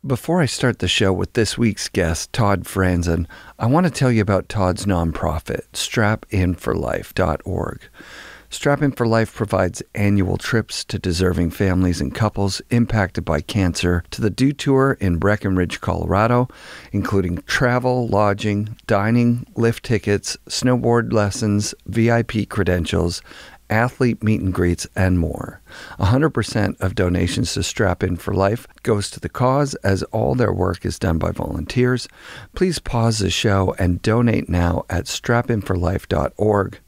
Before I start the show with this week's guest, Todd Franzen, I want to tell you about Todd's nonprofit, strapinforlife.org. Strap In for Life provides annual trips to deserving families and couples impacted by cancer to the DO Tour in Breckenridge, Colorado, including travel, lodging, dining, lift tickets, snowboard lessons, VIP credentials, athlete meet and greets, and more. 100% of donations to Strap In for Life goes to the cause, as all their work is done by volunteers. Please pause the show and donate now at strapinforlife.org.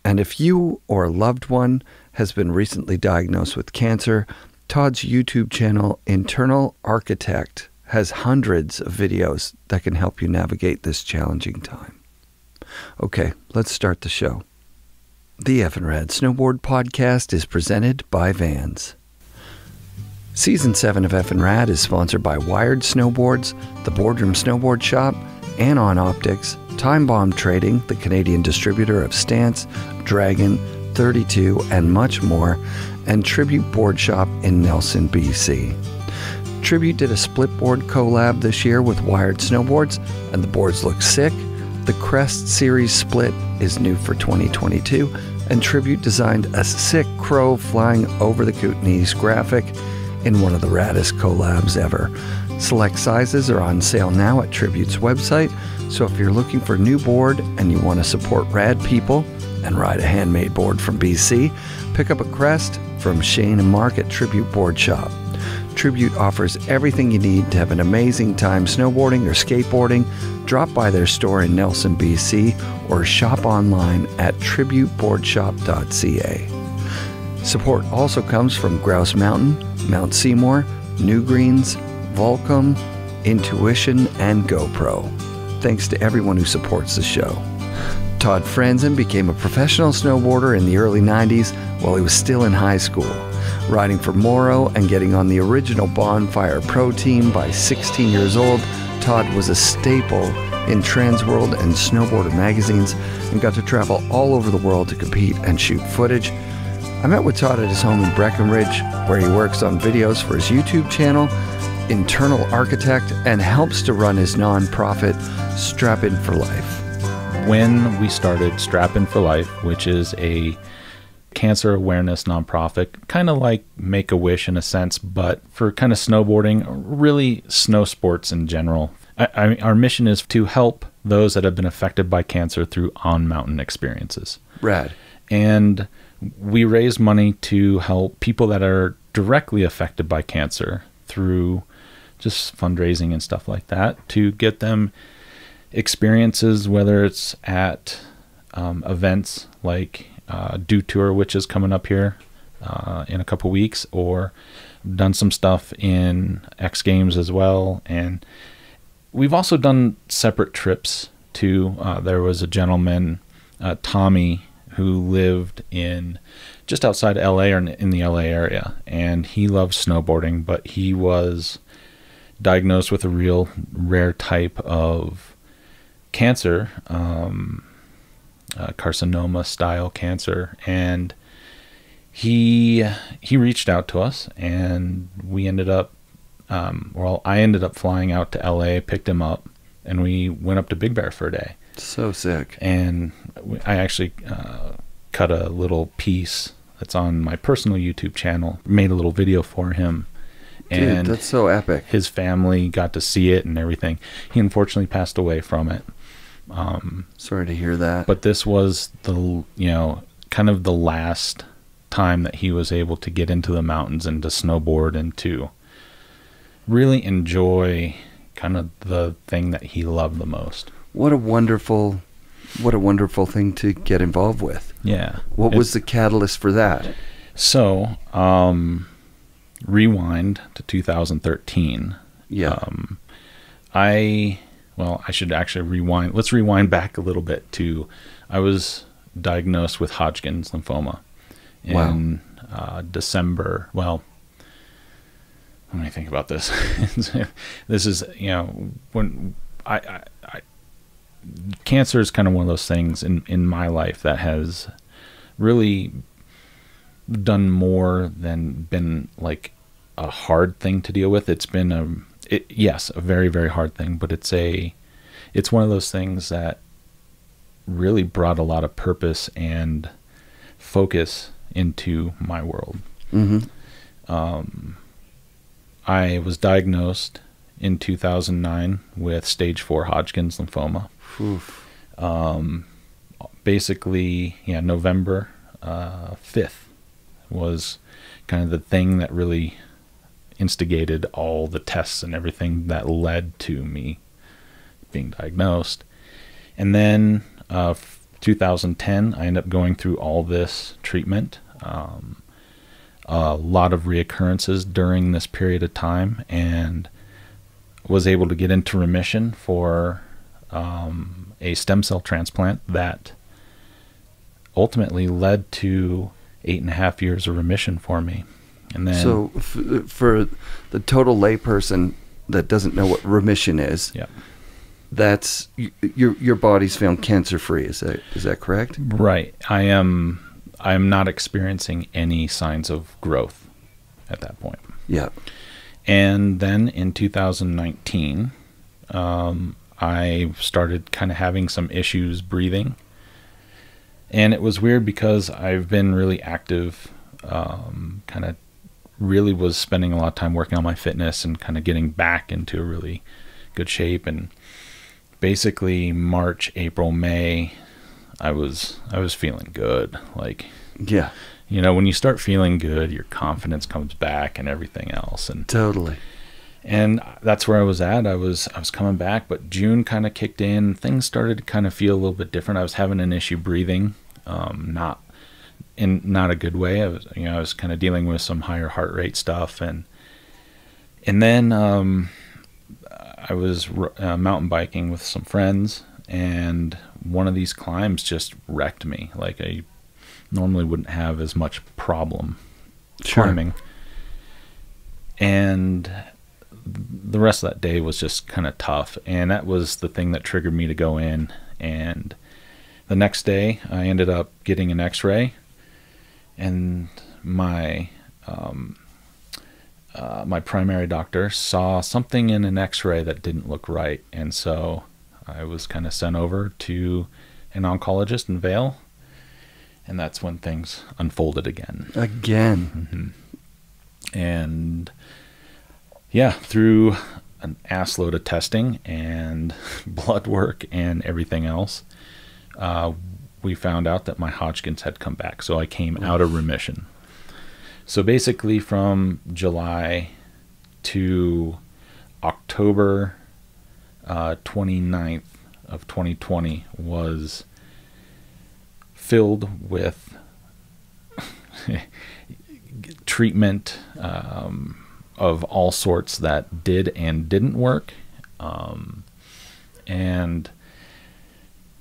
And if you or a loved one has been recently diagnosed with cancer, Todd's YouTube channel, Internal Architect, has hundreds of videos that can help you navigate this challenging time. Okay, let's start the show. The FnRad Snowboard Podcast is presented by Vans. Season 7 of FnRad is sponsored by Wired Snowboards, the Boardroom Snowboard Shop, Anon Optics, Time Bomb Trading, the Canadian distributor of Stance, Dragon, 32, and much more, and Tribute Board Shop in Nelson, BC. Tribute did a split board collab this year with Wired Snowboards, and the boards look sick. The Crest Series split is new for 2022, and Tribute designed a sick crow flying over the Kootenays graphic in one of the raddest collabs ever. Select sizes are on sale now at Tribute's website, so if you're looking for a new board and you want to support rad people and ride a handmade board from BC, pick up a Crest from Shane and Mark at Tribute Board Shop. Tribute offers everything you need to have an amazing time snowboarding or skateboarding. Drop by their store in Nelson, BC, or shop online at tributeboardshop.ca. Support also comes from Grouse Mountain, Mount Seymour, New Greens, Volcom, Intuition, and GoPro. Thanks to everyone who supports the show. Todd Franzen became a professional snowboarder in the early 90s while he was still in high school. Riding for Morrow and getting on the original Bonfire Pro team by 16 years old, Todd was a staple in Transworld and Snowboarder magazines and got to travel all over the world to compete and shoot footage. I met with Todd at his home in Breckenridge, where he works on videos for his YouTube channel, Internal Architect, and helps to run his nonprofit, Strap In for Life. When we started Strap In for Life, which is a cancer awareness nonprofit, kind of like Make-A-Wish in a sense, but for kind of snowboarding, really snow sports in general. Our mission is to help those that have been affected by cancer through on-mountain experiences. Rad. And we raise money to help people that are directly affected by cancer through just fundraising and stuff like that, to get them experiences, whether it's at events like DO Tour, which is coming up here in a couple weeks, or done some stuff in X Games as well. And we've also done separate trips to, there was a gentleman, Tommy, who lived in just outside LA, or in the LA area, and he loved snowboarding, but he was diagnosed with a real rare type of cancer, carcinoma style cancer, and he reached out to us, and we ended up I ended up flying out to LA, picked him up, and we went up to Big Bear for a day. So sick. And I actually cut a little piece that's on my personal YouTube channel, made a little video for him. And dude, that's so epic. His family got to see it and everything. He unfortunately passed away from it. Sorry to hear that. But this was the, kind of the last time that he was able to get into the mountains and to snowboard and to really enjoy kind of the thing that he loved the most. What a wonderful thing to get involved with. Yeah. What was the catalyst for that? So, rewind to 2013. Yeah. I should actually rewind. Let's rewind back a little bit to, I was diagnosed with Hodgkin's lymphoma in December. Well, let me think about this. This is, when I cancer is kind of one of those things in my life that has really done more than been like a hard thing to deal with. It's been yes, a very, very hard thing, but it's one of those things that really brought a lot of purpose and focus into my world. I was diagnosed in 2009 with stage 4 Hodgkin's lymphoma. Basically, November 5th was kind of the thing that really instigated all the tests and everything that led to me being diagnosed. And then 2010, I ended up going through all this treatment, a lot of reoccurrences during this period of time, and was able to get into remission for a stem cell transplant that ultimately led to 8.5 years of remission for me. And then, so for the total layperson that doesn't know what remission is, that's your body's found cancer free. Is that correct? Right. I am not experiencing any signs of growth at that point. Yeah. And then in 2019, I started kind of having some issues breathing. And it was weird because I've been really active, kind of really was spending a lot of time working on my fitness and kind of getting back into a really good shape. And basically March, April, May, I was feeling good. Like, yeah, you know, when you start feeling good, your confidence comes back and everything else. And totally. And that's where I was at. I was coming back, but June kind of kicked in. Things started to kind of feel a little bit different. I was having an issue breathing, not a good way. I was kind of dealing with some higher heart rate stuff, and then I was mountain biking with some friends, and one of these climbs just wrecked me. Like, I normally wouldn't have as much problem climbing. And the rest of that day was just kind of tough, and that was the thing that triggered me to go in. And the next day I ended up getting an x-ray, and my my primary doctor saw something in an x-ray that didn't look right, and so I was kind of sent over to an oncologist in Vail, and that's when things unfolded again. And yeah, through an ass load of testing and blood work and everything else, we found out that my Hodgkin's had come back. So I came out of remission. So basically from July to October 29th of 2020 was filled with treatment of all sorts that did and didn't work. And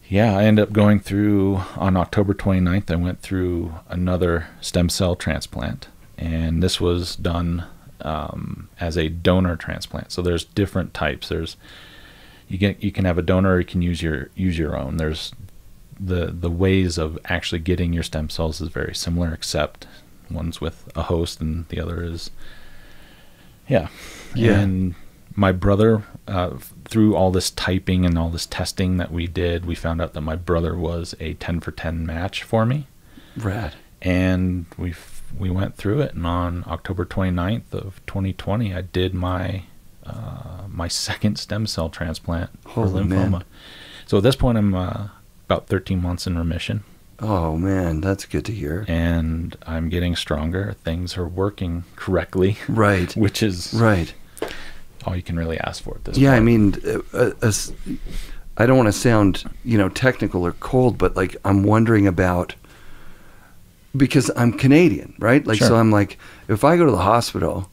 yeah, I ended up going through, on October 29th, I went through another stem cell transplant. And this was done as a donor transplant. So there's different types. You can have a donor, or you can use your own. There's the ways of actually getting your stem cells is very similar, except one's with a host and the other is And my brother, through all this typing and all this testing that we did, we found out that my brother was a 10 for 10 match for me. Rad. And we went through it, and on October 29th of 2020, I did my my second stem cell transplant for lymphoma. Man. So at this point, I'm about 13 months in remission. Oh man, that's good to hear. And I'm getting stronger. Things are working correctly. Right. Which is right. All you can really ask for at this point. Yeah, I mean, I don't want to sound, technical or cold, but like I'm wondering about, because I'm Canadian, right? Like, sure. So I'm like, if I go to the hospital,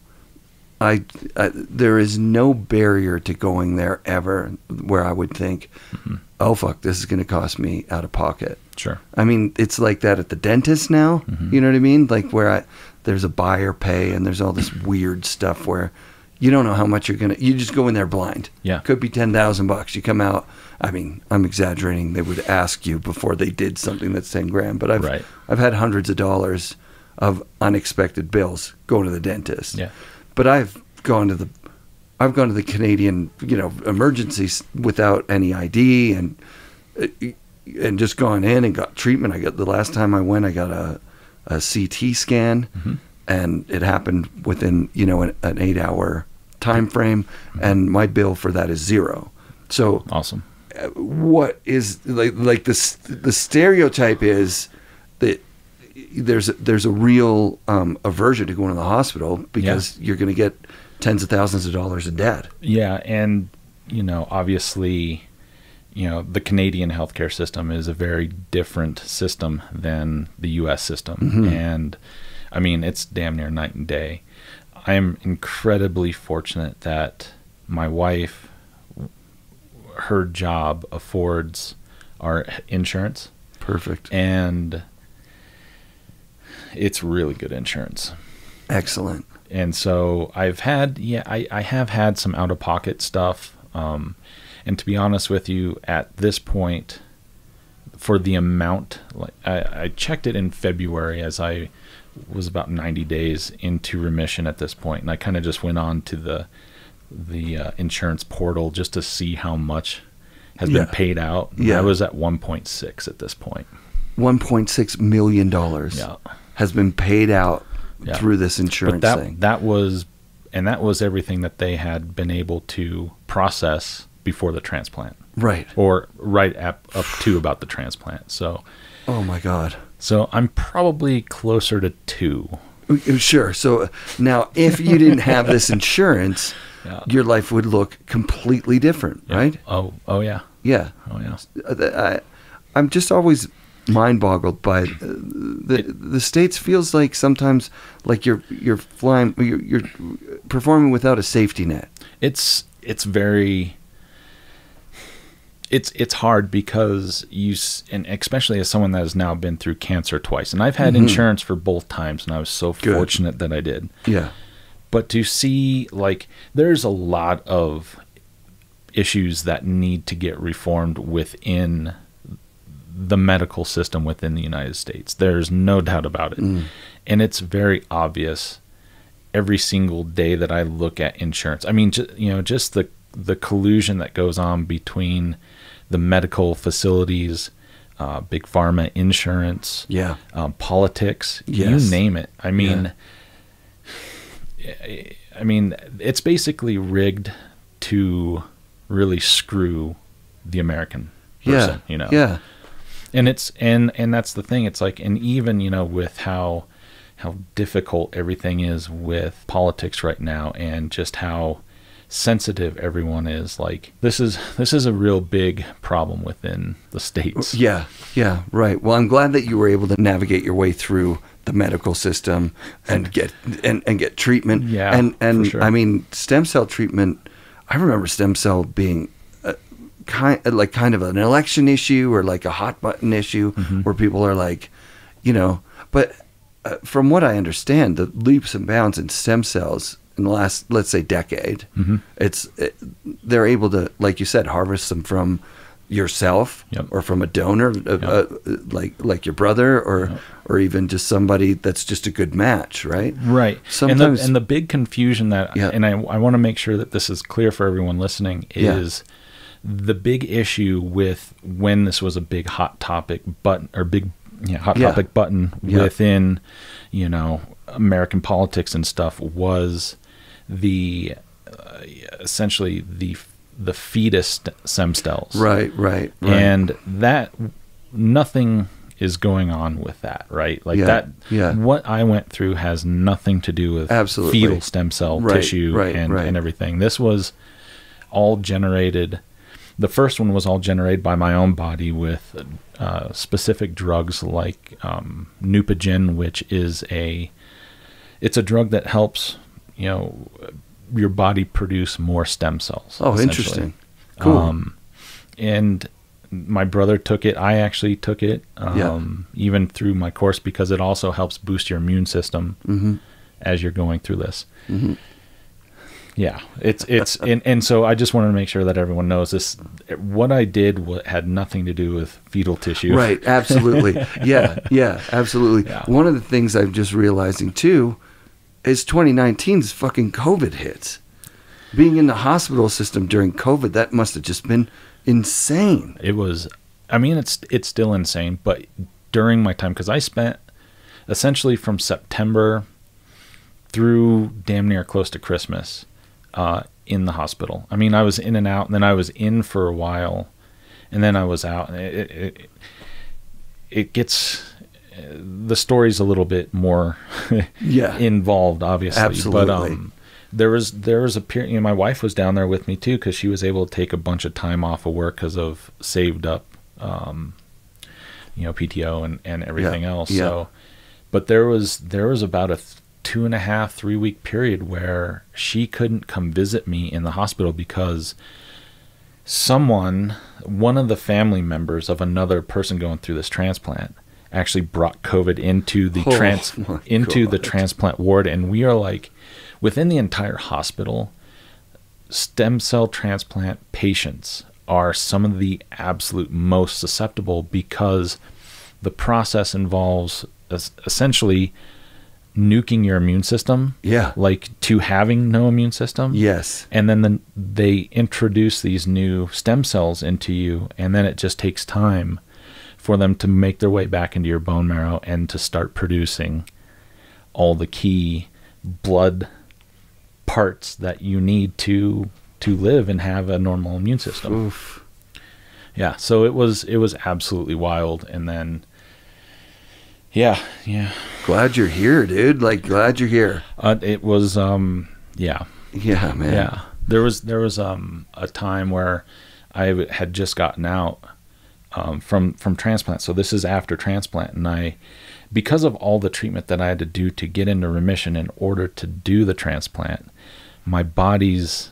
there is no barrier to going there ever where I would think, oh fuck, this is going to cost me out of pocket. Sure. I mean, it's like that at the dentist now. You know what I mean? Like where there's a buyer pay and there's all this weird stuff where you don't know how much you just go in there blind. Yeah. Could be $10,000. You come out. I mean, I'm exaggerating. They would ask you before they did something that's 10 grand, but I've had hundreds of dollars of unexpected bills going to the dentist. Yeah. But I've gone to the I've gone to the Canadian, emergencies without any ID and just gone in and got treatment. The last time I went, I got a CT scan, and it happened within, an 8-hour time frame, and my bill for that is $0. So awesome. What is like the stereotype is that there's a real aversion to going to the hospital because you're going to get tens of thousands of dollars in debt. Yeah, and obviously, the Canadian healthcare system is a very different system than the U.S. system, and I mean it's damn near night and day. I am incredibly fortunate that my wife, her job affords our insurance. Perfect. And it's really good insurance. Excellent. And so I have had some out-of-pocket stuff. And to be honest with you, at this point, for the amount, I checked it in February as I was about 90 days into remission at this point, and I kind of just went on to the insurance portal just to see how much has been paid out. I was at 1.6 at this point. $1.6 million has been paid out through this insurance thing. That was everything that they had been able to process before the transplant. Right. Or right up to about the transplant. So. Oh my God. So I'm probably closer to 2. Sure. So now if you didn't have this insurance, your life would look completely different, right? Oh yeah. Yeah. Oh yeah. I'm just always mind-boggled by the States. Feels like sometimes like you're flying, you're performing without a safety net. It's very. It's hard because and especially as someone that has now been through cancer twice, and I've had insurance for both times, and I was so fortunate that I did. Yeah. But to see, there's a lot of issues that need to get reformed within the medical system within the United States. There's no doubt about it. And it's very obvious every single day that I look at insurance. I mean, just the collusion that goes on between the medical facilities, big pharma, insurance, politics, you name it. I mean, it's basically rigged to really screw the American person, Yeah. And that's the thing. It's like, and even, with how difficult everything is with politics right now, and just how sensitive everyone is, this is a real big problem within the States. Yeah, right. Well, I'm glad that you were able to navigate your way through the medical system and get treatment. Yeah, and for sure. I mean, stem cell treatment. I remember stem cell being kind of an election issue or like a hot button issue where people are like, but from what I understand, the leaps and bounds in stem cells in the last, let's say, decade, they're able to, like you said, harvest them from yourself or from a donor, like your brother, or even just somebody that's just a good match, right? Right. Sometimes, and the big confusion that, and I want to make sure that this is clear for everyone listening, is the big issue with when this was a big hot topic button, or big topic button within, American politics and stuff, was the essentially the fetus stem cells. Right. And that nothing is going on with that, right? What I went through has nothing to do with fetal stem cell tissue and everything. This was all generated. The first one was all generated by my own body with specific drugs like Neupogen, which is it's a drug that helps your body produce more stem cells. Oh, interesting. Cool. And my brother took it. I actually took it even through my course, because it also helps boost your immune system as you're going through this. Yeah, it's and so I just wanted to make sure that everyone knows this. What I did had nothing to do with fetal tissue. Right, absolutely. Yeah, absolutely. Yeah. One of the things I'm just realizing too is 2019's fucking COVID hits. Being in the hospital system during COVID, that must have just been insane. It was, I mean, it's still insane, but during my time, because I spent essentially from September through damn near close to Christmas in the hospital. I mean, I was in and out, and then I was in for a while, and then I was out. And it gets, the story's a little bit more involved, obviously. Absolutely. But there was a period, you know, my wife was down there with me too, because she was able to take a bunch of time off of work because of saved up, you know, PTO and everything else. Yeah. So, but there was about a 2.5-3 week period where she couldn't come visit me in the hospital because one of the family members of another person going through this transplant actually brought COVID into the the transplant ward. And we are like, within the entire hospital, stem cell transplant patients are some of the absolute most susceptible, because the process involves essentially nuking your immune system, like to having no immune system. Yes. And then they introduce these new stem cells into you, and then it just takes time for them to make their way back into your bone marrow and to start producing all the key blood parts that you need to live and have a normal immune system. Oof. Yeah, so it was absolutely wild. And then yeah. Glad you're here, dude. Like, glad you're here. It was Yeah, man. Yeah. There was a time where I had just gotten out from transplant. So this is after transplant, and because of all the treatment that I had to do to get into remission in order to do the transplant, my body's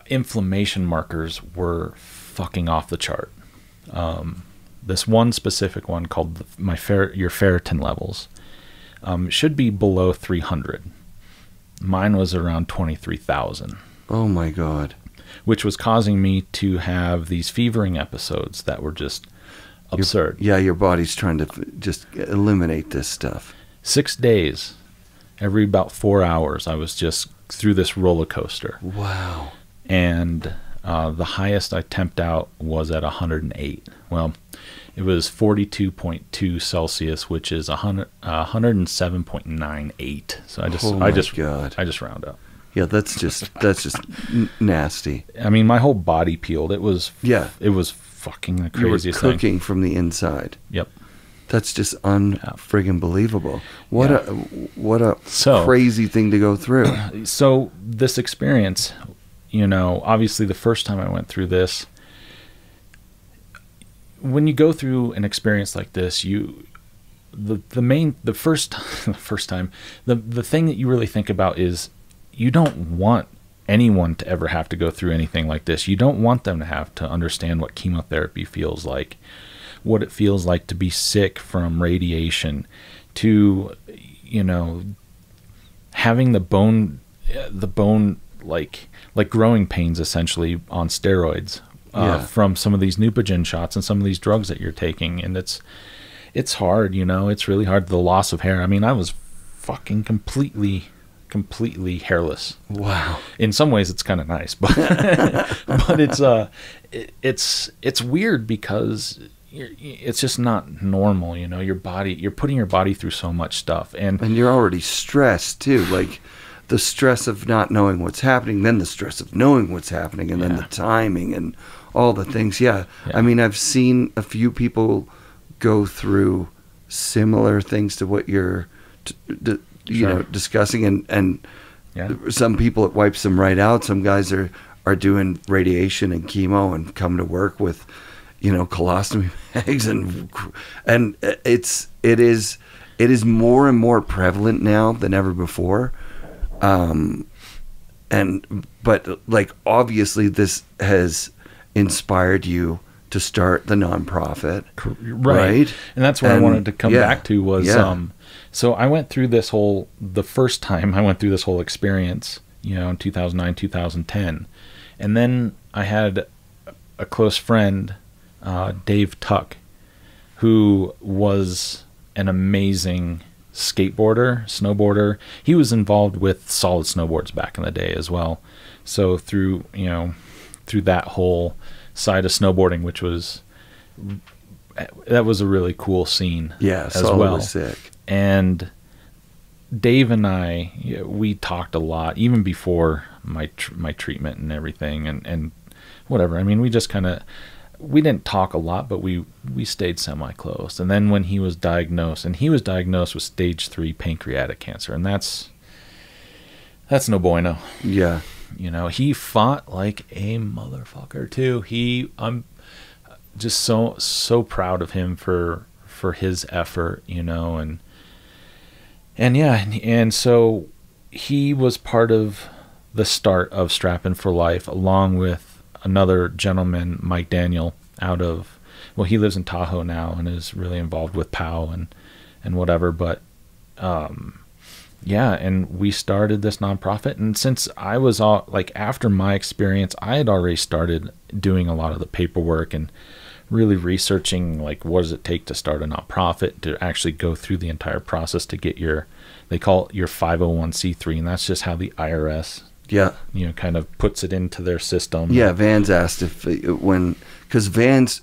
inflammation markers were fucking off the chart. This one specific one called your ferritin levels should be below 300. Mine was around 23,000. Oh my God. Which was causing me to have these fevering episodes that were just absurd. Your body's trying to just eliminate this stuff. 6 days, every about 4 hours, I was just through this roller coaster. Wow. And the highest I temped out was at 108. Well, it was 42.2 Celsius, which is 107.98. So I just round up. Yeah, that's just nasty. I mean, my whole body peeled. It was fucking the craziest thing. You were cooking from the inside. Yep. That's just unfriggin' believable. What a crazy thing to go through. So this experience, you know, obviously the first time I went through this, when you go through an experience like this, the first time, the thing that you really think about is, you don't want anyone to ever have to go through anything like this. You don't want them to have to understand what chemotherapy feels like, what it feels like to be sick from radiation, to, you know, having the bone like growing pains essentially on steroids from some of these Neupogen shots and some of these drugs that you're taking. And it's hard, you know, it's really hard. The loss of hair. I mean, I was fucking completely hairless. Wow. In some ways it's kind of nice, but it's weird because it's just not normal, you know. You're putting your body through so much stuff, and you're already stressed too, like the stress of not knowing what's happening, then the stress of knowing what's happening, and then the timing and all the things. I mean, I've seen a few people go through similar things to what you're you know, discussing, and some people it wipes them right out. Some guys are doing radiation and chemo and come to work with, you know, colostomy bags, and it is more and more prevalent now than ever before. But like, obviously this has inspired you to start the nonprofit, right? And that's what I wanted to come back to was so I went through the first time I went through this whole experience, you know, in 2009, 2010. And then I had a close friend, Dave Tuck, who was an amazing skateboarder, snowboarder. He was involved with solid snowboards back in the day as well. So through that whole side of snowboarding, that was a really cool scene. Yeah, as solid well. was sick. And Dave and I, we talked a lot, even before my treatment and everything, and whatever. I mean, we just we didn't talk a lot, but we stayed semi-close. And then when he was diagnosed with stage 3 pancreatic cancer, and that's no bueno. Yeah. He fought like a motherfucker too. I'm just so proud of him for his effort, and so he was part of the start of Strappin' for Life, along with another gentleman, Mike Daniel, he lives in Tahoe now and is really involved with POW and whatever. But, and we started this nonprofit. And since I was after my experience, I had already started doing a lot of the paperwork and really researching, what does it take to start a nonprofit, to actually go through the entire process to get they call it your 501c3. And that's just how the IRS kind of puts it into their system. Yeah, Vans asked because Vans,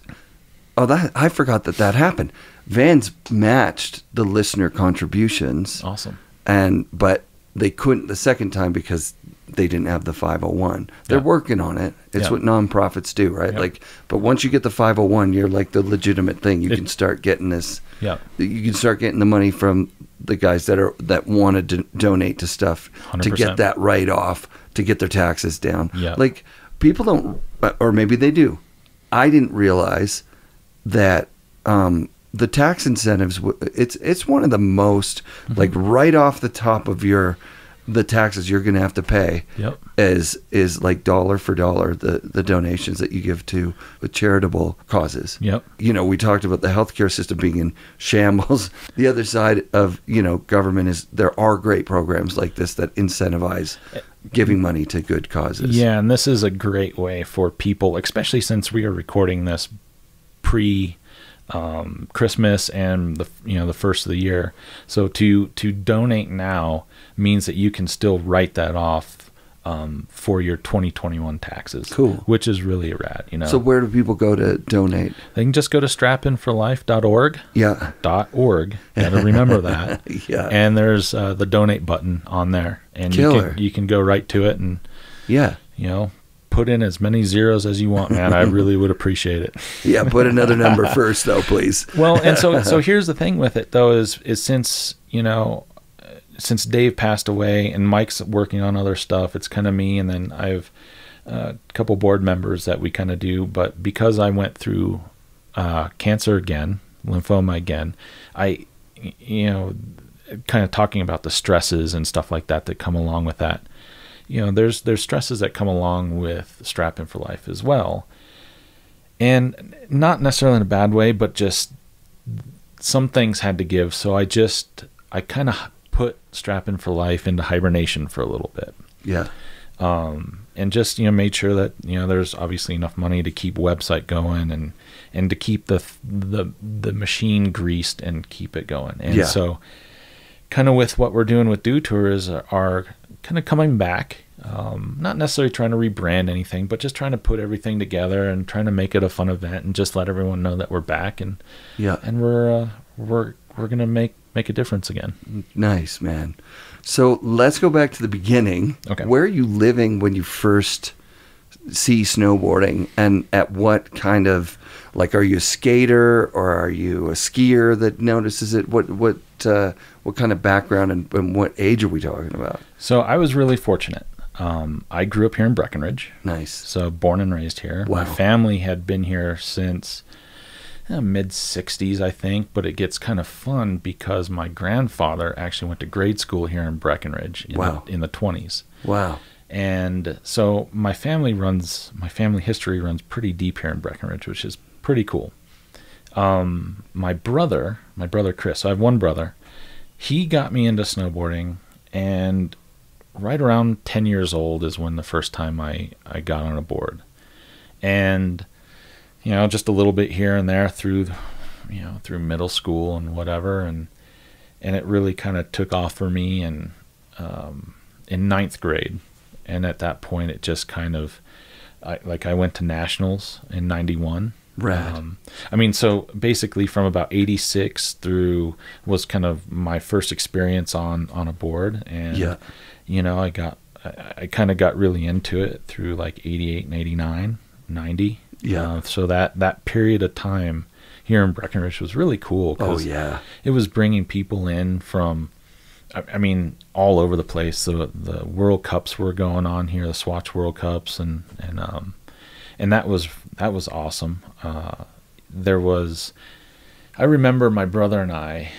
I forgot that happened. Vans matched the listener contributions. Awesome. But they couldn't the second time because they didn't have the 501. They're working on it. It's what nonprofits do, right? Yep. But once you get the 501, you're like the legitimate thing. You can start getting this. Yeah. You can start getting the money from the guys that want to donate to stuff 100%. To get that write-off, to get their taxes down. Yeah. People don't, or maybe they do. I didn't realize that the tax incentives, it's one of the most, right off the top of the taxes you're going to have to pay. Yep. is like dollar for dollar the donations that you give to charitable causes. Yep. We talked about the healthcare system being in shambles. The other side of government is there are great programs like this that incentivize giving money to good causes. Yeah, and this is a great way for people, especially since we are recording this pre Christmas and the first of the year. So to donate now means that you can still write that off for your 2021 taxes. Cool. Which is really rad, So where do people go to donate? They can just go to strappinforlife.org. Yeah. .org. Gotta remember that. Yeah. And there's the donate button on there, and you can go right to it and put in as many zeros as you want, man. I really would appreciate it. Yeah, put another number first, though, please. Well, and so here's the thing with it, though, is since Dave passed away and Mike's working on other stuff, it's kind of me, and then I've a couple board members that we kind of do. But because I went through cancer again, lymphoma again, I, kind of talking about the stresses and stuff like that come along with that. There's stresses that come along with Strappin' for Life as well. And not necessarily in a bad way, but just some things had to give. So I kind of put Strappin' for Life into hibernation for a little bit. Yeah. And just, made sure that, there's obviously enough money to keep a website going and to keep the machine greased and keep it going. And so kind of with what we're doing with Do Tour is are kind of coming back, not necessarily trying to rebrand anything, but just trying to put everything together and trying to make it a fun event and just let everyone know that we're back and we're gonna make a difference again. Nice, man. So let's go back to the beginning. Okay. Where are you living when you first see snowboarding, and at what kind of, are you a skater or are you a skier that notices it? What kind of background and what age are we talking about? So I was really fortunate. I grew up here in Breckenridge. Nice. So born and raised here. Wow. My family had been here since mid-60s, I think, but it gets kind of fun because my grandfather actually went to grade school here in Breckenridge in the 20s. Wow. And so my family history runs pretty deep here in Breckenridge, which is pretty cool. My brother Chris, so I have one brother, he got me into snowboarding, and right around 10 years old is when the first time I got on a board. And just a little bit here and there through middle school and whatever, and it really kind of took off for me in ninth grade. And at that point, it just kind of, I went to nationals in '91. Rad. I mean, so basically from about '86 through was kind of my first experience on a board. And, you know, I kind of got really into it through like '88 and '89, '90. Yeah. So that period of time here in Breckenridge was really cool. Oh, yeah. It was bringing people in from, I mean, all over the place. The World Cups were going on here, the Swatch World Cups, and that was awesome. I remember my brother and I,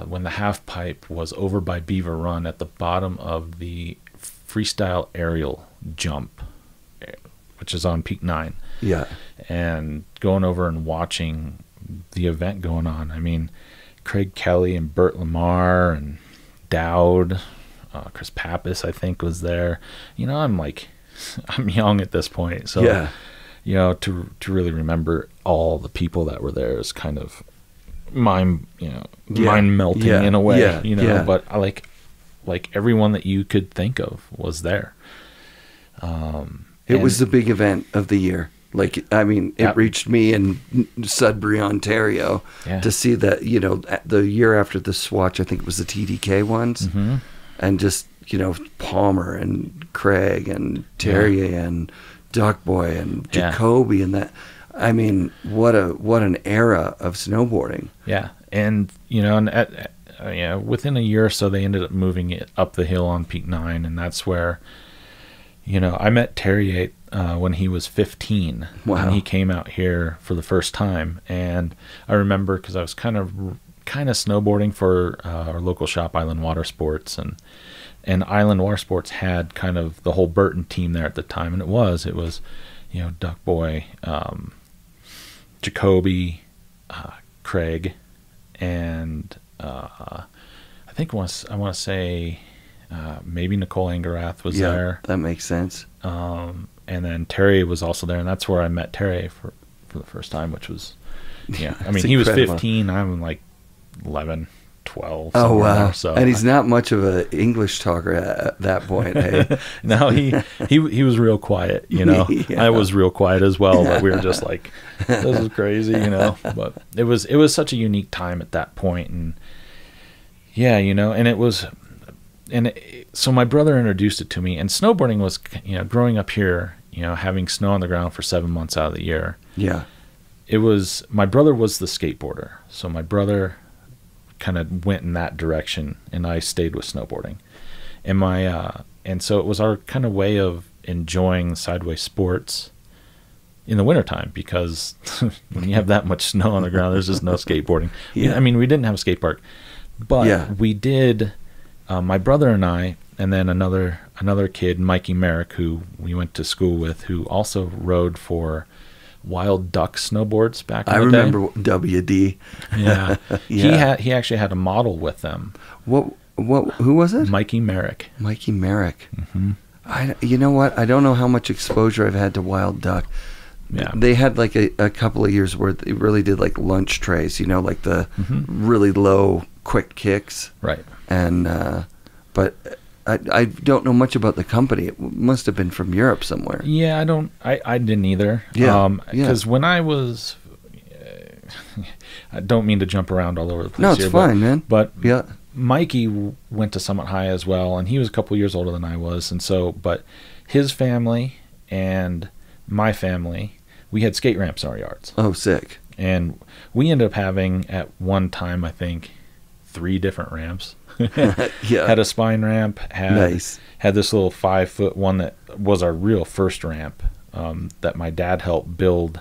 when the half pipe was over by Beaver Run at the bottom of the freestyle aerial jump, which is on Peak 9. Yeah. And going over and watching the event going on. I mean, Craig Kelly and Bert Lamar and Dowd, Chris Pappas, I think, was there. You know, I'm young at this point, so yeah. You know, to really remember all the people that were there is kind of mind melting in a way. You know, but I like everyone that you could think of was there. It was the big event of the year. Like, I mean, it reached me in Sudbury, Ontario, to see that, you know, the year after the Swatch, I think it was the TDK ones, and just, you know, Palmer and Craig and Terrier and Duckboy and Jacoby and that. I mean, what an era of snowboarding. Yeah, and you know, and within a year or so, they ended up moving it up the hill on Peak 9, and that's where, you know, I met Terrier when he was 15. Wow. And he came out here for the first time, and I remember because I was kind of snowboarding for our local shop, Island Water Sports, and Island Water Sports had kind of the whole Burton team there at the time, and it was you know, Duckboy, Jacoby, Craig, and I think I want to say maybe Nicole Angerath was there. That makes sense. And then Terry was also there, and that's where I met Terry for the first time, which was, I mean, he was 15, I'm like 11, 12. Oh, wow. There, so and he's not much of an English talker at that point, hey? No, he was real quiet, you know. I was real quiet as well, but we were just like, this is crazy, you know. But it was such a unique time at that point, and you know, and it was, so my brother introduced it to me, and snowboarding was, you know, growing up here, you know, having snow on the ground for 7 months out of the year. Yeah. It was, my brother was the skateboarder, so my brother kind of went in that direction, and I stayed with snowboarding. And and so it was our kind of way of enjoying sideways sports in the wintertime, because when you have that much snow on the ground, there's just no skateboarding. I mean, we didn't have a skate park, but we did, my brother and I, and then another kid, Mikey Merrick, who we went to school with, who also rode for Wild Duck snowboards back in the day. I remember WD. Yeah. He actually had a model with them. Who was it? Mikey Merrick. Mikey Merrick. You know what? I don't know how much exposure I've had to Wild Duck. Yeah. They had like a couple of years where they really did like lunch trays, you know, like the really low quick kicks. Right. And but I don't know much about the company. It must have been from Europe somewhere. Yeah, I didn't either. Because when I was, I don't mean to jump around all over the place. No, it's fine, man. But Mikey went to Summit High as well, and he was a couple years older than I was, and so, but his family and my family, we had skate ramps in our yards. Oh, sick. And we ended up having at one time, I think, 3 different ramps. Had a spine ramp, had this little 5-foot one that was our real first ramp, that my dad helped build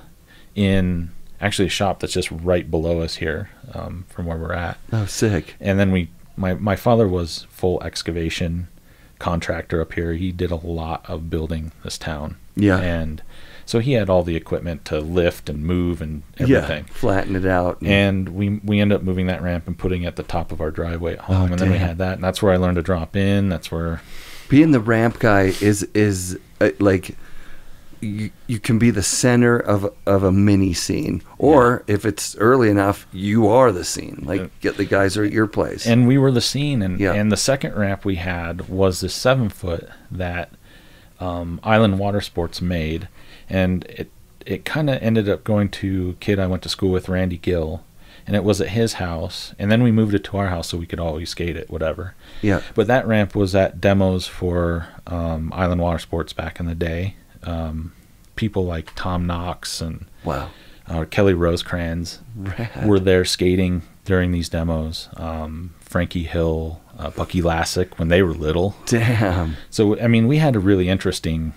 in actually a shop that's just right below us here, from where we're at. Oh, sick. And then my father was full excavation contractor up here. He did a lot of building this town. Yeah. And so he had all the equipment to lift and move and everything. Flatten it out. And we ended up moving that ramp and putting it at the top of our driveway at home. And then we had that. And that's where I learned to drop in. That's where... Being the ramp guy is like... you can be the center of a mini scene, or if it's early enough, you are the scene. Like, get the guys are at your place, and we were the scene. And the second ramp we had was the 7-foot that Island Water Sports made, and it kind of ended up going to a kid I went to school with, Randy Gill, and it was at his house, and then we moved it to our house so we could always skate it, whatever. Yeah. But that ramp was at demos for Island Water Sports back in the day. People like Tom Knox and Kelly Rosecrans were there skating during these demos. Frankie Hill, Bucky Lassick when they were little. Damn. So, I mean, we had a really interesting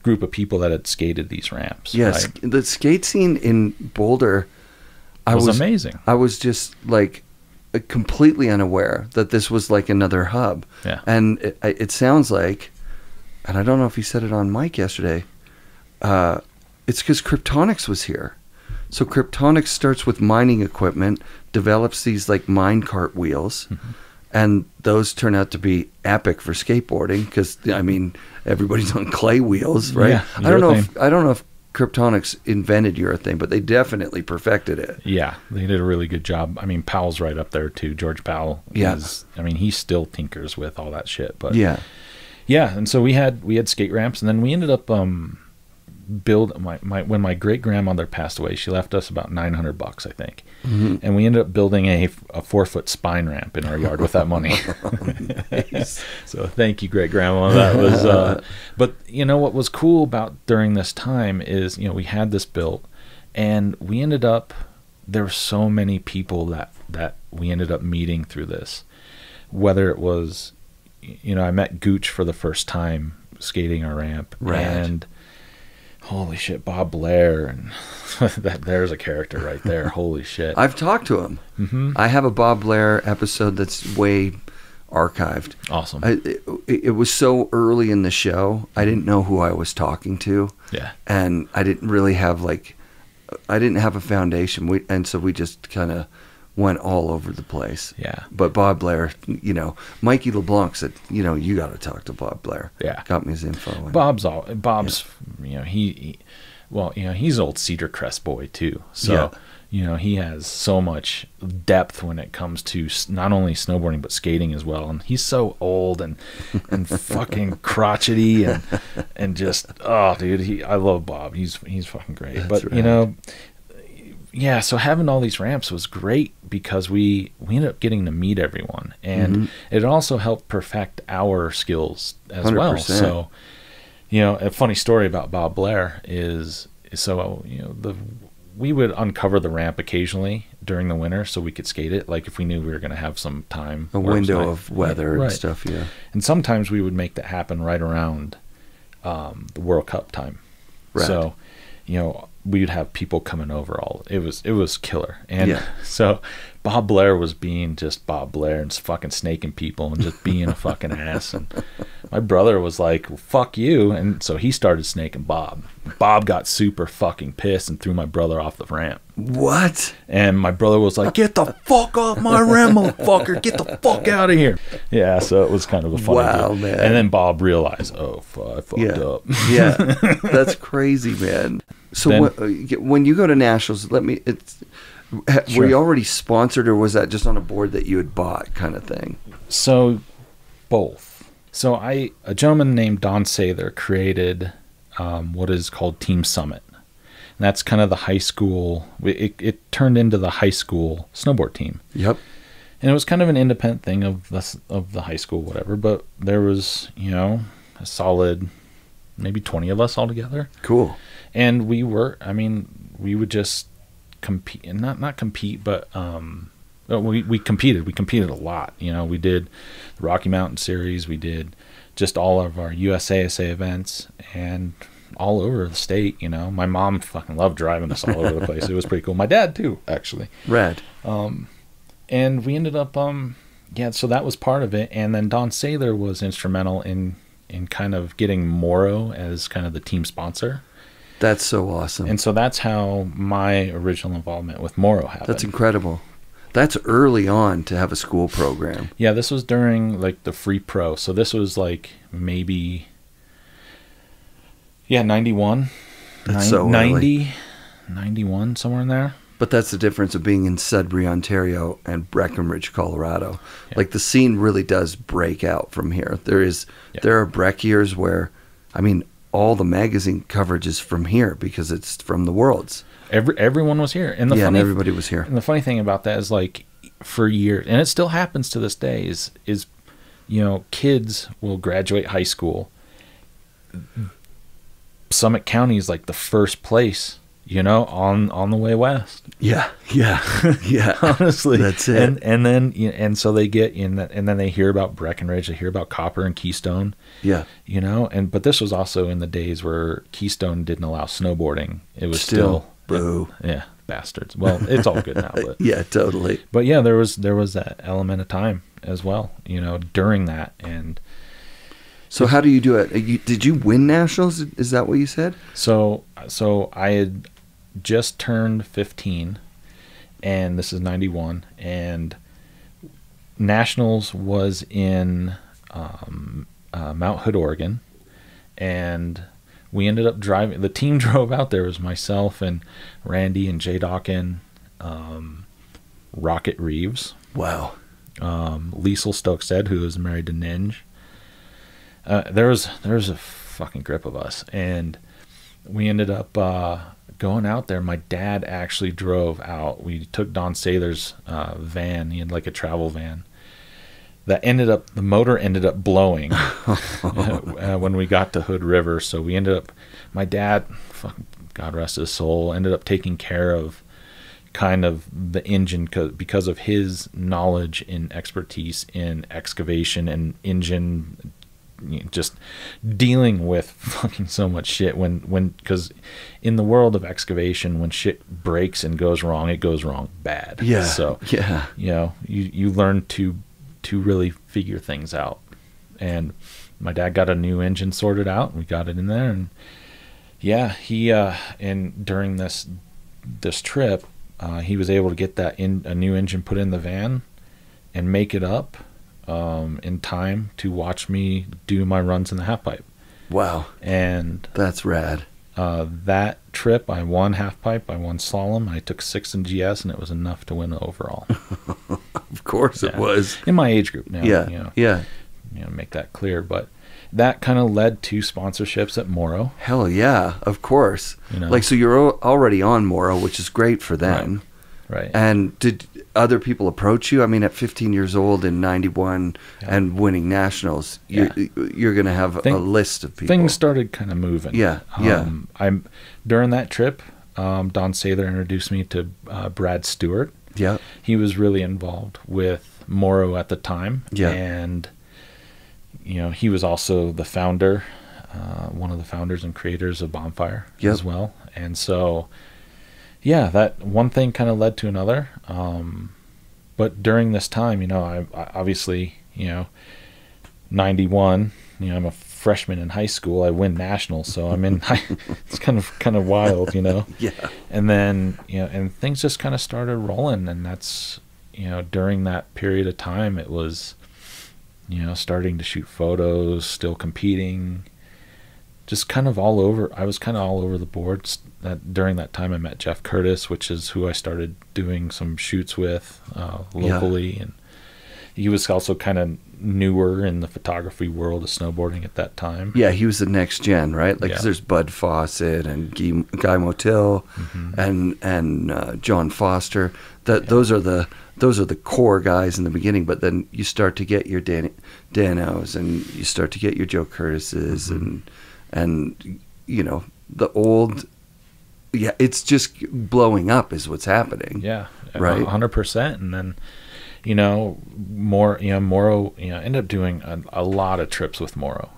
group of people that had skated these ramps. Yes, right? The skate scene in Boulder was amazing. I was just like completely unaware that this was like another hub. Yeah. And it sounds like, and I don't know if he said it on mic yesterday, it's because Kryptonics was here. So Kryptonics starts with mining equipment, develops these like mine cart wheels, and those turn out to be epic for skateboarding because, I mean, everybody's on clay wheels, right? Yeah, I don't know if Kryptonics invented urethane, but they definitely perfected it. Yeah, they did a really good job. I mean, Powell's right up there too. George Powell. I mean, he still tinkers with all that shit. But yeah, and so we had skate ramps, and then we ended up when my great grandmother passed away, she left us about $900, I think, and we ended up building a 4-foot spine ramp in our yard with that money. Nice. So thank you, great grandma. That was. But you know what was cool about during this time is, you know, we had this built, and we ended up, there were so many people that we ended up meeting through this. Whether it was, you know, I met Gooch for the first time skating our ramp, and holy shit, Bob Blair, and there's a character right there. Holy shit. I've talked to him. I have a Bob Blair episode that's way archived. Awesome. It was so early in the show, I didn't know who I was talking to. Yeah. And I didn't really have I didn't have a foundation. And so we just kind of went all over the place. Yeah. But Bob Blair, you know, Mikey LeBlanc said, you know, you got to talk to Bob Blair. Yeah. Got me his info. Bob's, you know, he's old Cedar Crest boy too. So, you know, he has so much depth when it comes to not only snowboarding, but skating as well. And he's so old and fucking crotchety and just, oh dude, I love Bob. He's fucking great. That's but right. You know, yeah, so having all these ramps was great because we ended up getting to meet everyone, and it also helped perfect our skills as 100%. Well. So, you know, a funny story about Bob Blair is so, you know, we would uncover the ramp occasionally during the winter so we could skate it, like if we knew we were going to have some time, a window of weather and stuff. Yeah, and sometimes we would make that happen right around the World Cup time. Right. So, you know, we'd have people coming over. It was killer. And so Bob Blair was being just Bob Blair and just fucking snaking people and just being a fucking ass. And my brother was like, well, fuck you. And so he started snaking Bob. Bob got super fucking pissed and threw my brother off the ramp. What? And my brother was like, get the fuck off my ramp, motherfucker. Get the fuck out of here. Yeah, so it was kind of a funny thing. Man. And then Bob realized, oh, fuck, I fucked up. Yeah, that's crazy, man. So when you go to nationals, were you already sponsored, or was that just on a board that you had bought, kind of thing? So both. So a gentleman named Don Sather created what is called Team Summit. And that's kind of the high school. It turned into the high school snowboard team. Yep. And it was kind of an independent thing of the high school, whatever. But there was, you know, a solid maybe 20 of us all together. Cool. And we would just compete, and not compete, but we competed. We competed a lot. You know, we did the Rocky Mountain Series. We did just all of our USASA events and all over the state. You know, my mom fucking loved driving us all over the place. It was pretty cool. My dad too, actually. Rad. And we ended up, so that was part of it. And then Don Sather was instrumental in kind of getting Morrow as kind of the team sponsor. That's so awesome. And so that's how my original involvement with Morrow happened. That's incredible. That's early on to have a school program. Yeah, this was during like the free pro. So this was like maybe Yeah, 91. That's so 90, early. 91, somewhere in there. But that's the difference of being in Sudbury, Ontario, and Breckenridge, Colorado. Yeah. Like, the scene really does break out from here. There are Breck years where, I mean, all the magazine coverage is from here because it's from the Worlds. Everyone was here. And and everybody was here. And the funny thing about that is, like, for years, and it still happens to this day, is you know, kids will graduate high school. Summit County is like the first place, you know, on the way west. Yeah. Honestly, that's it. And then and so they get in that, and then they hear about Breckenridge, they hear about Copper and Keystone. Yeah. You know, but this was also in the days where Keystone didn't allow snowboarding. It was still boo. Yeah, bastards. Well, it's all good now, but yeah, totally. But yeah, there was that element of time as well, you know, during that. And so how do you do it? Did you win nationals? Is that what you said? So I had just turned 15, and this is 91, and nationals was in Mount Hood, Oregon, and we ended up driving. The team drove out there. It was myself and Randy and Jay Dawkin, Rocket Reeves. Wow. Liesl Stokestead, who was married to Ninja. There was a fucking grip of us, and we ended up going out there. My dad actually drove out. We took Don Saylor's van. He had like a travel van. The motor ended up blowing when we got to Hood River. So we ended up, my dad, fucking God rest his soul, ended up taking care of kind of the engine because of his knowledge and expertise in excavation and engine, just dealing with fucking so much shit because in the world of excavation, when shit breaks and goes wrong, it goes wrong bad. Yeah. So yeah, you know, you learn to really figure things out. And my dad got a new engine sorted out, and we got it in there, and yeah, he and during this trip, he was able to get a new engine put in the van and make it up in time to watch me do my runs in the half pipe. Wow. And that's rad. That trip, I won half pipe, I won slalom, I took 6th in GS, and it was enough to win the overall. Of course it was. In my age group now. Yeah. You know, yeah. You know, make that clear. But that kind of led to sponsorships at Morrow. Hell yeah, of course. You know? Like, so you're already on Morrow, which is great for them. Right. And did other people approach you? I mean, at 15 years old in 91 and winning nationals, you're going to have a list of people. Things started kind of moving. Yeah, During that trip, Don Saylor introduced me to Brad Stewart. Yeah. He was really involved with Morrow at the time. Yeah. And, you know, he was also the founder, one of the founders and creators of Bonfire as well. And so, yeah, that one thing kind of led to another. But during this time, you know, I obviously, you know, 91, you know, I'm a freshman in high school. I win nationals, so I'm in. It's kind of wild, you know. Yeah. And then, you know, and things just kind of started rolling, and that's, you know, during that period of time, it was, you know, starting to shoot photos, still competing, just kind of all over. I was kind of all over the board. That during that time, I met Jeff Curtis, which is who I started doing some shoots with locally, and he was also kind of newer in the photography world of snowboarding at that time. Yeah, he was the next gen, right? Like, 'cause there's Bud Fawcett and Guy Motil and John Foster. Those are the core guys in the beginning. But then you start to get your Danos, and you start to get your Joe Curtises, and you know, the old. Yeah, it's just blowing up is what's happening. Yeah, right, 100%. And then, you know, Morrow, you know, ended up doing a lot of trips with Morrow.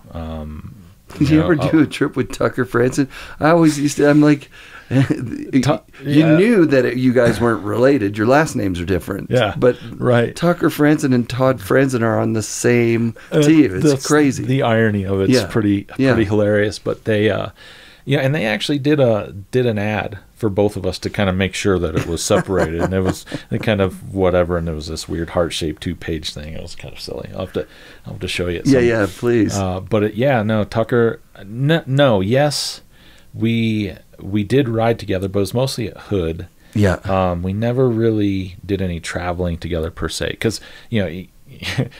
Did you ever do a trip with Tucker Franzen? I always used to. I'm like, you knew that you guys weren't related. Your last names are different. Yeah, but right. Tucker Franzen and Todd Franzen are on the same team. It's crazy. The irony of it's pretty hilarious. But they, and they actually did an ad for both of us to kind of make sure that it was separated, and it was kind of whatever, and there was this weird heart-shaped 2-page thing. It was kind of silly. I'll have to show you. Yeah, please. But no, Tucker. No, yes, we did ride together, but it was mostly at Hood. Yeah. We never really did any traveling together per se, because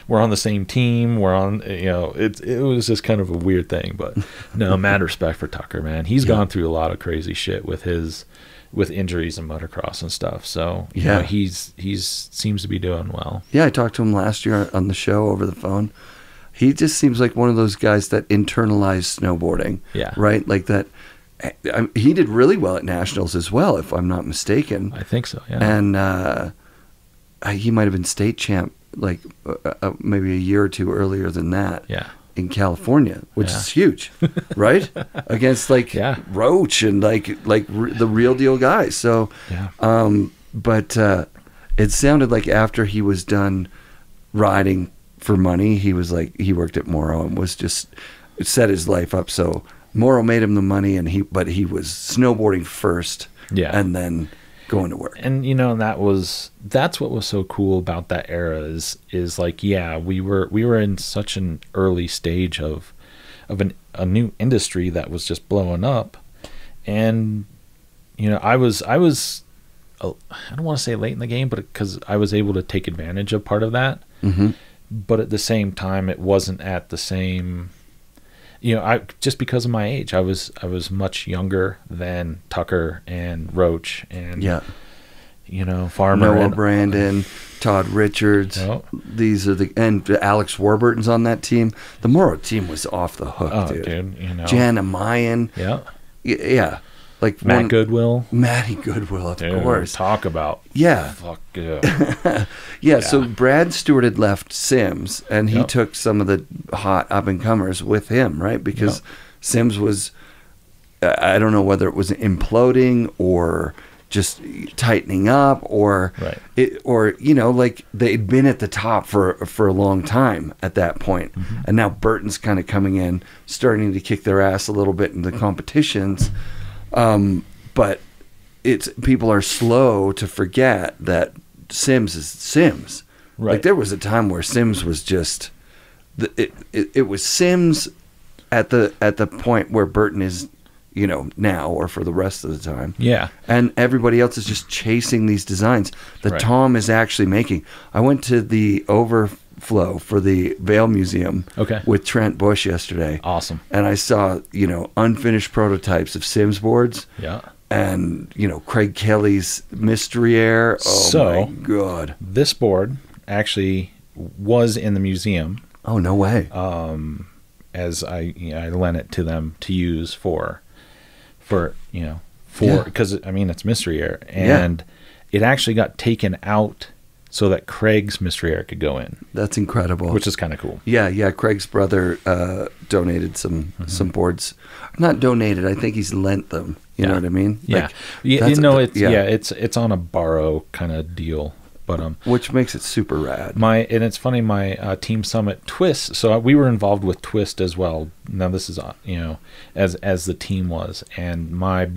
we're on the same team. We're on, it was just kind of a weird thing. But no, mad respect for Tucker, man. He's gone through a lot of crazy shit with injuries and motocross and stuff. So he's seems to be doing well. Yeah, I talked to him last year on the show over the phone. He just seems like one of those guys that internalized snowboarding. Yeah. Right? Like that. He did really well at nationals as well, if I'm not mistaken. I think so. Yeah. And he might have been state champ like maybe a year or two earlier than that. Yeah. In California, which is huge, right? Against Roach and the real deal guys. So, but it sounded like after he was done riding for money, he worked at Morrow and was just set his life up. So Morrow made him the money, but he was snowboarding first, and then going to work. And that's what was so cool about that era is we were in such an early stage of a new industry that was just blowing up, and I was I don't want to say late in the game, but because I was able to take advantage of part of that. Mm-hmm. But at the same time, it wasn't at the same. I just because of my age, I was much younger than Tucker and Roach and Farmer, Noah Brandon, Todd Richards. Oh. These are and Alex Warburton's on that team. The Morrow team was off the hook, dude. Jana Mayan. Yeah. Like Matty Goodwill, of course. Talk about fuck yeah. Yeah. So Brad Stewart had left Sims, and he took some of the hot up and comers with him, right? Because Sims was, I don't know whether it was imploding or just tightening up, or they'd been at the top for a long time at that point, and now Burton's kind of coming in, starting to kick their ass a little bit in the competitions. But people are slow to forget that Sims is Sims. Right. Like there was a time where Sims was just it was Sims at the point where Burton is, now or for the rest of the time. Yeah. And everybody else is just chasing these designs that Tom is actually making. I went to the Overflow for the Vail Museum with Trent Bush yesterday. Awesome. And I saw, unfinished prototypes of Sims boards. Yeah. And, Craig Kelly's Mystery Air. Oh, my God. This board actually was in the museum. Oh, no way. As I lent it to them to use for because, it's Mystery Air. And it actually got taken out so that Craig's Mystery Air could go in. That's incredible. Which is kind of cool. Yeah. Craig's brother donated some boards. Not donated. I think he's lent them. You know what I mean? Yeah. It's on a borrow kind of deal. But which makes it super rad. And it's funny, my Team Summit Twist. So we were involved with Twist as well. Now this is as the team was, and my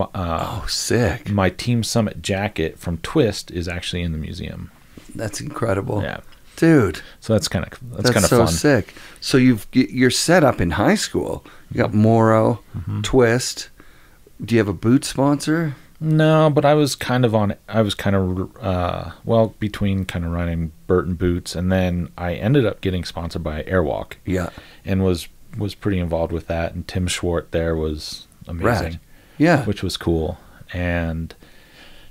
sick. My Team Summit jacket from Twist is actually in the museum. That's incredible. Yeah, dude. So that's kind of so fun. Sick. So you're set up in high school. You got Morrow, Twist. Do you have a boot sponsor? No, but I was kind of between kind of running Burton boots, and then I ended up getting sponsored by Airwalk. Yeah. And was pretty involved with that, and Tim Schwartz there was amazing. Rad. Yeah. Which was cool. And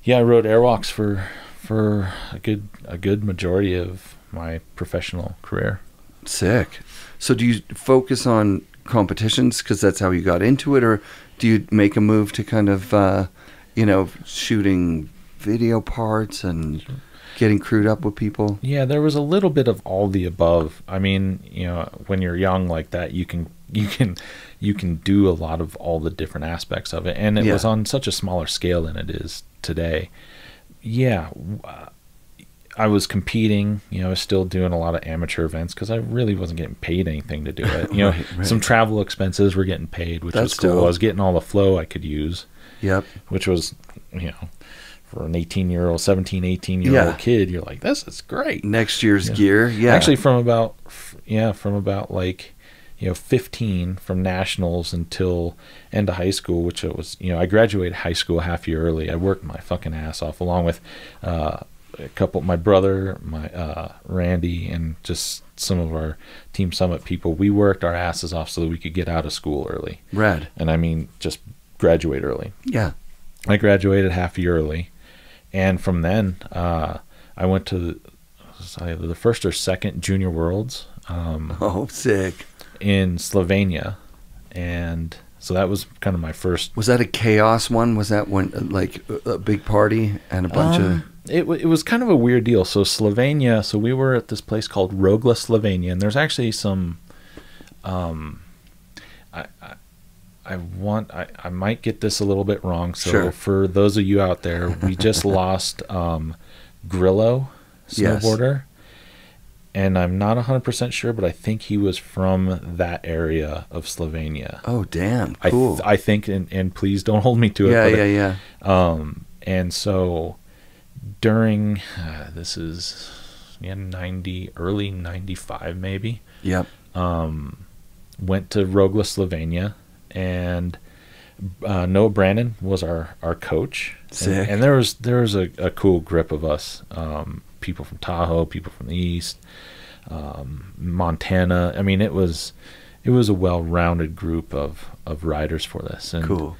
I rode Airwalks for a good majority of my professional career. Sick. So do you focus on competitions because that's how you got into it, or do you make a move to kind of shooting video parts and getting crewed up with people? Yeah, there was a little bit of all the above. I mean, when you're young like that, you can do a lot of all the different aspects of it, and it was on such a smaller scale than it is today. Yeah, I was competing. I was still doing a lot of amateur events because I really wasn't getting paid anything to do it. Right. Some travel expenses were getting paid, which was cool. Dope. I was getting all the flow I could use. Yep. Which was you know, for an 18-year-old, 17, 18-year-old kid, you're like, this is great. Next year's gear. Yeah. Actually, from about like, you know, 15 from nationals until end of high school, which it was, you know, I graduated high school a half year early. I worked my fucking ass off along with a couple, my brother, my Randy, and just some of our Team Summit people. We worked our asses off so that we could get out of school early. Rad. And I mean, just graduate early. Yeah. I graduated half a year early. And from then, I went to the first or second Junior Worlds. Sick. In Slovenia. And so that was kind of my first. Was that a chaos one? Was that when, like, a big party and a bunch of... It was kind of a weird deal. So Slovenia, so we were at this place called Rogla, Slovenia, and there's actually some... I might get this a little bit wrong. So sure. For those of you out there, we just lost Grillo, snowboarder. Yes. And I'm not 100% sure, but I think he was from that area of Slovenia. Oh, damn. Cool. I think, and please don't hold me to it. Yeah. And so during, this is early 95 maybe. Yep. Went to Rogla, Slovenia, and Noah Brandon was our coach. Sick. And there was a cool grip of us. People from Tahoe, people from the East, Montana. I mean, it was a well-rounded group of riders for this. And, cool.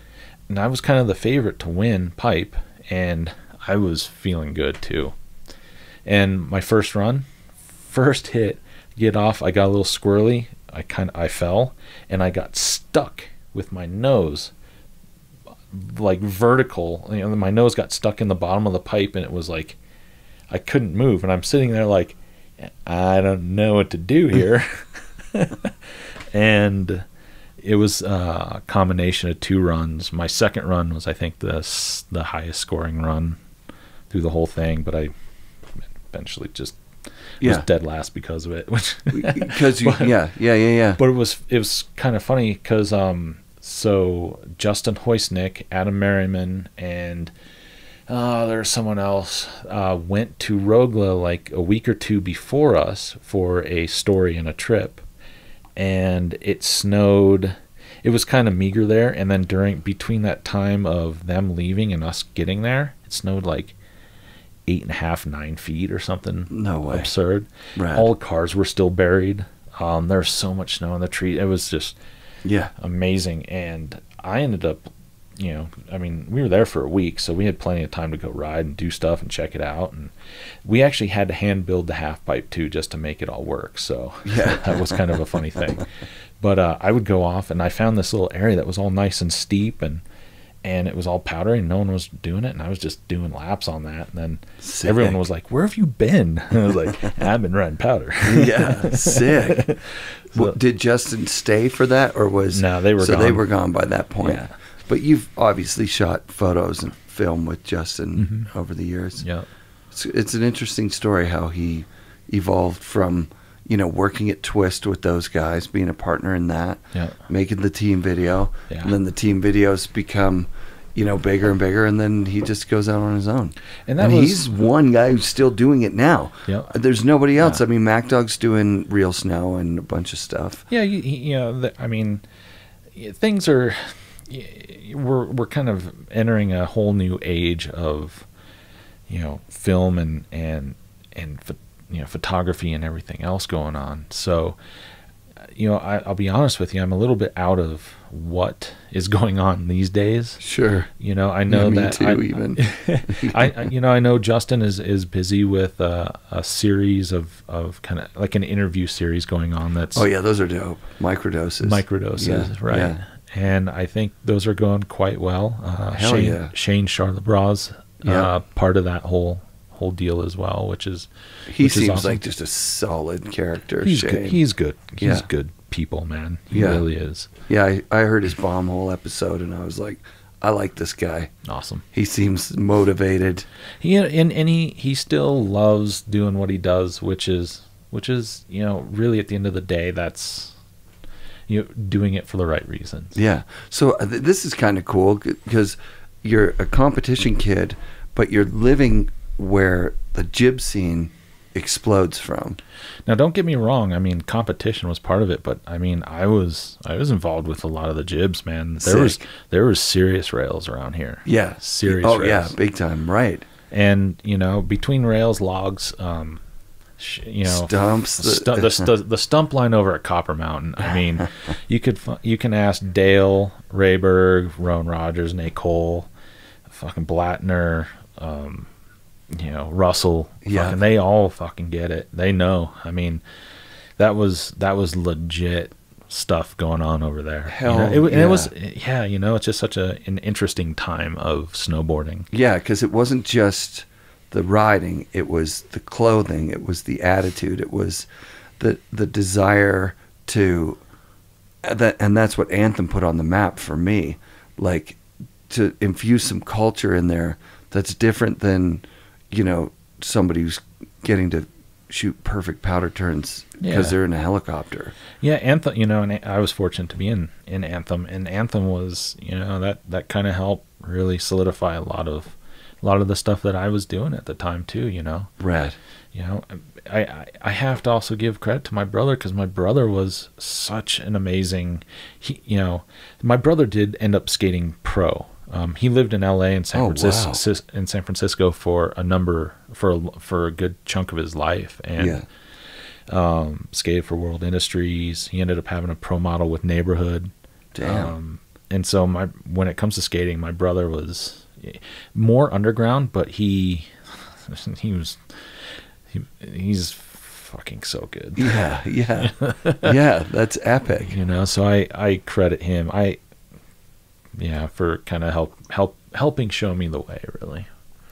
And I was kind of the favorite to win pipe, and I was feeling good too. And my first hit, get off, I got a little squirrely. I fell, and I got stuck with my nose, like vertical. You know, my nose got stuck in the bottom of the pipe, and it was like, I couldn't move, and I'm sitting there like, I don't know what to do here. And it was a combination of two runs. My second run was, I think, the highest scoring run through the whole thing, but I eventually just was dead last because of it. Because yeah. But it was kind of funny because so Justin Hoisnick, Adam Merriman, and there's someone else went to Rogla like a week or two before us for a story and a trip, and it snowed. It was kind of meager there, and then between that time of them leaving and us getting there, it snowed like 8.5, 9 feet or something. No way. Absurd. Rad. All the cars were still buried. There's so much snow on the tree. It was just amazing, and I ended up. You know, I mean, we were there for a week, so we had plenty of time to go ride and do stuff and check it out. And we actually had to hand build the half pipe too, just to make it all work. So that was kind of a funny thing. But I would go off, and I found this little area that was all nice and steep, and it was all powdery, and no one was doing it. And I was just doing laps on that. And then everyone was like, "Where have you been?" And I was like, "I've been riding powder." Yeah, sick. So, did Justin stay for that, or was no? They were gone. They were gone by that point. Yeah. But you've obviously shot photos and film with Justin over the years. Yeah, it's an interesting story how he evolved from, you know, working at Twist with those guys, being a partner in that, making the team video, and then the team videos become, you know, bigger and bigger, and then he just goes out on his own. And he's one guy who's still doing it now. Yeah, there's nobody else. I mean, Mac Dog's doing Real Snow and a bunch of stuff. Yeah, you know, I mean, things are. We're kind of entering a whole new age of, you know, film and you know, photography and everything else going on. So, you know, I'll be honest with you, I'm a little bit out of what is going on these days. Sure. You know, I know me too, even. I know Justin is busy with a series of kind of like an interview series going on. That's those are dope. Microdoses, right? Yeah. And I think those are going quite well. Shane Charlebras, part of that whole deal as well, which seems awesome. like just a solid character. He's good. He's good people, man. He really is. Yeah, I heard his bomb hole episode, and I was like, I like this guy. Awesome. He seems motivated. He still loves doing what he does, which is, you know, really at the end of the day, that's, you know, doing it for the right reasons. Yeah. So this is kind of cool because you're a competition kid, but you're living where the jib scene explodes from. Now, don't get me wrong. I mean, competition was part of it, but I mean, I was involved with a lot of the jibs, man. There was serious rails around here. Yeah, serious. Oh rails. yeah, big time, right? And you know, between rails, logs, you know, stumps, the stump line over at Copper Mountain. I mean, you can ask Dale Rayberg, Rowan Rogers, Nate Cole, fucking Blattner, you know, Russell. Yeah, they all fucking get it. They know. I mean, that was legit stuff going on over there. Hell, you know, it was, yeah. You know, it's just such an interesting time of snowboarding. Yeah, because it wasn't just the riding, it was the clothing, it was the attitude, it was the desire to and that's what Anthem put on the map for me, like to infuse some culture in there that's different than, you know, somebody who's getting to shoot perfect powder turns because they're in a helicopter. Yeah, Anthem, you know, and I was fortunate to be in Anthem, and Anthem was, you know, that kind of helped really solidify a lot of the stuff that I was doing at the time too, you know. Right. You know, I have to also give credit to my brother, because my brother was such an amazing, you know, my brother did end up skating pro. He lived in LA and San Francisco for a good chunk of his life, and skated for World Industries. He ended up having a pro model with Neighborhood. Damn. And so when it comes to skating, my brother was more underground, but he's fucking so good. Yeah. Yeah, that's epic. You know, so I credit him. For kind of helping show me the way, really.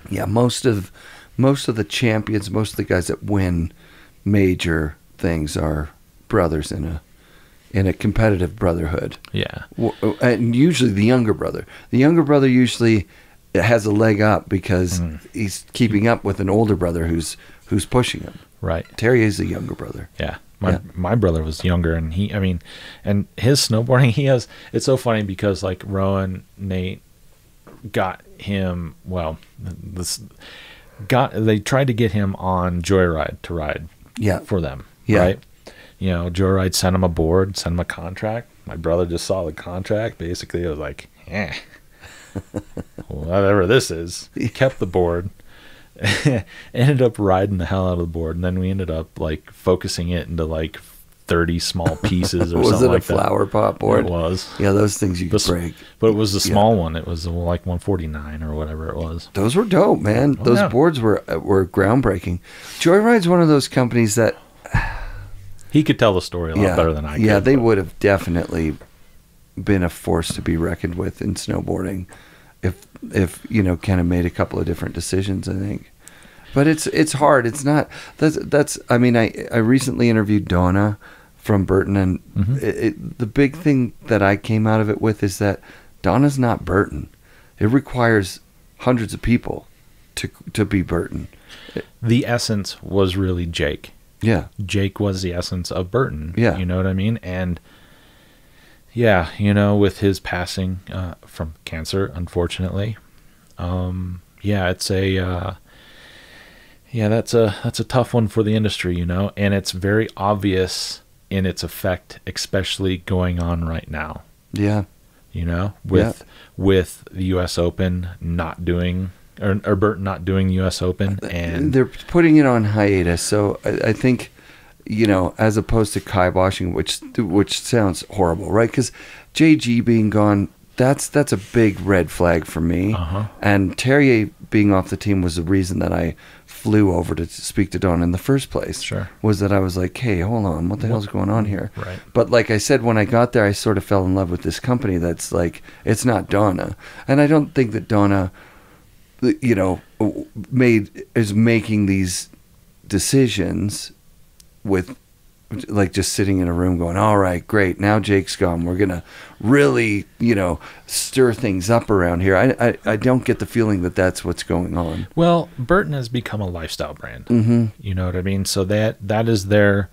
Yeah, most of the champions, most of the guys that win major things are brothers in a competitive brotherhood. Yeah. And usually the younger brother. The younger brother usually has a leg up because he's keeping up with an older brother who's pushing him. Right. Terrier's the younger brother. Yeah. My brother was younger, and and his snowboarding, it's so funny because like Rowan, Nate got him, they tried to get him on Joyride to ride for them. Yeah. Right. You know, Joyride sent him a board, sent him a contract. My brother just saw the contract. Basically, it was like, whatever this is. He kept the board. Ended up riding the hell out of the board, and then we ended up like focusing it into like 30 small pieces or something like that. Was it a flower pot board? It was. Yeah, those things you could break. But it was the small one. It was like 149 or whatever it was. Those were dope, man. Those boards were groundbreaking. Joyride's one of those companies that he could tell the story a lot better than I could. Yeah, they would have definitely been a force to be reckoned with in snowboarding if you know, kind of made a couple of different decisions, I think. But it's hard. It's not. That's. I mean, I recently interviewed Donna from Burton, and the big thing that I came out of it with is that Donna's not Burton. It requires hundreds of people to be Burton. The essence was really Jake. Yeah, Jake was the essence of Burton. Yeah, you know what I mean. And yeah, you know, with his passing from cancer, unfortunately, it's a. That's a tough one for the industry, you know, and it's very obvious in its effect, especially going on right now. Yeah. You know, with the US Open not doing, or Burton not doing US Open, and they're putting it on hiatus. So I think, you know, as opposed to kiboshing, which sounds horrible, right? Because JG being gone, that's a big red flag for me. And Terrier being off the team was the reason that I flew over to speak to Don in the first place. Sure. Was that I was like, hey, hold on, what the hell's going on here? Right. But like I said, when I got there, I sort of fell in love with this company that's like, it's not Donna. And I don't think that Donna, you know, is making these decisions with like just sitting in a room going, all right, great, now Jake's gone, we're gonna really, you know, stir things up around here. I don't get the feeling that that's what's going on. Well, Burton has become a lifestyle brand. You know what I mean? So that is their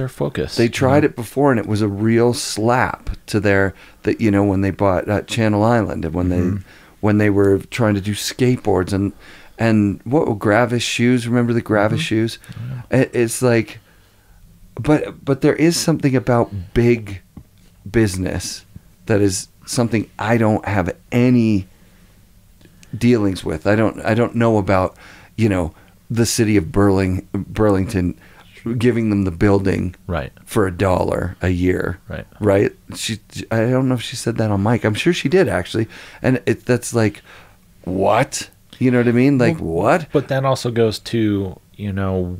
focus. They tried it before, and it was a real slap to that, you know, when they bought Channel Island, and when when they were trying to do skateboards and what Gravis shoes. Remember the Gravis shoes? It's like, but there is something about big business that is something I don't have any dealings with. I don't know about, you know, the city of Burlington giving them the building for $1 a year. Right. I don't know if she said that on mic. I'm sure she did actually. And that's like, what? You know what I mean? Like, what? But that also goes to, you know,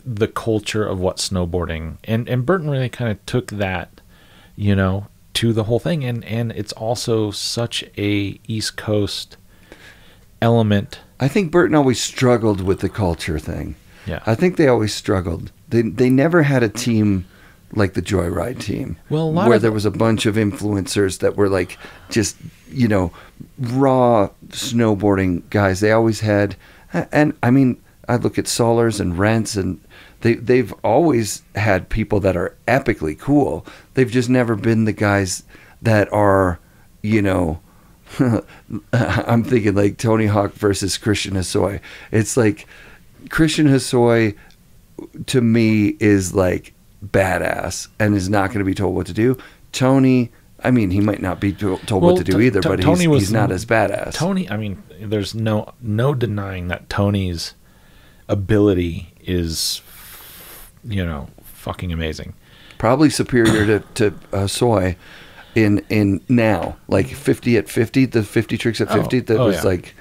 the culture of what snowboarding and Burton really kind of took that, you know, to the whole thing. And it's also such a East Coast element. I think Burton always struggled with the culture thing. Yeah. I think they always struggled. They never had a team like the Joyride team. Well, where there was a bunch of influencers that were like just, you know, raw snowboarding guys. They always had, and I mean, I look at Solers and Rents, and they've always had people that are epically cool. They've just never been the guys that are, you know, I'm thinking like Tony Hawk versus Christian Hosoi. It's like Christian Hosoi to me is like badass and is not going to be told what to do. Tony, I mean, he might not be told what to do either, but he's not as badass. Tony, I mean, there's no denying that Tony's ability is, you know, fucking amazing. Probably superior to Hosoi in now, like 50 at 50, the 50 tricks at 50. That was like,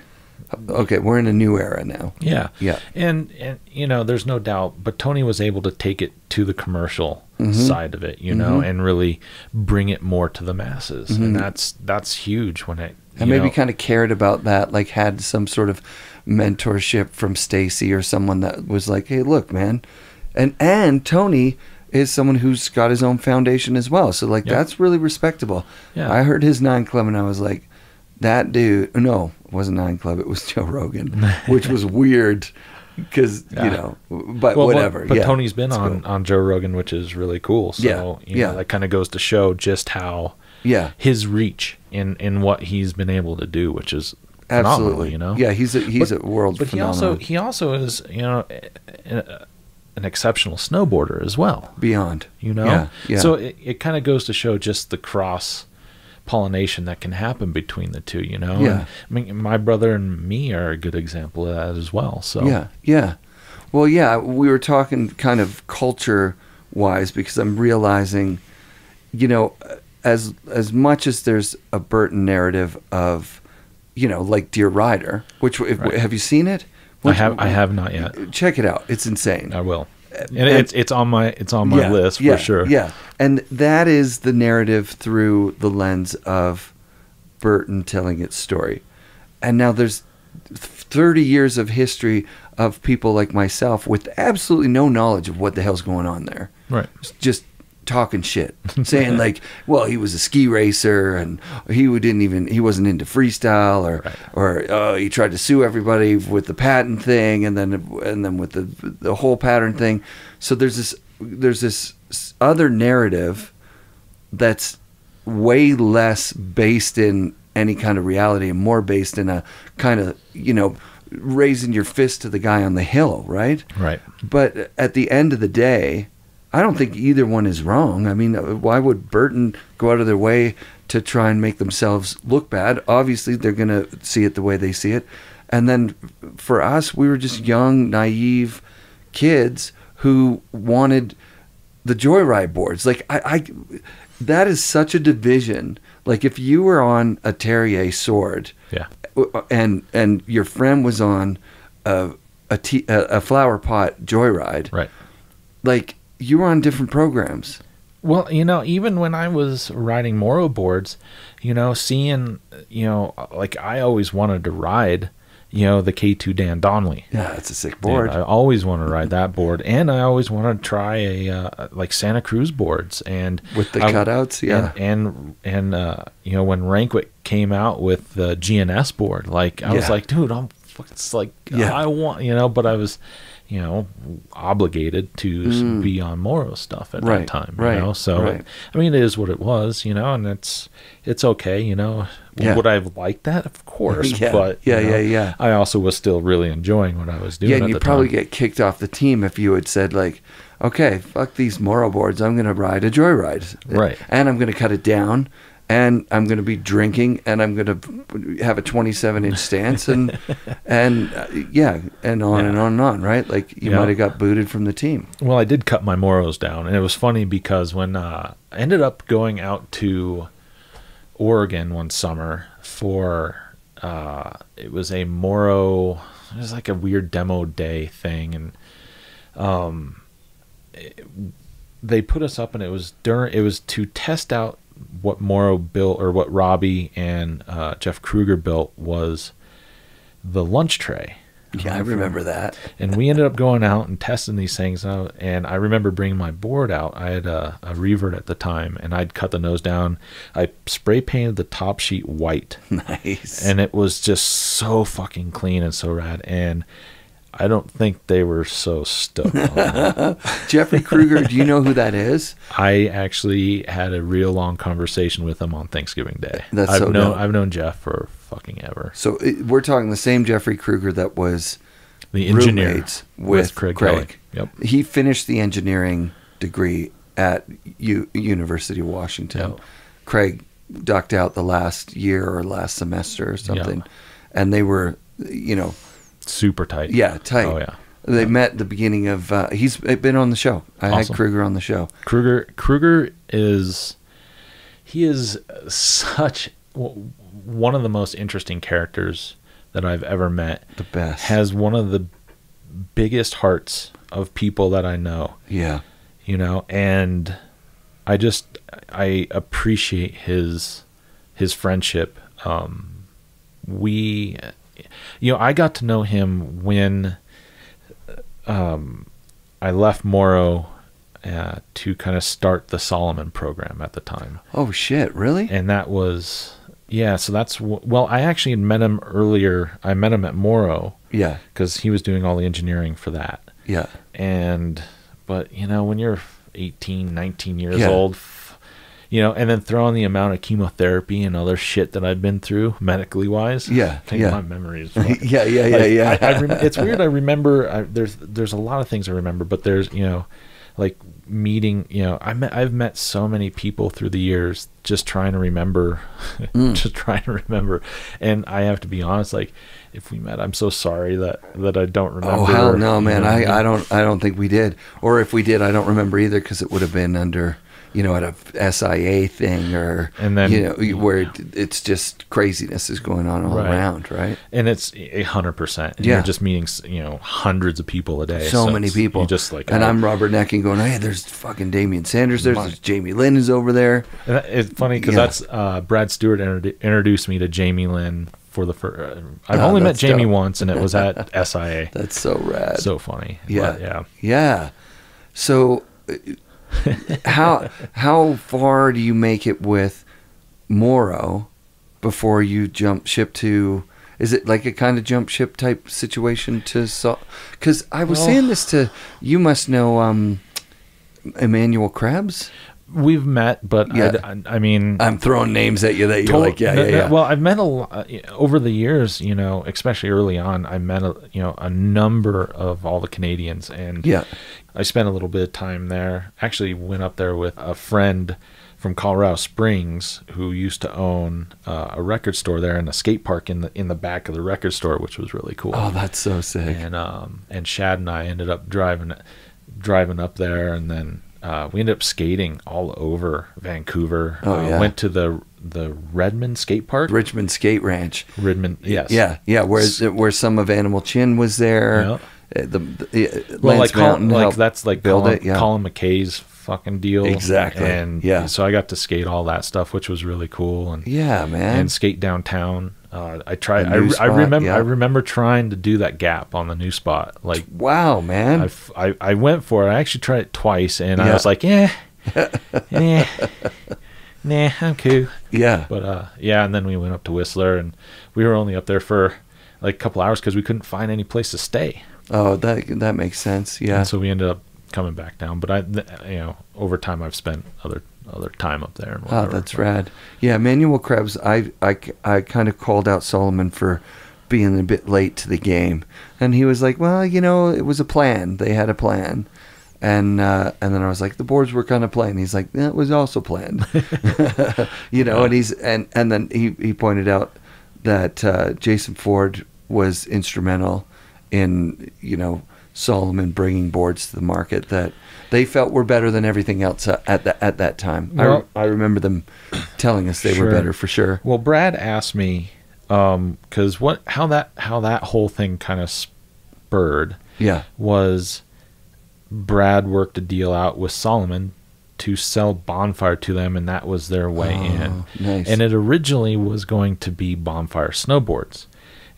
okay, we're in a new era now. Yeah. Yeah. And you know, there's no doubt, but Tony was able to take it to the commercial side of it, you know, and really bring it more to the masses. And that's huge when it, and maybe kind of cared about that, like had some sort of mentorship from Stacy or someone that was like, hey, look, man. And Tony is someone who's got his own foundation as well. So like, that's really respectable. Yeah. I heard his 9 Club and I was like, that dude, no, it wasn't 9 Club. It was Joe Rogan, which was weird because, you know, but whatever. But Tony's been on Joe Rogan, which is really cool. So, you know, that kind of goes to show just how his reach in what he's been able to do, which is phenomenal, you know? Yeah, he's a world phenomenon. But he also is, you know, an exceptional snowboarder as well. Beyond. You know? Yeah. So it kind of goes to show just the cross pollination that can happen between the two, you know? Yeah. And, I mean, my brother and me are a good example of that as well. So yeah. Well, yeah, we were talking kind of culture wise because I'm realizing, you know, as much as there's a Burton narrative of, you know, like Dear Rider, which have you seen it? I have not yet. Check it out. It's insane. I will. And it's on my list for sure. Yeah. And that is the narrative through the lens of Burton telling its story. And now there's 30 years of history of people like myself with absolutely no knowledge of what the hell's going on there. Right. Just talking shit, saying like, well, he was a ski racer and he wasn't into freestyle or he tried to sue everybody with the patent thing and then with the whole pattern thing. So there's this other narrative that's way less based in any kind of reality and more based in a kind of, you know, raising your fist to the guy on the hill, right? Right. But at the end of the day, I don't think either one is wrong. I mean, why would Burton go out of their way to try and make themselves look bad? Obviously, they're going to see it the way they see it. And then for us, we were just young, naive kids who wanted the Joyride boards. Like, that is such a division. Like, if you were on a Terrier Sword and your friend was on a flower pot Joyride, right? Like, you were on different programs. Well, you know, even when I was riding Morrow boards, you know, seeing, you know, like I always wanted to ride, you know, the K2 Dan Donnelly. Yeah, it's a sick board. I always want to ride that board. And I always want to try like Santa Cruz boards. And with the cutouts, yeah. And you know, when Rankwick came out with the GNS board, like I was like, dude, it's like, I want, you know, but I was, you know, obligated to be on Morrow stuff at that time, you know? So, I mean, it is what it was, you know, and it's okay, you know. Would I have liked that? Of course. But, I also was still really enjoying what I was doing. Yeah, and you'd probably get kicked off the team if you had said, like, okay, fuck these Morrow boards, I'm going to ride a joyride. Right. And I'm going to cut it down. And I'm going to be drinking, and I'm going to have a 27-inch stance, and and on and on and on, right? Like you might have got booted from the team. Well, I did cut my Morrows down, and it was funny because when I ended up going out to Oregon one summer for it was a Morrow, it was like a weird demo day thing, and they put us up, and it was to test out what Morrow built, or what Robbie and Jeff Kruger built, was the lunch tray. Yeah, I remember that. And we ended up going out and testing these things out. And I remember bringing my board out. I had a revert at the time, and I'd cut the nose down. I spray painted the top sheet white. Nice. And it was just so fucking clean and so rad. And I don't think they were so stoked on that. Jeffrey Kruger, do you know who that is? I actually had a real long conversation with him on Thanksgiving Day. I've known Jeff for fucking ever. So we're talking the same Jeffrey Kruger that was the engineer roommates with Craig. Yep. He finished the engineering degree at University of Washington. Yep. Craig ducked out the last year or last semester or something. Yep. And they were, you know, super tight. Yeah, tight. Oh yeah. They met at the beginning of. He's been on the show. I had Kruger on the show. Kruger is such one of the most interesting characters that I've ever met. The best. Has one of the biggest hearts of people that I know. Yeah. You know, and I appreciate his friendship. You know, I got to know him when I left Morrow to kind of start the Solomon program at the time. Oh, shit, really? And that was, so that's, well, I actually had met him earlier. I met him at Morrow. Yeah. Because he was doing all the engineering for that. Yeah. But, you know, when you're 18, 19 years old, you know, and then throw on the amount of chemotherapy and other shit that I've been through medically wise. Yeah, I think my memory is It's weird. I remember there's a lot of things I remember, but there's, you know, like meeting, you know, I've met so many people through the years just trying to remember, and I have to be honest, like if we met, I'm so sorry that I don't remember. Oh hell no, man! I don't think we did, or if we did, I don't remember either, because it would have been under, you know, at a SIA thing, or, and then, you know, where it's just craziness is going on all around, right? And it's 100%. You're just meeting, you know, hundreds of people a day. So many people. Just like, and I'm Robert necking going, hey, there's fucking Damian Sanders, there's Jamie Lynn is over there. And it's funny because that's Brad Stewart introduced me to Jamie Lynn for the first. I've only met Jamie once, and it was at SIA. That's so rad. So funny. Yeah. Yeah. So how far do you make it with Morrow before you jump ship to? Is it like a kind of jump ship type situation to? Because I was saying this to you. Must know Emmanuel Krebs. We've met, but I mean, I'm throwing names at you that you're like, yeah. Well, I've met a lot over the years, you know, especially early on. I met a number of all the Canadians, and I spent a little bit of time there. Actually, went up there with a friend from Colorado Springs who used to own a record store there and a skate park in the back of the record store, which was really cool. Oh, that's so sick. And Shad and I ended up driving up there, and then we ended up skating all over Vancouver. Went to the Redmond skate park, Richmond Skate Ranch. Redmond, yes, yeah. Where some of Animal Chin was there. That's like build Colin, it. Yeah. Colin McKay's fucking deal. Exactly. And so I got to skate all that stuff, which was really cool. And man, and skate downtown. I remember trying to do that gap on the new spot. Like, wow, man. I went for it. I actually tried it twice, and I was like, nah, I'm cool. Yeah. But and then we went up to Whistler, and we were only up there for like a couple hours because we couldn't find any place to stay. Oh, that makes sense. Yeah. And so we ended up coming back down. But over time I've spent other time up there. And whatever. Oh, that's rad. Yeah, Manuel Krebs. I kind of called out Solomon for being a bit late to the game, and he was like, "Well, it was a plan. They had a plan." And then I was like, the boards were kind of planned. He's like, that was also planned, and then he pointed out that Jason Ford was instrumental in Solomon bringing boards to the market that they felt were better than everything else at that time. Well, I remember them telling us they were better for sure. Well, Brad asked me because how that whole thing kind of spurred was. Brad worked a deal out with Solomon to sell Bonfire to them, and that was their way in. Nice. And it originally was going to be Bonfire snowboards.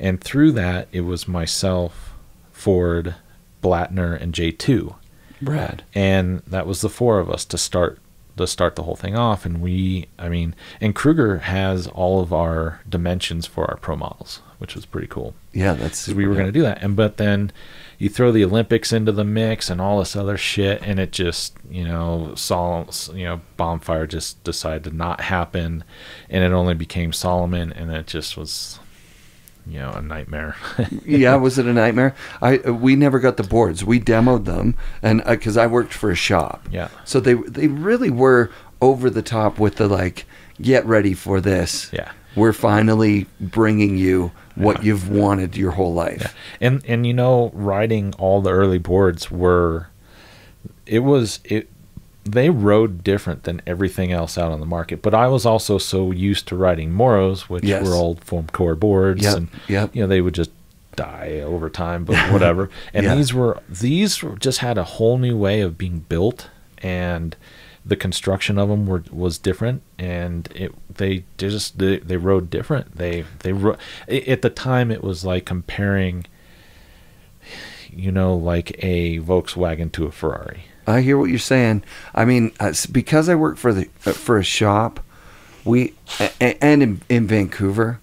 And through that, it was myself, Ford, Blattner, and J2. Brad. And that was the four of us to start the whole thing off. And and Kruger has all of our dimensions for our pro models, which was pretty cool. Yeah, we were going to do that. But then you throw the Olympics into the mix and all this other shit, and it just, Bonfire just decided to not happen, and it only became Solomon, and it just was, a nightmare. Yeah, was it a nightmare? We never got the boards. We demoed them, and because I worked for a shop. Yeah. So they really were over the top with the get ready for this. Yeah. We're finally bringing you what you've wanted your whole life. Yeah. And riding all the early boards they rode different than everything else out on the market. But I was also so used to riding Morrows, which were old foam core boards, and they would just die over time, but whatever. And these just had a whole new way of being built, and the construction of them was different, and they rode different. They at the time it was like comparing, like a Volkswagen to a Ferrari. I hear what you're saying. I mean, because I work for a shop, and in Vancouver,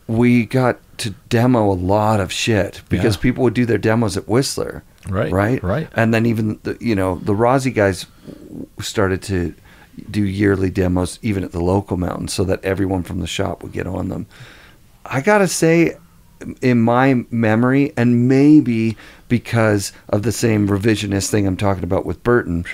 we got to demo a lot of shit because people would do their demos at Whistler. Right. And then even the Rossi guys started to do yearly demos even at the local mountain so that everyone from the shop would get on them. I gotta say, in my memory, and maybe because of the same revisionist thing I'm talking about with Burton,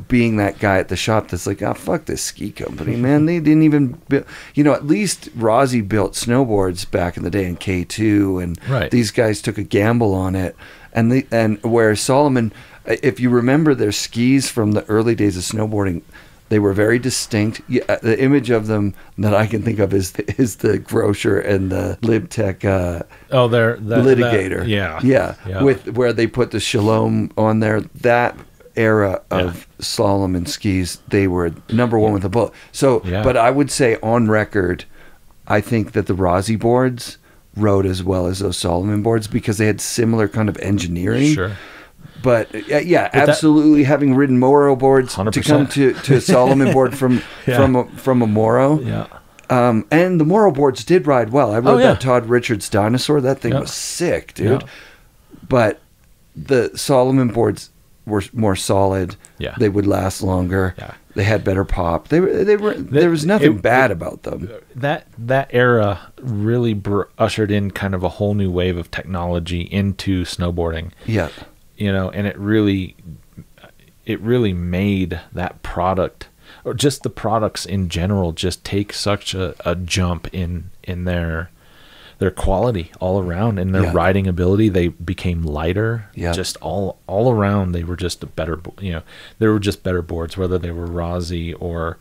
being that guy at the shop that's like, oh, fuck this ski company, man. They didn't even build, at least Rossi built snowboards back in the day in K2, and these guys took a gamble on it. And where Solomon, if you remember their skis from the early days of snowboarding, they were very distinct. Yeah, the image of them that I can think of is the Grocer and the Libtech Litigator. With where they put the Shalom on there. That era of Solomon skis, they were number one with a bullet. So, but I would say on record, I think that the Rossi boards rode as well as those Solomon boards because they had similar kind of engineering. Sure. But absolutely, having ridden Morrow boards 100%. To come to a Solomon board from a Morrow. Yeah. And the Morrow boards did ride well. I rode that Todd Richards Dinosaur. That thing was sick, dude. Yeah. But the Solomon boards were more solid. Yeah. They would last longer. Yeah. They had better pop. There was nothing bad about them. That era really ushered in kind of a whole new wave of technology into snowboarding. Yeah. And it really made that product, or just the products in general, just take such a jump in their quality all around, and their riding ability. They became lighter. Yeah. Just all around, they were just they were just better boards, whether they were Rossi or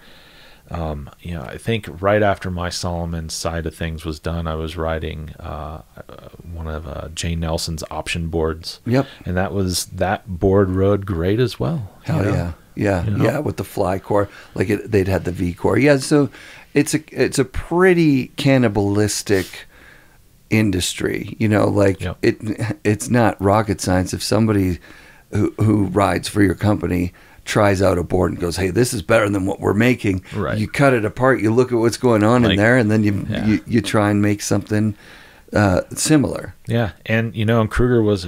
I think right after my Solomon side of things was done, I was riding one of Jay Nelson's option boards. Yep. And that board rode great as well. Hell yeah. Yeah, with the fly core, they'd had the V core. Yeah, so it's a pretty cannibalistic industry. It's not rocket science. If somebody who rides for your company tries out a board and goes, hey, this is better than what we're making. Right. You cut it apart, you look at what's going on in there, and then you try and make something similar. Yeah, and and Kruger was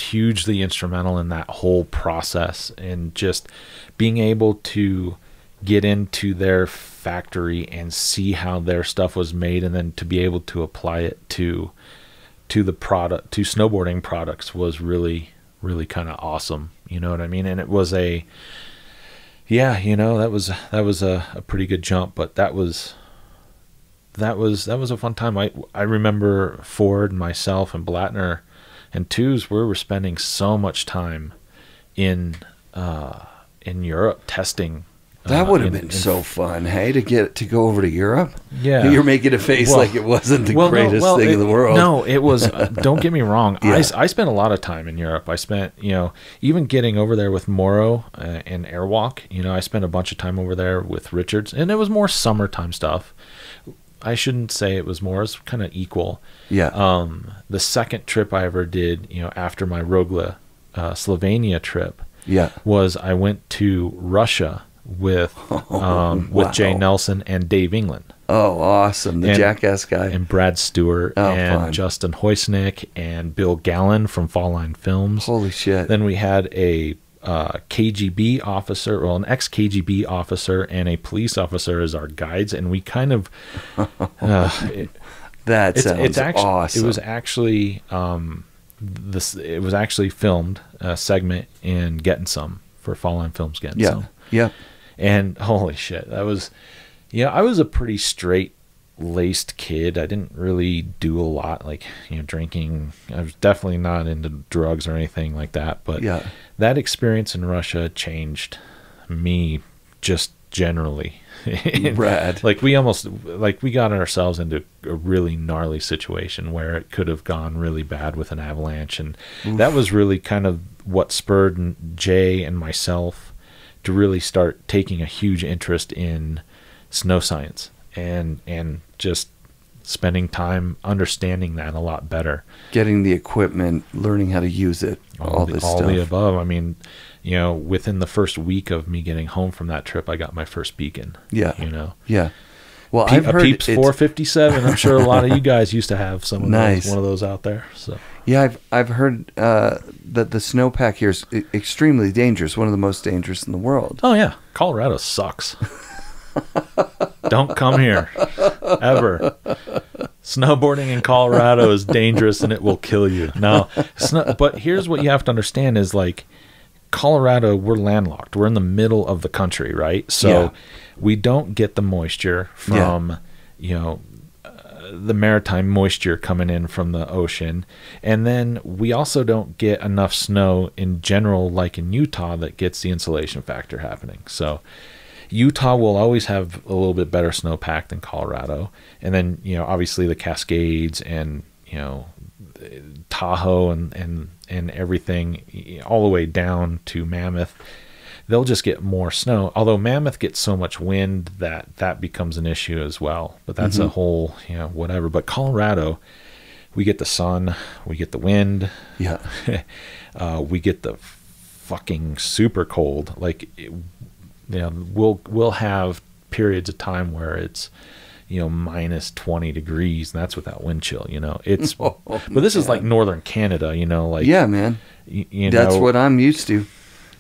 hugely instrumental in that whole process, and just being able to get into their factory and see how their stuff was made, and then to be able to apply it to the product, to snowboarding products, was really, really kind of awesome. You know what I mean? And it was that was a pretty good jump, but that was a fun time. I remember Ford, myself, and Blattner and Twos, we were spending so much time in Europe testing. That would have been so fun, hey, to go over to Europe. Yeah, you're making a face like it wasn't the greatest thing in the world. No, it was. Don't get me wrong. Yeah. I spent a lot of time in Europe. I spent, even getting over there with Morrow and Airwalk. I spent a bunch of time over there with Richards, and it was more summertime stuff. I shouldn't say it was more. It's kind of equal. Yeah. The second trip I ever did, after my Rogla, Slovenia trip, was I went to Russia with Jay Nelson and Dave England. Oh, awesome. The Jackass guy. And Brad Stewart and fun. Justin Hoisnick and Bill Gallen from Fall Line Films. Holy shit. Then we had a KGB officer, an ex-KGB officer and a police officer as our guides, and we kind of that sounds awesome. It was actually it was actually filmed a segment in Getting Some for Fall Line Films Getting Some. Yeah. And holy shit, that was, I was a pretty straight-laced kid. I didn't really do a lot, like, drinking. I was definitely not into drugs or anything like that. But that experience in Russia changed me just generally. Rad. Like we got ourselves into a really gnarly situation where it could have gone really bad with an avalanche. And that was really kind of what spurred Jay and myself to really start taking a huge interest in snow science and just spending time understanding that a lot better. Getting the equipment, learning how to use it, all this stuff. All the above. I mean, within the first week of me getting home from that trip, I got my first beacon. Yeah. Yeah. Well, I've heard Peeps 457. I'm sure a lot of you guys used to have some of those, one of those out there. So yeah, I've heard that the snowpack here is extremely dangerous. One of the most dangerous in the world. Oh yeah, Colorado sucks. Don't come here ever. Snowboarding in Colorado is dangerous and it will kill you. No, but here's what you have to understand is, like, Colorado, we're landlocked. We're in the middle of the country, right? So we don't get the moisture from, the maritime moisture coming in from the ocean. And then we also don't get enough snow in general, like in Utah, that gets the insulation factor happening. So Utah will always have a little bit better snowpack than Colorado. And then, obviously the Cascades and, Tahoe and everything all the way down to Mammoth, they'll just get more snow. Although Mammoth gets so much wind that becomes an issue as well. But that's a whole, whatever. But Colorado, we get the sun, we get the wind. Yeah. We get the fucking super cold. Like, we'll have periods of time where it's, minus 20 degrees, and that's without wind chill. It's but this is like northern Canada, like, yeah, man, that's what I'm used to.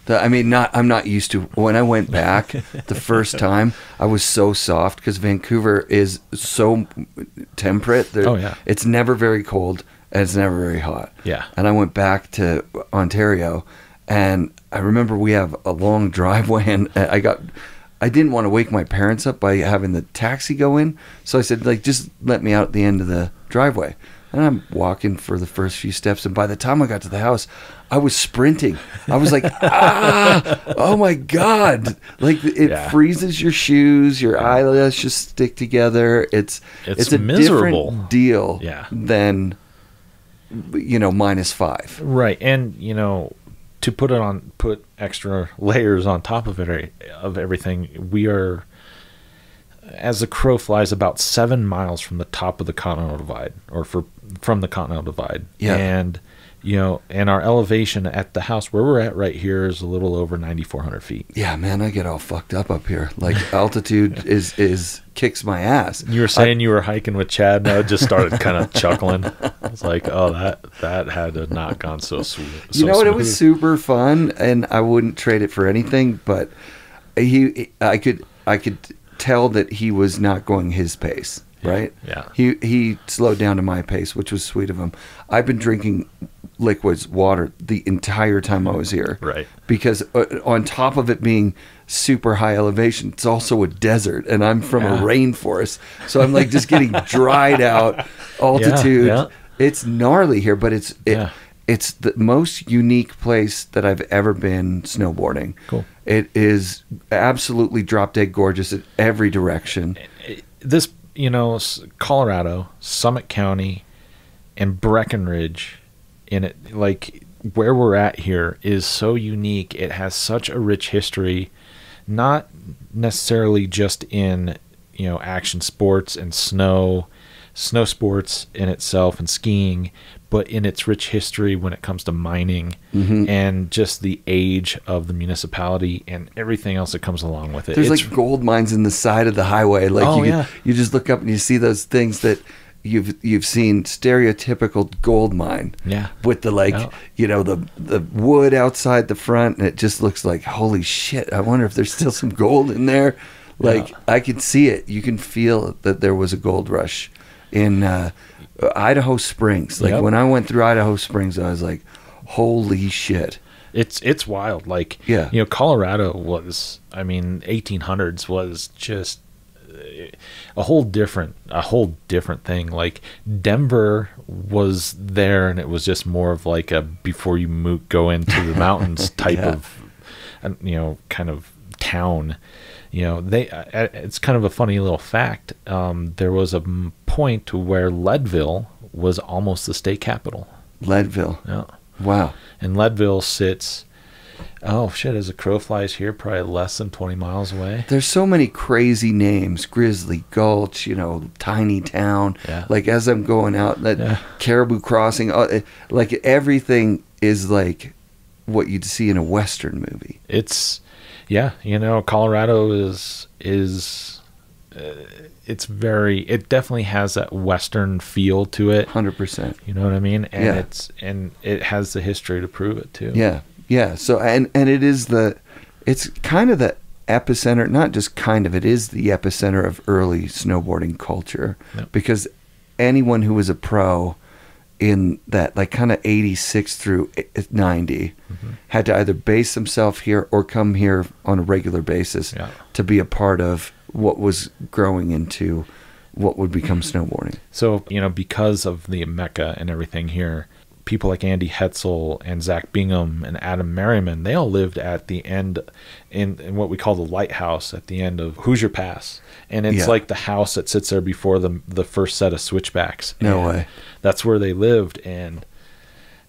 I'm not used to. When I went back the first time, I was so soft because Vancouver is so temperate. It's never very cold and it's never very hot. Yeah. And I went back to Ontario, and I remember we have a long driveway, and I didn't want to wake my parents up by having the taxi go in. So I said, like, just let me out at the end of the driveway. And I'm walking for the first few steps. And by the time I got to the house, I was sprinting. I was like, oh my God. Like, it freezes your shoes, your eyelashes stick together. It's a miserable different deal than, -5. Right. And, to put extra layers on top of everything, we are, as the crow flies, about 7 miles from the top of the Continental Divide, or from the Continental Divide. Yeah. And you know, and our elevation at the house where we're at right here is a little over 9,400 feet. Yeah, man, I get all fucked up here. Like altitude is kicks my ass. You were saying you were hiking with Chad, and I just started kind of chuckling. I was like, oh, that had to not gone so sweet. You know what? It was super fun, and I wouldn't trade it for anything. But I could tell that he was not going his pace. Right? Yeah. He slowed down to my pace, which was sweet of him. I've been drinking liquids, water, the entire time I was here. Right. Because on top of it being super high elevation, it's also a desert, and I'm from a rainforest. So I'm like just getting dried out altitude. Yeah. It's gnarly here, but it's the most unique place that I've ever been snowboarding. Cool. It is absolutely drop dead gorgeous in every direction. This, you know, Colorado, Summit County, and Breckenridge, in it, like where we're at here, is so unique. It has such a rich history, not necessarily just in, you know, action sports and snow sports in itself and skiing, but in its rich history when it comes to mining and just the age of the municipality and everything else that comes along with it. There's like gold mines in the side of the highway. Like you just look up and you see those things that you've seen, stereotypical gold mine. Yeah. With the you know, the wood outside the front, and it just looks like, holy shit, I wonder if there's still some gold in there. Like I could see it. You can feel that there was a gold rush in Idaho Springs. Like when I went through Idaho Springs, I was like, holy shit. It's wild. Like, you know, Colorado was, I mean, 1800s was just a whole different thing. Like Denver was there, and it was just more of like a before you go into the mountains type of, you know, kind of town. You know, it's kind of a funny little fact. There was a point where Leadville was almost the state capital. Leadville. Yeah. Wow. And Leadville sits, as a crow flies here, probably less than 20 miles away. There's so many crazy names. Grizzly Gulch, you know, tiny town. Yeah. Like as I'm going out, that Caribou Crossing, like everything is like what you'd see in a Western movie. It's... Yeah, you know, Colorado is it's it definitely has that Western feel to it. 100%. You know what I mean? And it has the history to prove it too. Yeah. Yeah. So and it's kind of the epicenter, not just kind of, it is the epicenter of early snowboarding culture. Yep. Because anyone who was a pro in that like kind of 86 through 90 had to either base himself here or come here on a regular basis to be a part of what was growing into what would become snowboarding. So, you know, because of the Mecca and everything here, people like Andy Hetzel and Zach Bingham and Adam Merriman, they all lived at the end in what we call the lighthouse at the end of Hoosier Pass. And it's like the house that sits there before the first set of switchbacks. No way. That's where they lived. And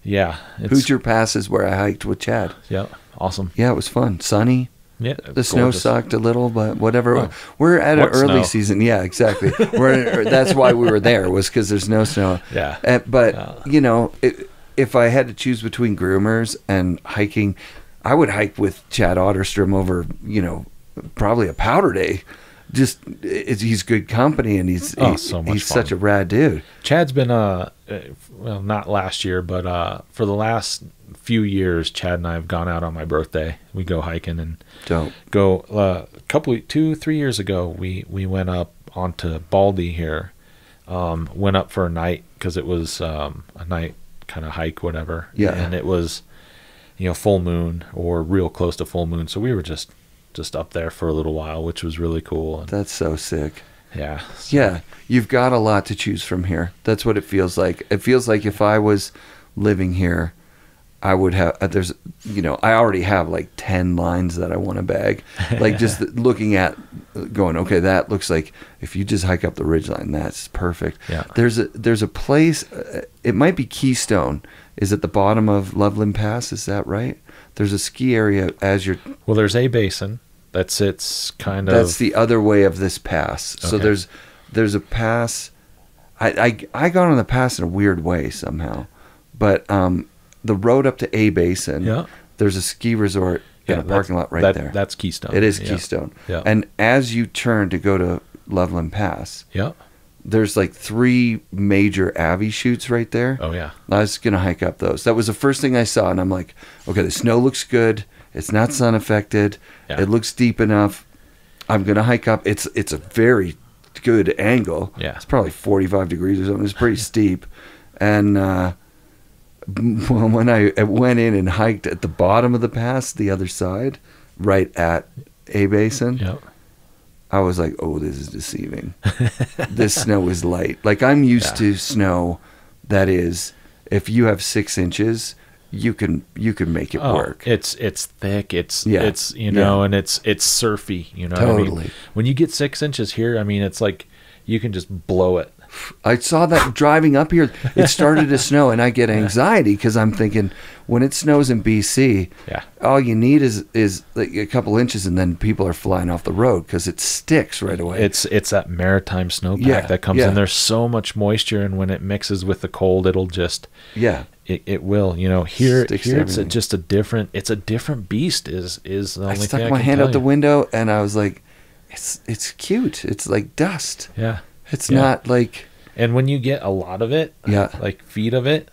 Hoosier Pass is where I hiked with Chad. Yeah. Awesome. Yeah, it was fun. Sunny. Yeah. The snow sucked a little, but whatever. Well, we're at an early season. Yeah, exactly. That's why we were there, was because there's no snow. Yeah. But, you know, if I had to choose between groomers and hiking, I would hike with Chad Otterstrom over, you know, probably a powder day. Just he's good company, and he's so much he's fun. such a rad dude. Chad's been well, not last year, but for the last few years, Chad and I have gone out on my birthday. We go hiking and go 2-3 years ago. We went up onto Baldy here. Went up for a night because it was a night kind of hike, whatever. Yeah, and it was, you know, full moon or real close to full moon, so we were just up there for a little while, which was really cool. And that's so sick. Yeah. Yeah, you've got a lot to choose from here. That's what it feels like. It feels like if I was living here, I would have, I already have like 10 lines that I want to bag. Like just looking at, going, okay, that looks like if you just hike up the ridgeline, that's perfect. Yeah. There's a place, it might be Keystone, is at the bottom of Loveland Pass. Is that right? There's a ski area as you're... Well, there's a basin that sits kind of... That's the other way of this pass. So there's a pass. I got on the pass in a weird way somehow. But the road up to A Basin. Yeah. There's a ski resort in a parking lot right there. That's Keystone. It is Keystone. Yeah. And as you turn to go to Loveland Pass, Yeah. there's like 3 major Avi chutes right there. Oh, yeah. I was going to hike up those. That was the first thing I saw, and I'm like, okay, the snow looks good. It's not sun affected. Yeah. It looks deep enough. I'm going to hike up. It's a very good angle. Yeah. It's probably 45 degrees or something. It's pretty steep. And when I went in and hiked at the bottom of the pass, the other side, right at A Basin, Yeah. I was like, oh, this is deceiving. This snow is light. Like, I'm used to snow that is, if you have 6 inches, you can make it work. It's thick. It's you know, and it's surfy. You know, Totally. what I mean? When you get 6 inches here, I mean, it's like you can just blow it. I saw that driving up here. It started to snow, and I get anxiety because I'm thinking, when it snows in BC, all you need is like a couple inches, and then people are flying off the road because it sticks right away. It's that maritime snowpack that comes in. There's so much moisture, and when it mixes with the cold, it'll just it will. You know, here it's just a different beast. Is the only thing I stuck my hand out the window, and I was like, it's cute. It's like dust. Yeah. It's not like, and when you get a lot of it, like feet of it,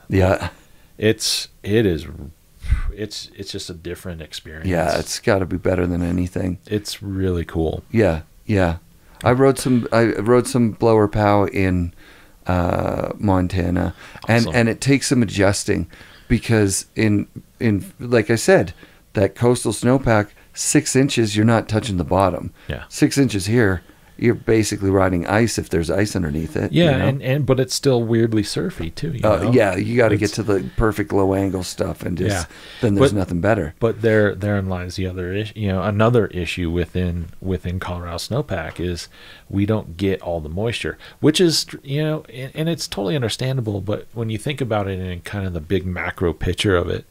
it's just a different experience. Yeah, it's got to be better than anything. It's really cool. Yeah. I rode some blower pow in Montana, Awesome. and it takes some adjusting because in like I said, that coastal snowpack, 6 inches, you're not touching the bottom. Yeah. 6 inches here, you're basically riding ice if there's ice underneath it. Yeah, you know? but it's still weirdly surfy too. You know? Yeah, you got to get to the perfect low angle stuff, and just then there's nothing better. But therein lies the other issue. You know, another issue within Colorado snowpack is we don't get all the moisture, which is, you know, and it's totally understandable. But when you think about it in kind of the big macro picture of it,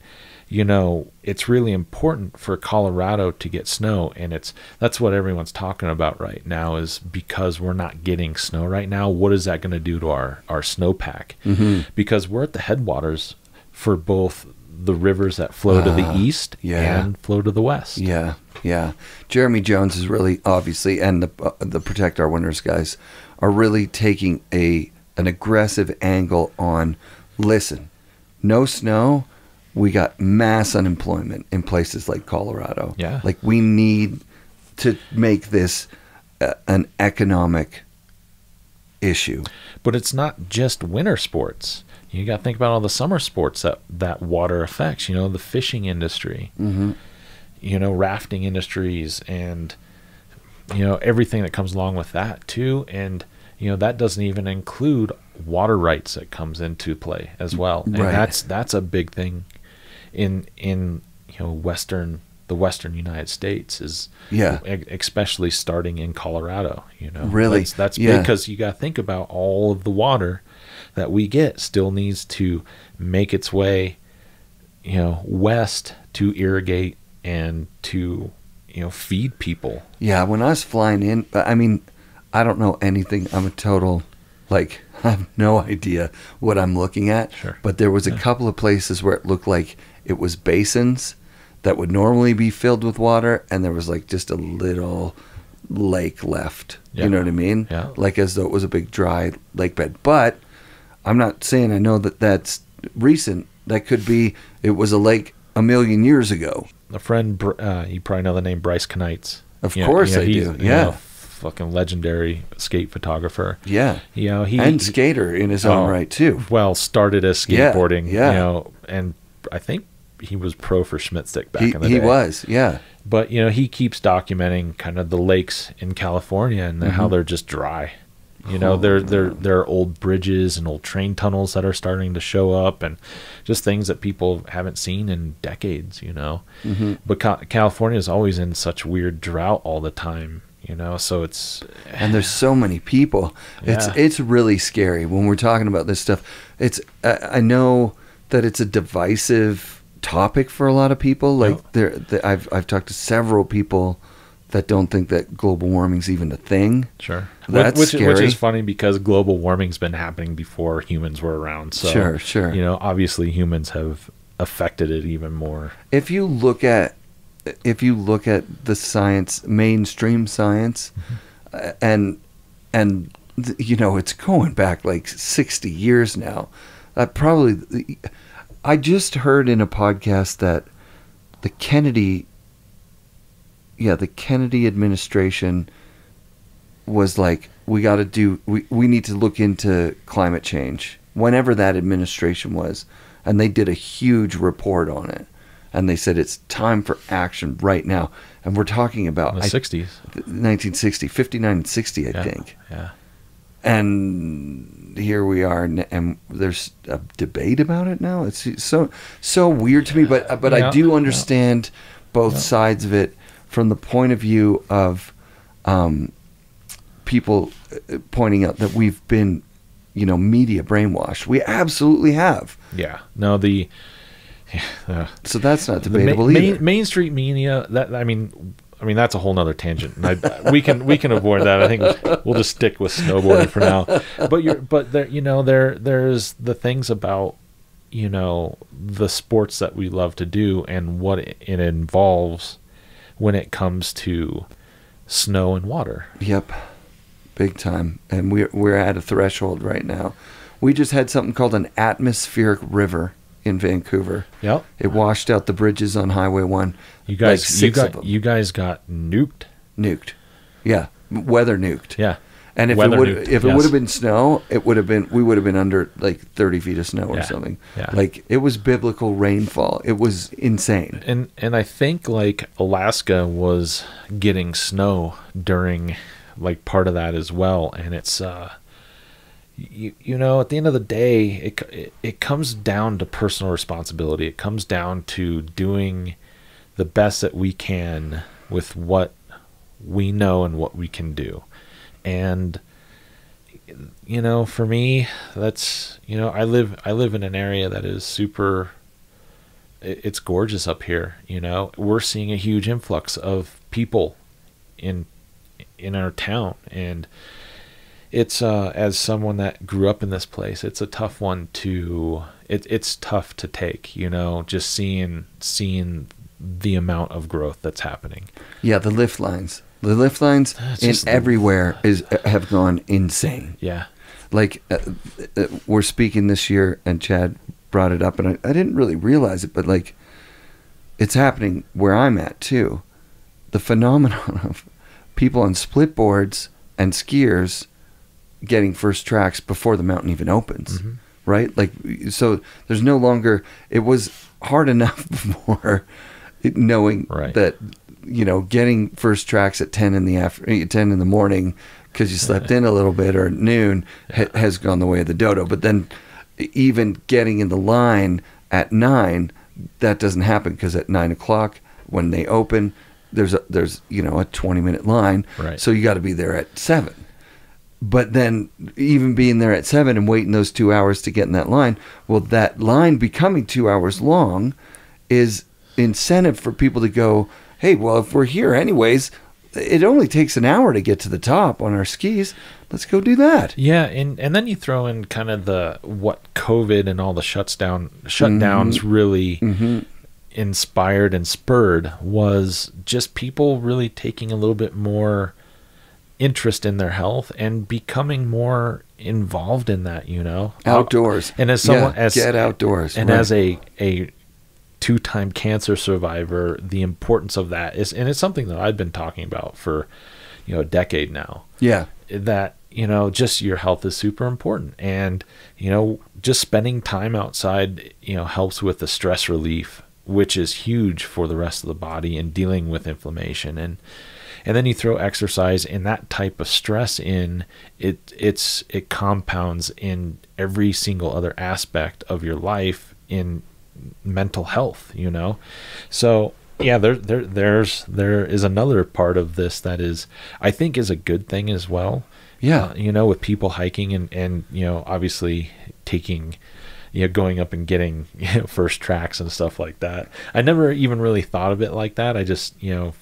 you know, it's really important for Colorado to get snow, and that's what everyone's talking about right now, is because we're not getting snow right now. What is that going to do to our snowpack? Mm-hmm. Because we're at the headwaters for both the rivers that flow to the east and flow to the west. Yeah. Jeremy Jones is really, obviously, and the Protect Our Winters guys are really taking an aggressive angle on, listen, no snow, we got mass unemployment in places like Colorado. Yeah. Like, we need to make this an economic issue. But it's not just winter sports. You got to think about all the summer sports that water affects, you know, the fishing industry, you know, rafting industries, and, you know, everything that comes along with that too. And, you know, that doesn't even include water rights that comes into play as well. And that's a big thing in you know, the western United States, is especially starting in Colorado. You know, really, that's big, because you got to think about all of the water that we get still needs to make its way, you know, west to irrigate and to, you know, feed people. Yeah, when I was flying in, I mean, I don't know anything. I'm a total, like, I have no idea what I'm looking at. Sure. But there was a couple of places where it looked like it was basins that would normally be filled with water, and there was like just a little lake left. Yeah. You know what I mean? Yeah. Like as though it was a big dry lake bed. But I'm not saying I know that that's recent. That could be, it was a lake a million years ago. A friend, you probably know the name Bryce Knights. Of course I do. Yeah. You know, fucking legendary skate photographer. Yeah. You know, and skater in his own right too. Well, started as skateboarding. Yeah. You know, and I think he was pro for Schmidt Stick back in the day. He was, yeah. But, you know, he keeps documenting kind of the lakes in California and how they're just dry. You know, there are old bridges and old train tunnels that are starting to show up, and just things that people haven't seen in decades, you know. But California is always in such weird drought all the time, you know, so it's... And there's so many people. It's really scary when we're talking about this stuff. It's I know that it's a divisive topic for a lot of people. Like I've talked to several people that don't think that global warming's even a thing. Sure. That's scary. Which is funny, because global warming's been happening before humans were around. So, sure. You know, obviously humans have affected it even more. If you look at the science, mainstream science, and you know, it's going back like 60 years now. I just heard in a podcast that the Kennedy administration was like, we need to look into climate change, whenever that administration was. And they did a huge report on it. And they said it's time for action right now. And we're talking about the 60s. 1960, 59 and 60, I think. Yeah. And here we are, and there's a debate about it now. It's so weird to me, but I do understand both sides of it from the point of view of people pointing out that we've been, you know, media brainwashed. We absolutely have. Yeah. No, so that's not debatable either. Main Street media. I mean, that's a whole nother tangent. We can avoid that. I think we'll just stick with snowboarding for now. But there's the things about, you know, the sports that we love to do and what it involves when it comes to snow and water. Yep, big time. And we're at a threshold right now. We just had something called an atmospheric river in Vancouver. Yep. It washed out the bridges on Highway 1. You guys, like six of them. You guys got nuked. Nuked. Yeah. Weather nuked. Yeah. And if it would have been snow, we would have been under like 30 feet of snow or something. Yeah. Like, it was biblical rainfall. It was insane. And I think like Alaska was getting snow during like part of that as well. And it's you know, at the end of the day, it comes down to personal responsibility. It comes down to doing the best that we can with what we know and what we can do. And, you know, for me, that's, you know, I live in an area that is it's gorgeous up here. You know, we're seeing a huge influx of people in our town, and it's as someone that grew up in this place, it's a tough one to it's tough to take, you know, just seeing the amount of growth that's happening. Yeah, the lift lines in everywhere have gone insane. Yeah, like we're speaking this year, and Chad brought it up, and I didn't really realize it, but like, it's happening where I'm at too. The phenomenon of people on split boards and skiers getting first tracks before the mountain even opens, right? Like, so there's no longer, it was hard enough before knowing that, you know, getting first tracks at 10 in the morning because you slept in a little bit, or at noon has gone the way of the dodo. But then even getting in the line at 9, that doesn't happen, because at 9 o'clock when they open, there's you know, a 20-minute line. Right. So you got to be there at 7. But then even being there at 7 and waiting those 2 hours to get in that line, well, that line becoming 2 hours long is incentive for people to go, hey, well, if we're here anyways, it only takes an hour to get to the top on our skis. Let's go do that. Yeah, and then you throw in kind of what COVID and all the shutdowns really inspired and spurred was just people really taking a little bit more interest in their health and becoming more involved in that, you know, outdoors. And as someone get outdoors, and as a 2-time cancer survivor, the importance of that is, and it's something that I've been talking about for, you know, a decade now. Yeah, that, you know, just your health is super important, and, you know, just spending time outside, you know, helps with the stress relief, which is huge for the rest of the body and dealing with inflammation. And then you throw exercise and that type of stress in, it compounds in every single other aspect of your life in mental health, you know? So yeah, there is another part of this that is, I think, is a good thing as well. Yeah. You know, with people hiking and, you know, obviously taking, you know, going up and getting, you know, first tracks and stuff like that. I never even really thought of it like that. I just, you know,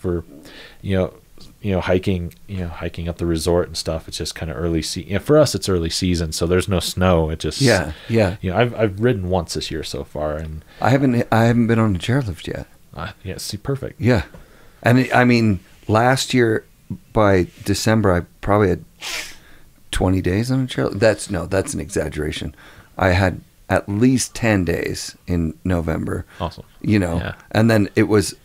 hiking up the resort and stuff. It's just kind of early season. For us, it's early season, so there's no snow. It just I've ridden once this year so far, and I haven't been on a chairlift yet. See, perfect. Yeah, and I mean, last year by December, I probably had 20 days on a chairlift. That's an exaggeration. I had at least 10 days in November. Awesome. And then it was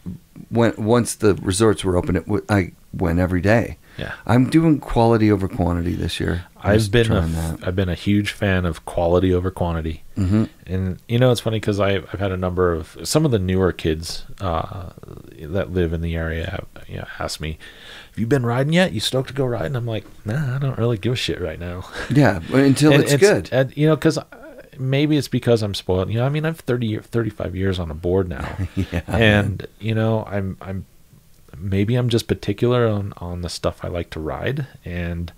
once the resorts were open, I went every day. Yeah. I'm doing quality over quantity this year. I've been a huge fan of quality over quantity. Mm-hmm. And it's funny because I've had a number of some of the newer kids that live in the area ask me, "Have you been riding yet? You stoked to go riding?" I'm like, "Nah, I don't really give a shit right now." Yeah, until it's good. And, because maybe it's because I'm spoiled. I mean, I've 35 years on a board now. Yeah, and I'm just particular on the stuff I like to ride. And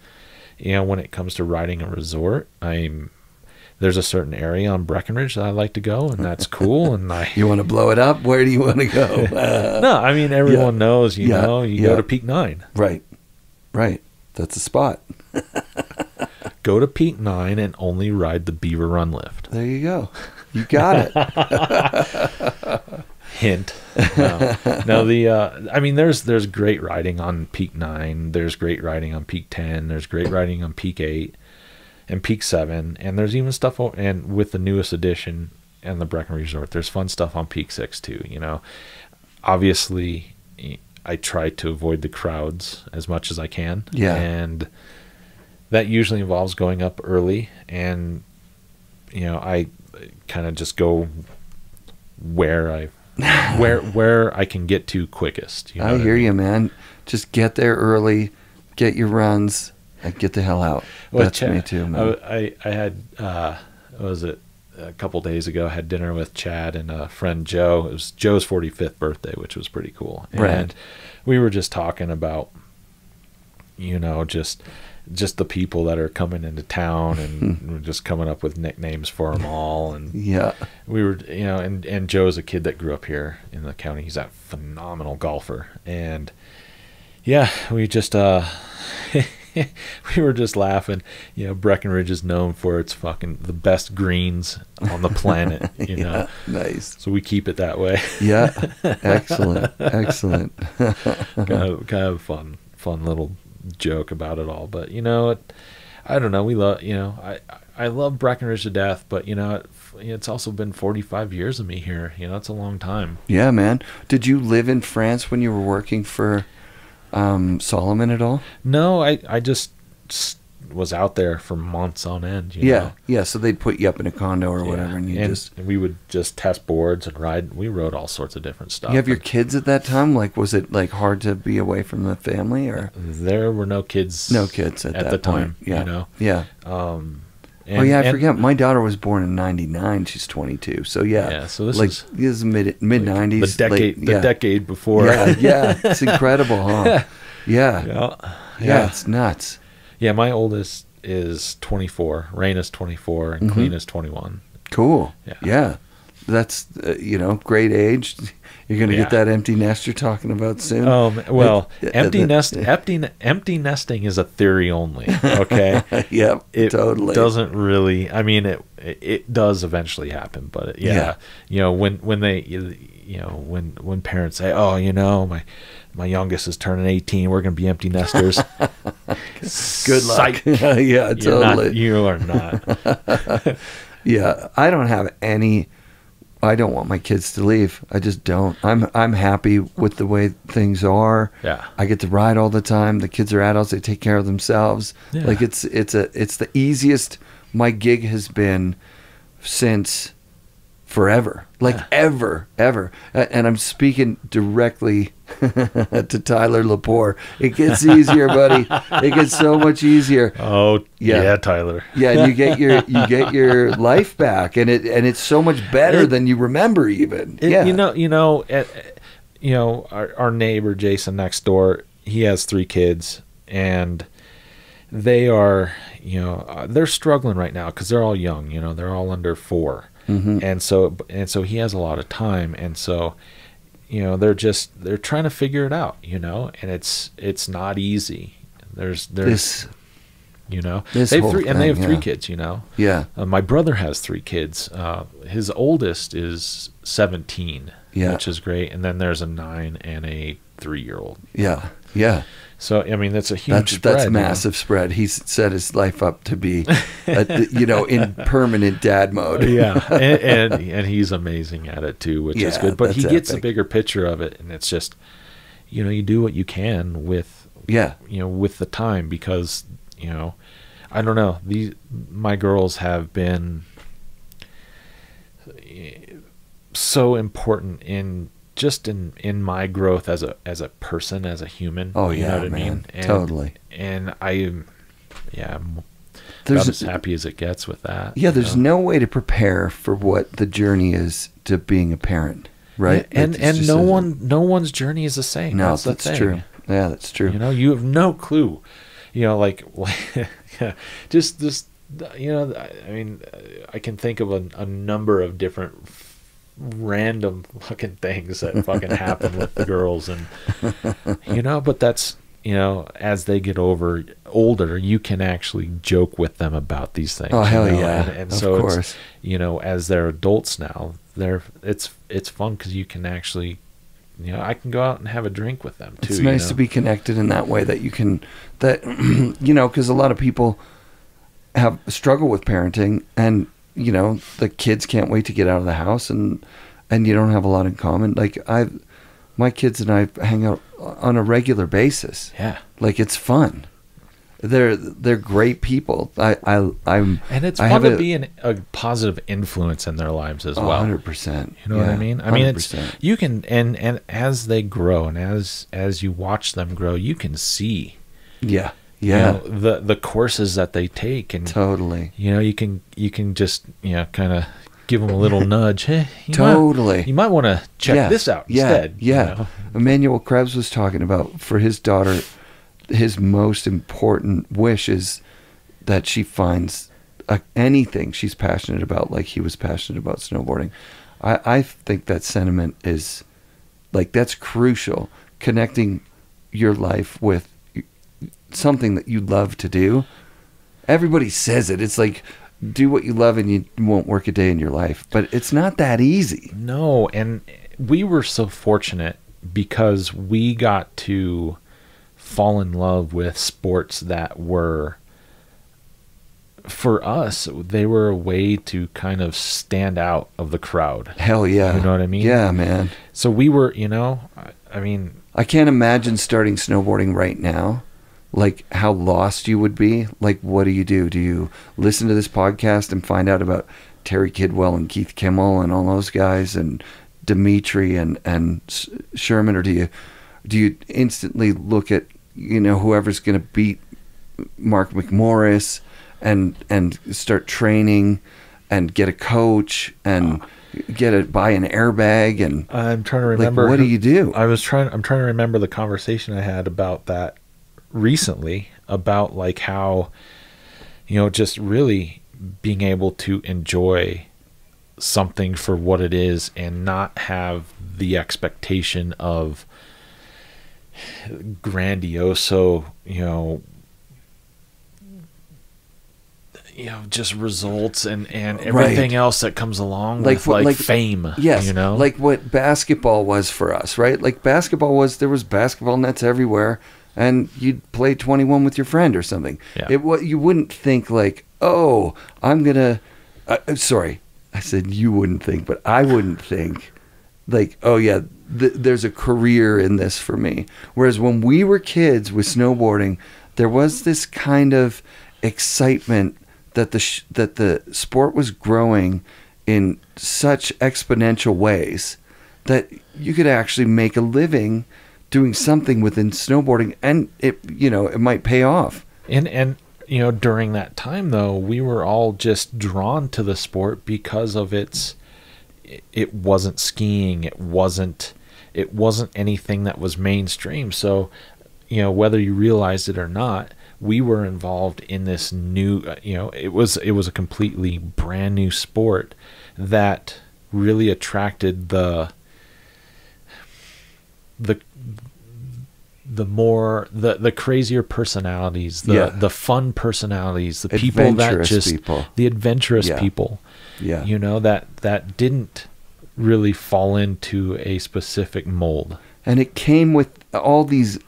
when it comes to riding a resort, there's a certain area on Breckenridge that I like to go, and that's cool. And you want to blow it up? Where do you want to go? No, I mean, everyone knows. You go to Peak 9. Right. That's a spot. Go to Peak 9 and only ride the Beaver Run lift. There you go. You got it. Hint. No, there's great riding on Peak 9. There's great riding on Peak 10. There's great riding on Peak 8 and Peak 7. And there's even stuff, and with the newest edition and the Breckenridge Resort, there's fun stuff on Peak 6 too. Obviously, I try to avoid the crowds as much as I can. Yeah. And that usually involves going up early, and I kind of just go where I can get to quickest. I hear you, man. Just get there early, get your runs, and get the hell out. Well, That's me too, man. I had a couple days ago, I had dinner with Chad and a friend Joe. It was Joe's 45th birthday, which was pretty cool. Right. And we were just talking about just the people that are coming into town, and we're just coming up with nicknames for them all. And we were, and Joe's a kid that grew up here in the county. He's a phenomenal golfer. And we just, we were just laughing. Breckenridge is known for its fucking the best greens on the planet, Nice. So we keep it that way. Yeah. Excellent. kind of fun little joke about it all. But I don't know, we love I love Breckenridge to death, but it's also been 45 years of me here. It's a long time. Yeah, man. Did you live in France when you were working for Solomon at all? No, I just was out there for months on end. So they'd put you up in a condo or whatever, and we would just test boards and ride. We rode all sorts of different stuff. You have your kids at that time? Was it hard to be away from the family, or there were no kids? No kids at the time. Yeah. I forget. My daughter was born in '99. She's 22. So so this is mid '90s. The decade before. Yeah. It's incredible, huh? Yeah. It's nuts. Yeah, my oldest is 24. Raina's 24, and Clean is 21. Cool. Yeah. That's great age. You're going to get that empty nest you're talking about soon. Empty nesting is a theory only. Okay. Yep. It totally doesn't really. I mean, it does eventually happen, but when parents say, "Oh, my youngest is turning 18. We're going to be empty nesters." Good luck. Yeah, totally. You are not. Yeah, I don't have any. I don't want my kids to leave. I just don't. I'm happy with the way things are. Yeah. I get to ride all the time. The kids are adults. They take care of themselves. Yeah. It's the easiest my gig has been since forever. Ever. And I'm speaking directly to Tyler Lepore. It gets easier, buddy. It gets so much easier. Oh, yeah, Tyler. Yeah, and you get your life back, and it's so much better than you remember even. Our neighbor Jason next door, he has 3 kids, and they are, they're struggling right now because they're all young. They're all under 4. Mm-hmm. And so he has a lot of time, and so they're trying to figure it out, and it's not easy. There's this they have whole three, and they have thing, three yeah. kids, Yeah. My brother has three kids. His oldest is 17, Yeah. which is great. And then there's a 9 and a 3-year-old. Yeah. Yeah. So, I mean, that's a huge spread. That's massive spread. He's set his life up to be, in permanent dad mode. Yeah. And he's amazing at it too, which is good. But he gets a bigger picture of it. And it's just, you do what you can with, with the time, because, I don't know, my girls have been so important in my growth as a person, as a human. Oh, you know what man. I mean? And, totally. And I'm about as happy as it gets with that. Yeah, there's no way to prepare for what the journey is to being a parent, right? Yeah, and no one's journey is the same. No, that's true. Yeah, that's true. You have no clue. Just this, I mean, I can think of a number of different random fucking things that fucking happen with the girls, and but that's, as they get older, you can actually joke with them about these things. Oh, hell yeah. And of so course. It's, as they're adults now, it's fun because you can actually, I can go out and have a drink with them too. It's nice to be connected in that way, that you can, because a lot of people have struggle with parenting, and the kids can't wait to get out of the house, and you don't have a lot in common. Like my kids and I hang out on a regular basis. Yeah, like it's fun. They're great people. And it's fun to be a positive influence in their lives as well. 100%. You know what I mean? I mean, 100%. You can, and as they grow, and as you watch them grow, you can see. Yeah. The courses that they take, and totally. You can just kind of give them a little nudge. Hey, you might want to check this out instead. Yeah. Emmanuel Krebs was talking about, for his daughter, his most important wish is that she finds anything she's passionate about, like he was passionate about snowboarding. I think that sentiment is, like, that's crucial. Connecting your life with something that you love to do. Everybody says it. It's like, do what you love and you won't work a day in your life. But it's not that easy. No, and we were so fortunate because we got to fall in love with sports that were, for us, they were a way to kind of stand out of the crowd. Hell yeah. You know what I mean? Yeah, man. So we were, I mean, I can't imagine starting snowboarding right now, like how lost you would be. Like, what do? Do you listen to this podcast and find out about Terry Kidwell and Keith Kimmel and all those guys, and Dimitri and Sherman, or do you instantly look at, whoever's going to beat Mark McMorris and start training and get a coach and buy an airbag? And I'm trying to remember, like, what do you do? I'm trying to remember the conversation I had about that recently, about like how, just really being able to enjoy something for what it is and not have the expectation of grandioso, just results and everything else that comes along with like fame. Yes, like what basketball was for us, right? Like basketball was, there was basketball nets everywhere, and you'd play 21 with your friend or something. Yeah. You wouldn't think like, oh, I'm gonna. Sorry, I said you wouldn't think, but I wouldn't think like, oh yeah, there's a career in this for me. Whereas when we were kids with snowboarding, there was this kind of excitement that the sport was growing in such exponential ways that you could actually make a living doing something within snowboarding, and it might pay off. And during that time though, we were all just drawn to the sport because of it wasn't skiing, it wasn't anything that was mainstream. So whether you realized it or not, we were involved in this new, it was a completely brand new sport that really attracted the crazier personalities, the fun personalities, the people the adventurous people, you know, that didn't really fall into a specific mold. And it came with all these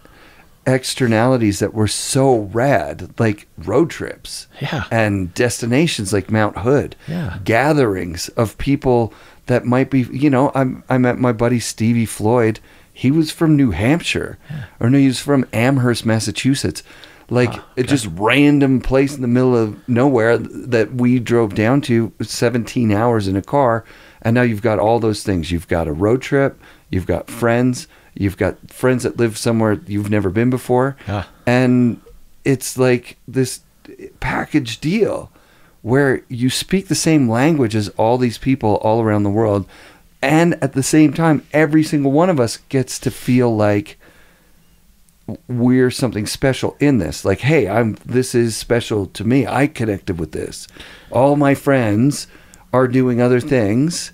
externalities that were so rad, like road trips and destinations like Mount Hood, gatherings of people that might be, you know, I met my buddy Stevie Floyd. He was from New Hampshire, or no, he was from Amherst, Massachusetts. Like just random place in the middle of nowhere that we drove down to 17 hours in a car. And now you've got all those things. You've got a road trip. You've got friends. You've got friends that live somewhere you've never been before. And it's like this package deal where you speak the same language as all these people all around the world. And at the same time, every single one of us gets to feel like we're something special in this. Like, hey, this is special to me. I connected with this. All my friends are doing other things,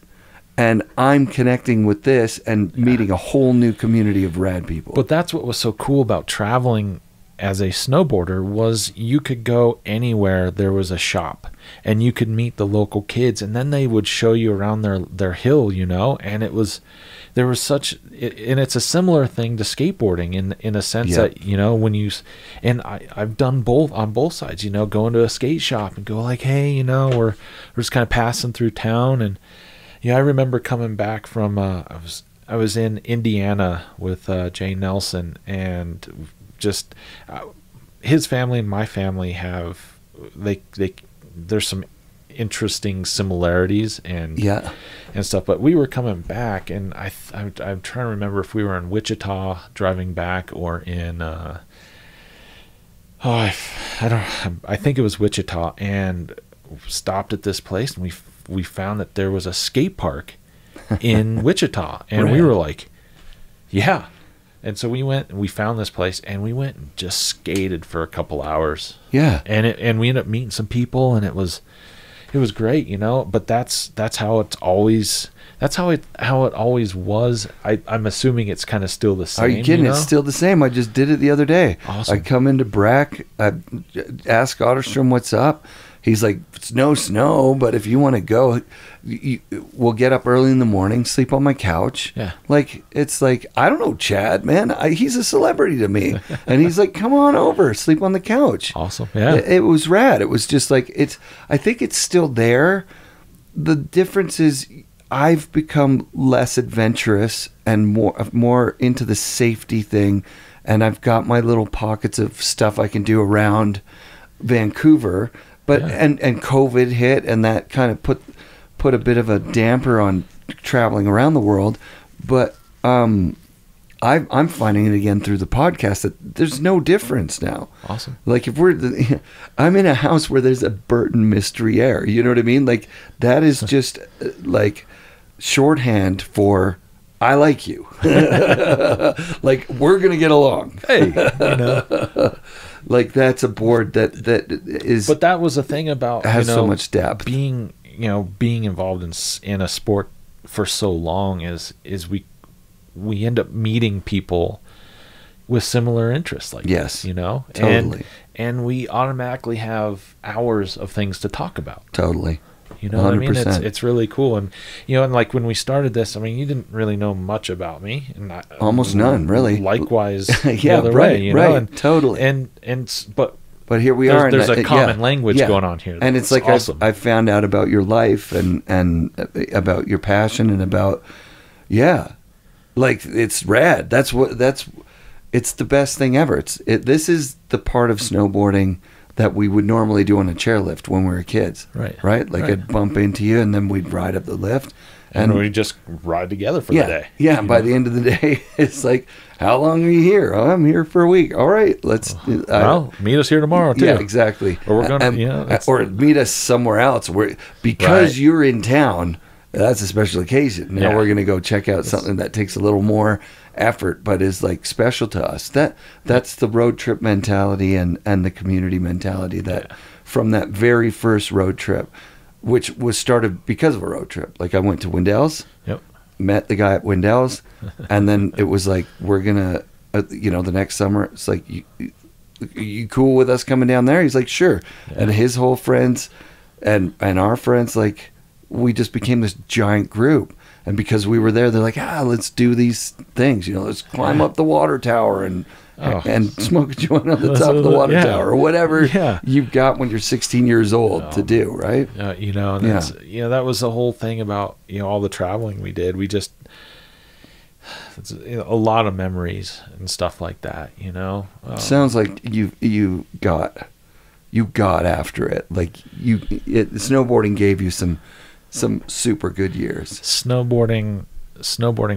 and I'm connecting with this and meeting a whole new community of rad people. But that's what was so cool about traveling as a snowboarder, was you could go anywhere there was a shop, and you could meet the local kids, and then they would show you around their hill, you know. And there was such, and it's a similar thing to skateboarding in a sense that, you know, when you, and I've done both on both sides, you know, going to a skate shop and go like, hey, you know, we're just kind of passing through town. And yeah, I remember coming back from I was in Indiana with Jay Nelson, and just his family and my family have there's some interesting similarities and stuff. But we were coming back, and I'm trying to remember if we were in Wichita driving back or in I think it was Wichita, and stopped at this place, and we found that there was a skate park in Wichita, and we were like, yeah. And so we went and we found this place, and we went and just skated for a couple hours. Yeah. And we ended up meeting some people, and it was great, you know. But that's how it always was. I'm assuming it's kind of still the same. Are you kidding? You know? It's still the ssame. I just did it the other day. Awesome. I come into Brack, I ask Otterstrom what's up. He's like, it's no snow, but if you want to go, we'll get up early in the morning, sleep on my couch. Yeah. Like, it's like, I don't know, Chad, man. He's a celebrity to me. And he's like, come on over, sleep on the couch. Awesome. Yeah. It was rad. It was just like, I think it's still there. The difference is I've become less adventurous and more into the safety thing. And I've got my little pockets of stuff I can do around Vancouver. But and COVID hit, and that kind of put a bit of a damper on traveling around the world. But I'm finding it again through the podcast that there's no difference now. Awesome. Like I'm in a house where there's a Burton mystery air. You know what I mean? Like that is just like shorthand for I like you. Like we're gonna get along. Hey, you know. Like that's a board that is. But that was the thing about has so much depth. Being involved in a sport for so long is we end up meeting people with similar interests like this, you know. Totally. And we automatically have hours of things to talk about. Totally. You know what I mean? It's really cool. And and like when we started this, I mean, you didn't really know much about me, and almost none, really. Likewise, the other way, you know? And, totally. But here we are. There's a common language going on here, and it's like awesome. I found out about your life and about your passion and about like it's rad. It's the best thing ever. This is the part of snowboarding that we would normally do on a chairlift when we were kids. Right? Like I'd bump into you, and then we'd ride up the lift. And we'd just ride together for the day. Yeah, and by the end of the day, it's like, how long are you here? Oh, I'm here for a week. All right, let's... meet us here tomorrow, too. Yeah, exactly. Or we're going or meet us somewhere else. Because you're in town, that's a special occasion. Now we're going to go check out something that takes a little more effort, but is like special to us. That's the road trip mentality and the community mentality that from that very first road trip, which was started because of a road trip. Like I went to Wendell's. Yep. met the guy at Wendell's, and then it was like, we're gonna, the next summer, it's like, you cool with us coming down there? He's like, sure. Yeah. And his whole friends and our friends, like, we just became this giant group. And because we were there, they're like, let's do these things. Let's climb up the water tower and smoke a joint on the top of the water tower, or whatever you've got when you're 16 years old to do, right? That was the whole thing about all the traveling we did. We just it's a lot of memories and stuff like that. Sounds like you got after it. Like snowboarding gave you some super good years. Snowboarding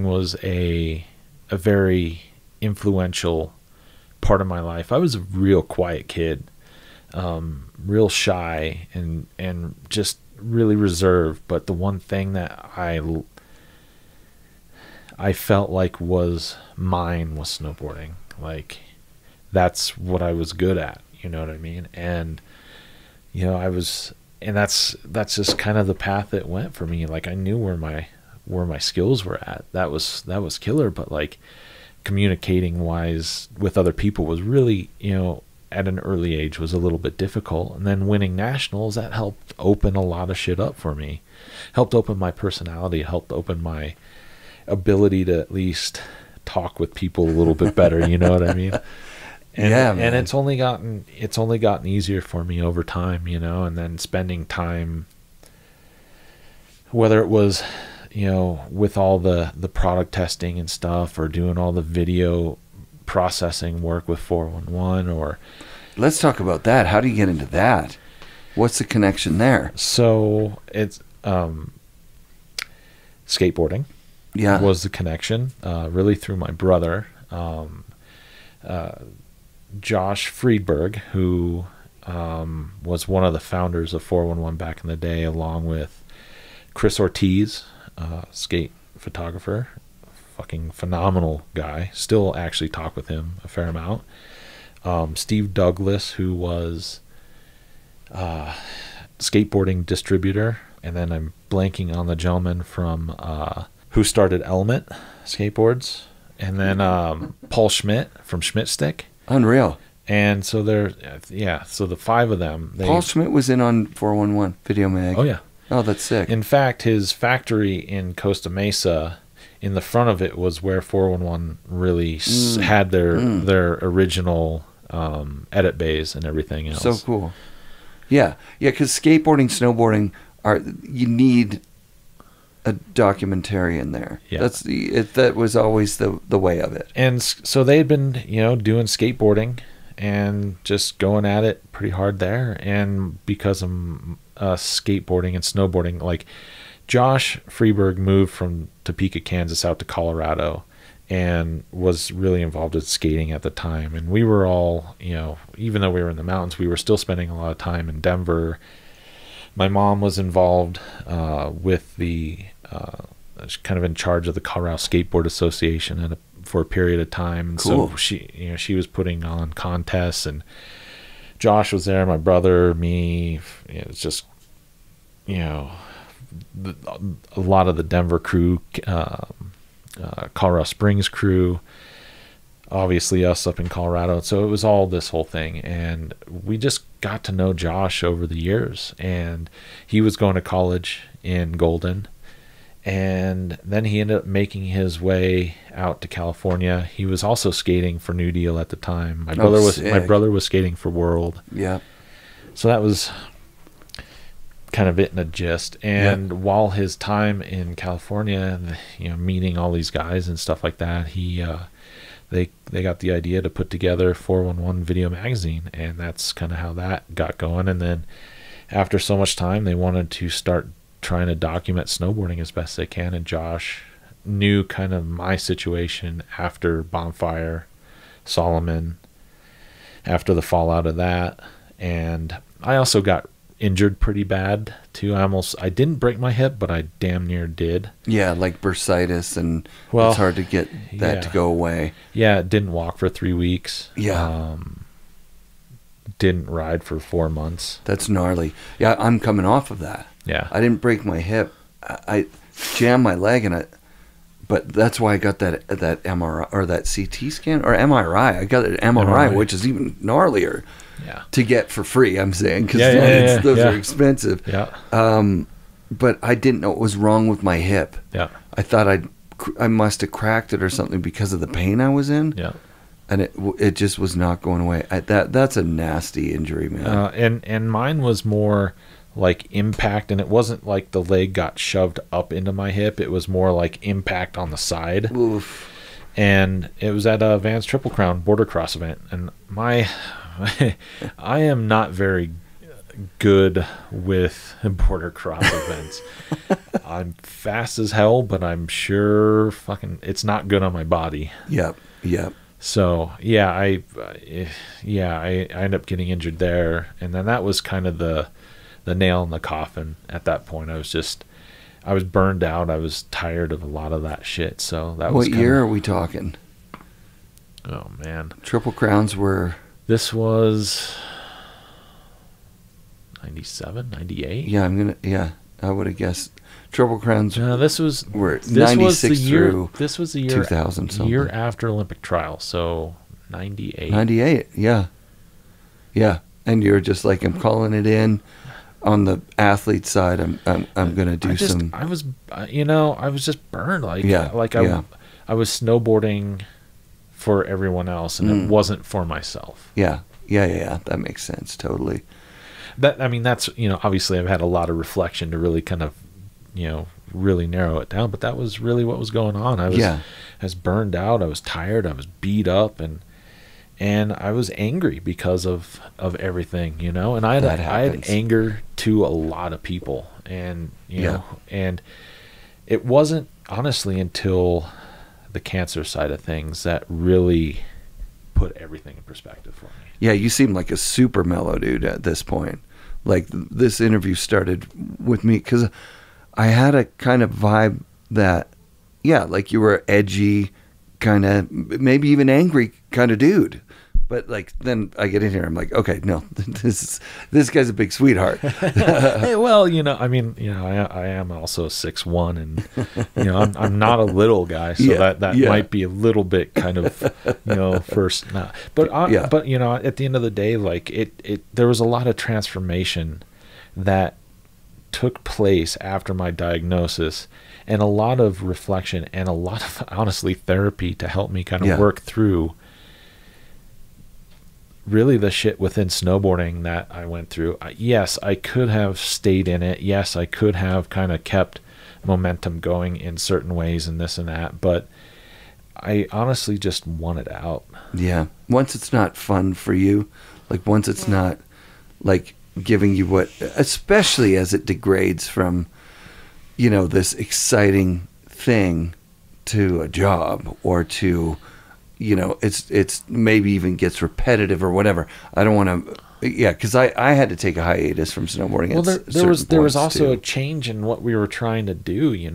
was a very influential part of my life. I was a real quiet kid, real shy and just really reserved. But the one thing that I felt like was mine was snowboarding. Like, that's what I was good at. You know what I mean? And that's just kind of the path it went for me. Like, I knew where my skills were at. That was killer. But like, communicating wise with other people was really, at an early age was a little bit difficult. And then winning nationals, that helped open a lot of shit up for me. Helped open my personality, helped open my ability to at least talk with people a little bit better. You know what I mean? And, and it's only gotten easier for me over time, and then spending time, whether it was, with all the product testing and stuff, or doing all the video processing work with 411, or... Let's talk about that. How do you get into that? What's the connection there? So it's skateboarding. Yeah, was the connection, really through my brother, Josh Friedberg, who was one of the founders of 411 back in the day, along with Chris Ortiz, skate photographer, fucking phenomenal guy. Still actually talk with him a fair amount. Steve Douglas, who was skateboarding distributor, and then I'm blanking on the gentleman from who started Element Skateboards, and then Paul Schmidt from Schmidt Stick. Unreal. And so so the five of them. Paul Schmidt was in on 411 Video Mag. Oh, yeah. Oh, that's sick. In fact, his factory in Costa Mesa, in the front of it was where 411 really had their original edit bays and everything else. So cool. Yeah, because skateboarding, snowboarding, you need a documentarian there. Yeah. That was always the way of it. And so they had been, doing skateboarding and just going at it pretty hard there. And because of skateboarding and snowboarding, like, Josh Freeberg moved from Topeka, Kansas out to Colorado and was really involved with skating at the time. And we were all, even though we were in the mountains, we were still spending a lot of time in Denver. My mom was involved with the kind of in charge of the Colorado Skateboard Association for a period of time. And cool. So she was putting on contests, and Josh was there, my brother, me. It's just, a lot of the Denver crew, Colorado Springs crew, obviously us up in Colorado. So it was all this whole thing, and we just got to know Josh over the years. And he was going to college in Golden, and then he ended up making his way out to California. He was also skating for New Deal at the time. My brother was skating for World. Yeah. So that was kind of it in a gist. And while his time in California, meeting all these guys and stuff like that, they got the idea to put together 411 Video Magazine, and that's kind of how that got going. And then after so much time, they wanted to start trying to document snowboarding as best they can. And Josh knew kind of my situation after Bonfire, Solomon, after the fallout of that. And I also got injured pretty bad too. I didn't break my hip, but I damn near did. Yeah, like bursitis, and it's hard to get that to go away. Yeah, didn't walk for 3 weeks. Yeah. Didn't ride for 4 months. That's gnarly. Yeah, I'm coming off of that. Yeah. I didn't break my hip. I jammed my leg, and but that's why I got that MRI or that CT scan or MRI. I got an MRI, which is even gnarlier. Yeah. To get for free, I'm saying, because those are expensive. Yeah. But I didn't know what was wrong with my hip. Yeah. I thought I must have cracked it or something because of the pain I was in. Yeah. And it just was not going away. That's a nasty injury, man. And mine was more like impact, and it wasn't like the leg got shoved up into my hip. It was more like impact on the side. Oof. And it was at a Vans Triple Crown border cross event, and I am not very good with border cross events. I'm fast as hell, but I'm sure it's not good on my body. Yep. So yeah, I ended up getting injured there, and then that was kind of the nail in the coffin. At that point, I was burned out. I was tired of a lot of that shit. So that was. What year are we talking? Oh man, Triple Crowns were. This was 97, 98. Yeah, I would have guessed Triple Crowns. No, this was 96 through. This was the year 2000 something. Year after Olympic trial, so 98. 98, yeah. And you're just like, I'm calling it in. On the athlete side, I'm gonna do some. I was just burned. I was snowboarding for everyone else, and it wasn't for myself. Yeah. That makes sense totally. That's obviously I've had a lot of reflection to really kind of really narrow it down, but that was really what was going on. I was burned out. I was tired. I was beat up, and I was angry because of everything, and I had anger to a lot of people, and and it wasn't honestly until the cancer side of things that really put everything in perspective for me. Yeah, you seem like a super mellow dude at this point. Like this interview started with me because I had a kind of vibe that, like you were edgy, kind of maybe even angry kind of dude. But like then I get in here, I'm like, okay, no, this guy's a big sweetheart. Hey, well, I am also 6'1", and I'm not a little guy, so that might be a little bit kind of first. But at the end of the day, like there was a lot of transformation that took place after my diagnosis, and a lot of reflection and a lot of honestly therapy to help me kind of work through really the shit within snowboarding that I went through. Yes, I could have stayed in it. Yes, I could have kind of kept momentum going in certain ways and this and that, but I honestly just wanted out. Yeah. Once it's not fun for you, like once it's not like giving you what, especially as it degrades from, this exciting thing to a job or to, it's maybe even gets repetitive or whatever. I don't want to, because I had to take a hiatus from snowboarding. Well, there was also a change in what we were trying to do. We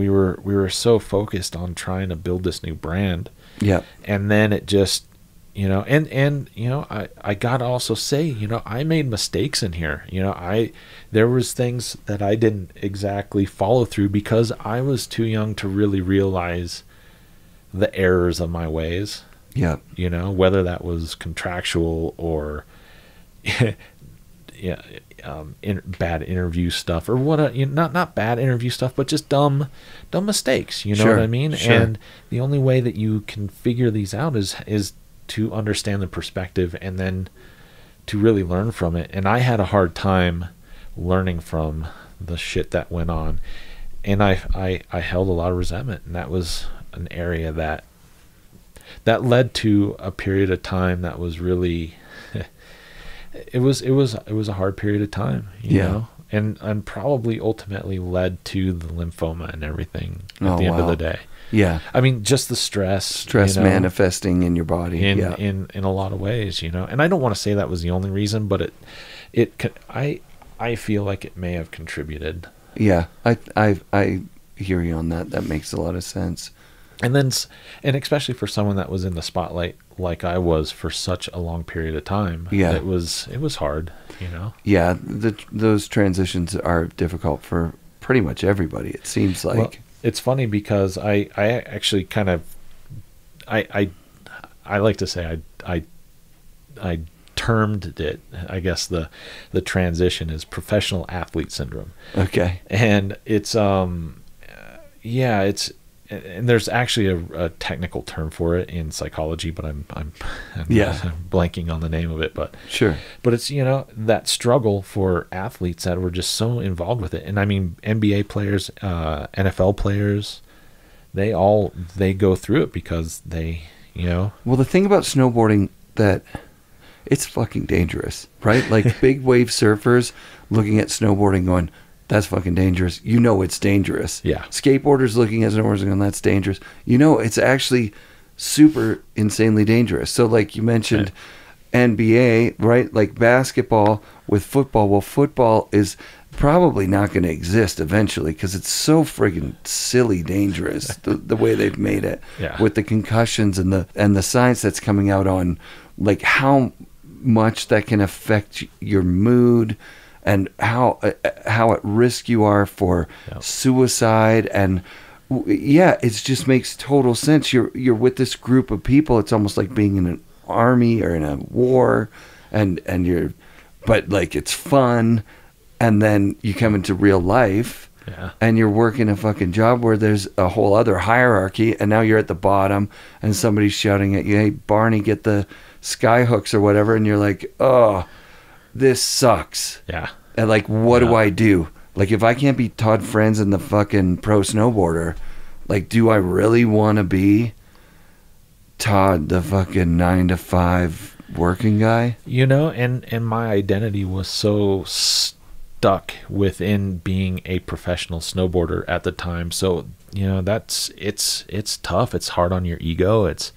were so focused on trying to build this new brand. Yeah. And then it just, I gotta also say, I made mistakes in here. There was things that I didn't exactly follow through because I was too young to really realize the errors of my ways. Yeah. Whether that was contractual or bad interview stuff or what, not bad interview stuff, but just dumb mistakes. You know what I mean? Sure. And the only way that you can figure these out is to understand the perspective and then to really learn from it. And I had a hard time learning from the shit that went on, and I held a lot of resentment, and that was an area that led to a period of time that was really it was a hard period of time, you know, and probably ultimately led to the lymphoma and everything at the end of the day. Yeah. I mean, just the stress manifesting in your body in a lot of ways, and I don't want to say that was the only reason, but I feel like it may have contributed. Yeah. I hear you on that. That makes a lot of sense. And especially for someone that was in the spotlight like I was for such a long period of time, it was hard, Yeah, those transitions are difficult for pretty much everybody. It seems like. it's funny because I actually kind of I like to say I termed it, I guess the transition is professional athlete syndrome. Okay. And it's yeah, it's, and there's actually a technical term for it in psychology, but I'm blanking on the name of it, but sure. But it's, you know, that struggle for athletes that were just so involved with it. And I mean, NBA players, NFL players, they go through it because they, you know. Well, the thing about snowboarding, that it's fucking dangerous, right? Like big wave surfers looking at snowboarding going, that's fucking dangerous. You know it's dangerous. Yeah. Skateboarders looking at snowboarders going, that's dangerous. You know it's actually super insanely dangerous. So like you mentioned NBA, right? Like basketball with football. Well, football is probably not going to exist eventually because it's so friggin' silly dangerous the way they've made it with the concussions and the science that's coming out on like how much that can affect your mood and how at risk you are for suicide. And yeah, it just makes total sense. You're with this group of people. It's almost like being in an army or in a war, and you're, but like it's fun. And then you come into real life and you're working a fucking job where there's a whole other hierarchy, and now you're at the bottom and somebody's shouting at you, hey Barney, get the sky hooks or whatever, and you're like, oh, this sucks. Yeah. And like, what do I do? Like, if I can't be Todd Franzen, the fucking pro snowboarder, like, do I really want to be Todd, the fucking 9-to-5 working guy? You know, and my identity was so stuck within being a professional snowboarder at the time. So, you know, it's tough. It's hard on your ego. It's,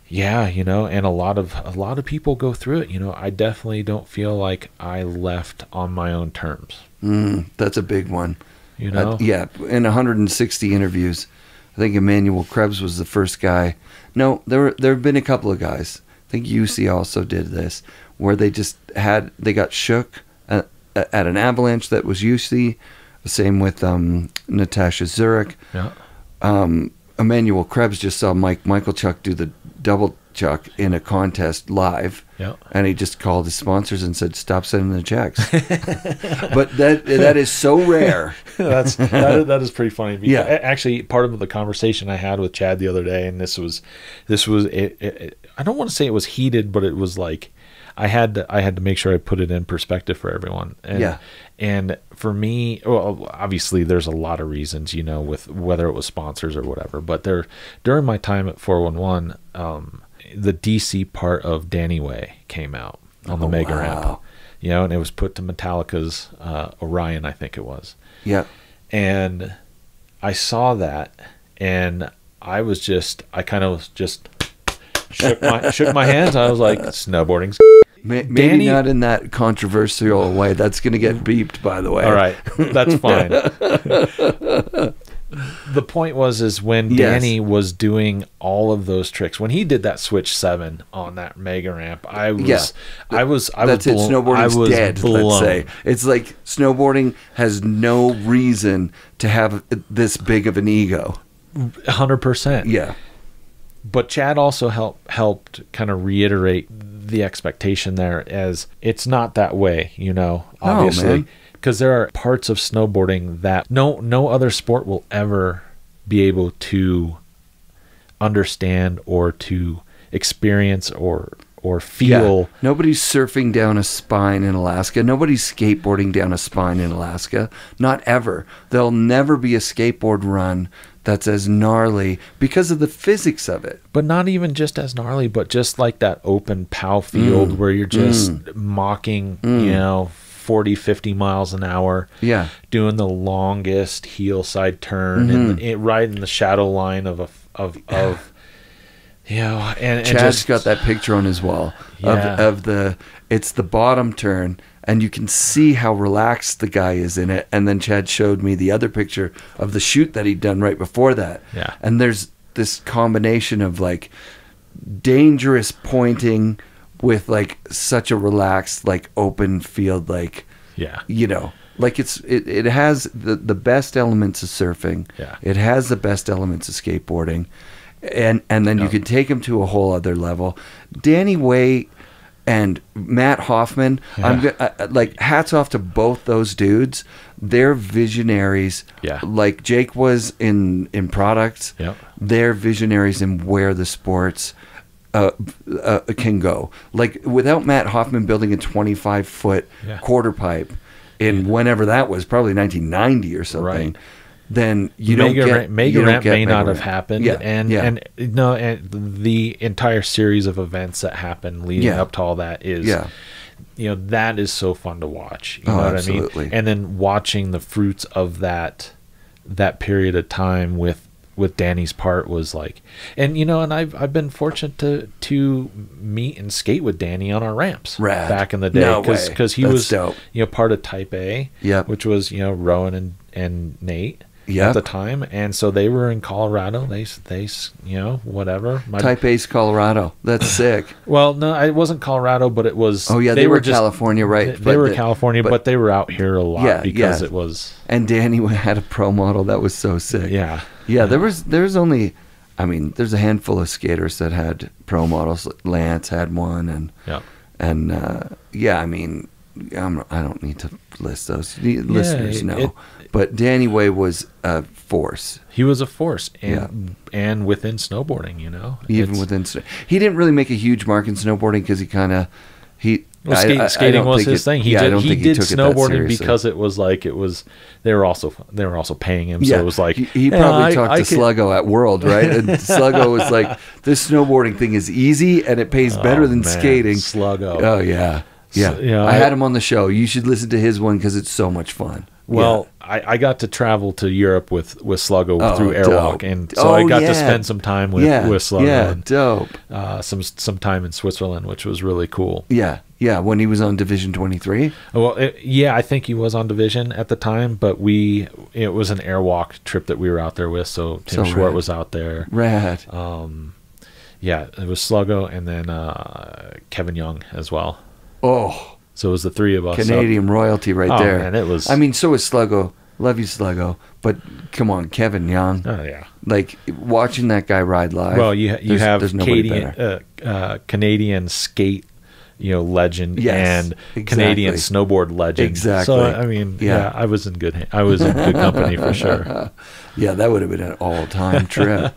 yeah, you know, and a lot of people go through it. You know, I definitely don't feel like I left on my own terms. That's a big one. You know? Yeah, in 160 interviews, I think Emmanuel Krebs was the first guy. No, there have been a couple of guys. I think UC also did this, where they got shook at an avalanche that was UC. Same with Natasha Zurich. Yeah. Emmanuel Krebs just saw Mike Michalchuk do the double chuck in a contest live, and he just called his sponsors and said, "Stop sending the checks." But that is so rare. that is pretty funny. Yeah, actually, part of the conversation I had with Chad the other day, and this was it, I don't want to say it was heated, but it was like I had to make sure I put it in perspective for everyone. And, and for me, well, obviously there's a lot of reasons, you know, with whether it was sponsors or whatever, but during my time at 411, the DC part of Danny Way came out on the Mega Ramp, you know, and it was put to Metallica's Orion, I think it was. Yeah. And I saw that, and I kind of just shook my hands. I was like, snowboarding's maybe Danny, not in that controversial way. That's going to get beeped, by the way. All right, that's fine. The point is when Danny was doing all of those tricks, when he did that switch 7 on that mega ramp, I was snowboarding's dead. Let's say it's like snowboarding has no reason to have this big of an ego. 100%. Yeah. But Chad also helped kind of reiterate the expectation there, as it's not that way, you know, obviously, because there are parts of snowboarding that no other sport will ever be able to understand or to experience or feel. Yeah. Nobody's surfing down a spine in Alaska. Nobody's skateboarding down a spine in Alaska. Not ever. There'll never be a skateboard run that's as gnarly because of the physics of it. But not even just as gnarly, but just like that open POW field where you're just mocking, you know, 40, 50 miles an hour. Yeah. Doing the longest heel side turn and right in the shadow line of you know, and Chad's got that picture on his wall of it's the bottom turn, and you can see how relaxed the guy is in it. And then Chad showed me the other picture of the shoot that he'd done right before that. Yeah. And there's this combination of like dangerous pointing with like such a relaxed, like open field, like, you know, Like it has the best elements of surfing. Yeah. It has the best elements of skateboarding, and then you can take them to a whole other level. Danny Way and Matt Hoffman. Yeah. Like hats off to both those dudes. They're visionaries. Yeah. Like Jake was in products. Yep. They're visionaries in where the sports can go. Like without Matt Hoffman building a 25-foot quarter pipe in whenever that was, probably 1990 or something. Right. Then you don't get Mega Ramp may not have Ramp. happened, Yeah. and the entire series of events that happened leading up to all that is, that is so fun to watch. You know what absolutely. I mean? And then watching the fruits of that period of time with Danny's part was like, and I've been fortunate to meet and skate with Danny on our ramps back in the day, because he was dope. Part of Type A, which was Rowan and Nate. At the time, and so they were in Colorado. They whatever. Type A's Colorado. That's sick. Well, no, it wasn't Colorado, but it was. Oh yeah, they were California, right? They were California, but they were out here a lot because it was. And Danny had a pro model that was so sick. Yeah. There's only, there's a handful of skaters that had pro models. Lance had one, and I don't need to list those. Listeners know. But Danny Way was a force. He was a force, and within snowboarding, even within, he didn't really make a huge mark in snowboarding because skating was his thing. He did snowboarding because it was they were also paying him, so it was like he probably talked to Sluggo at World, right? And Sluggo was like, "This snowboarding thing is easy and it pays better than skating." Sluggo. Oh yeah. Yeah, so, I had him on the show. You should listen to his one because it's so much fun. Well, I got to travel to Europe with Sluggo through Airwalk, and so I got to spend some time with Sluggo. Yeah, and, dope. Some time in Switzerland, which was really cool. Yeah, when he was on Division 23. Well, I think he was on Division at the time, but it was an Airwalk trip that we were out there with. So Tim Schwartz was out there. Rad. It was Sluggo and then Kevin Young as well. Oh. So it was the three of us. Canadian royalty right there. Man, it was. So is Sluggo. Love you, Sluggo. But come on, Kevin Young. Oh yeah. Like watching that guy ride live. Well, you have Canadian skate, legend, and Canadian snowboard legend. Exactly. So I was in good. I was in good company for sure. Yeah, that would have been an all-time trip.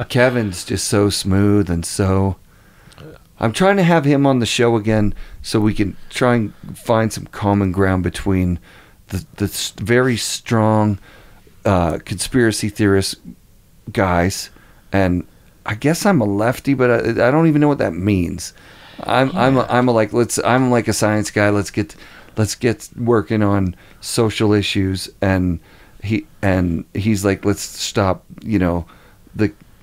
Kevin's just so smooth and so. I'm trying to have him on the show again so we can try and find some common ground between the very strong conspiracy theorist guys, and I guess I'm a lefty, but I don't even know what that means. I'm like a science guy. Let's get working on social issues, and he's like, let's stop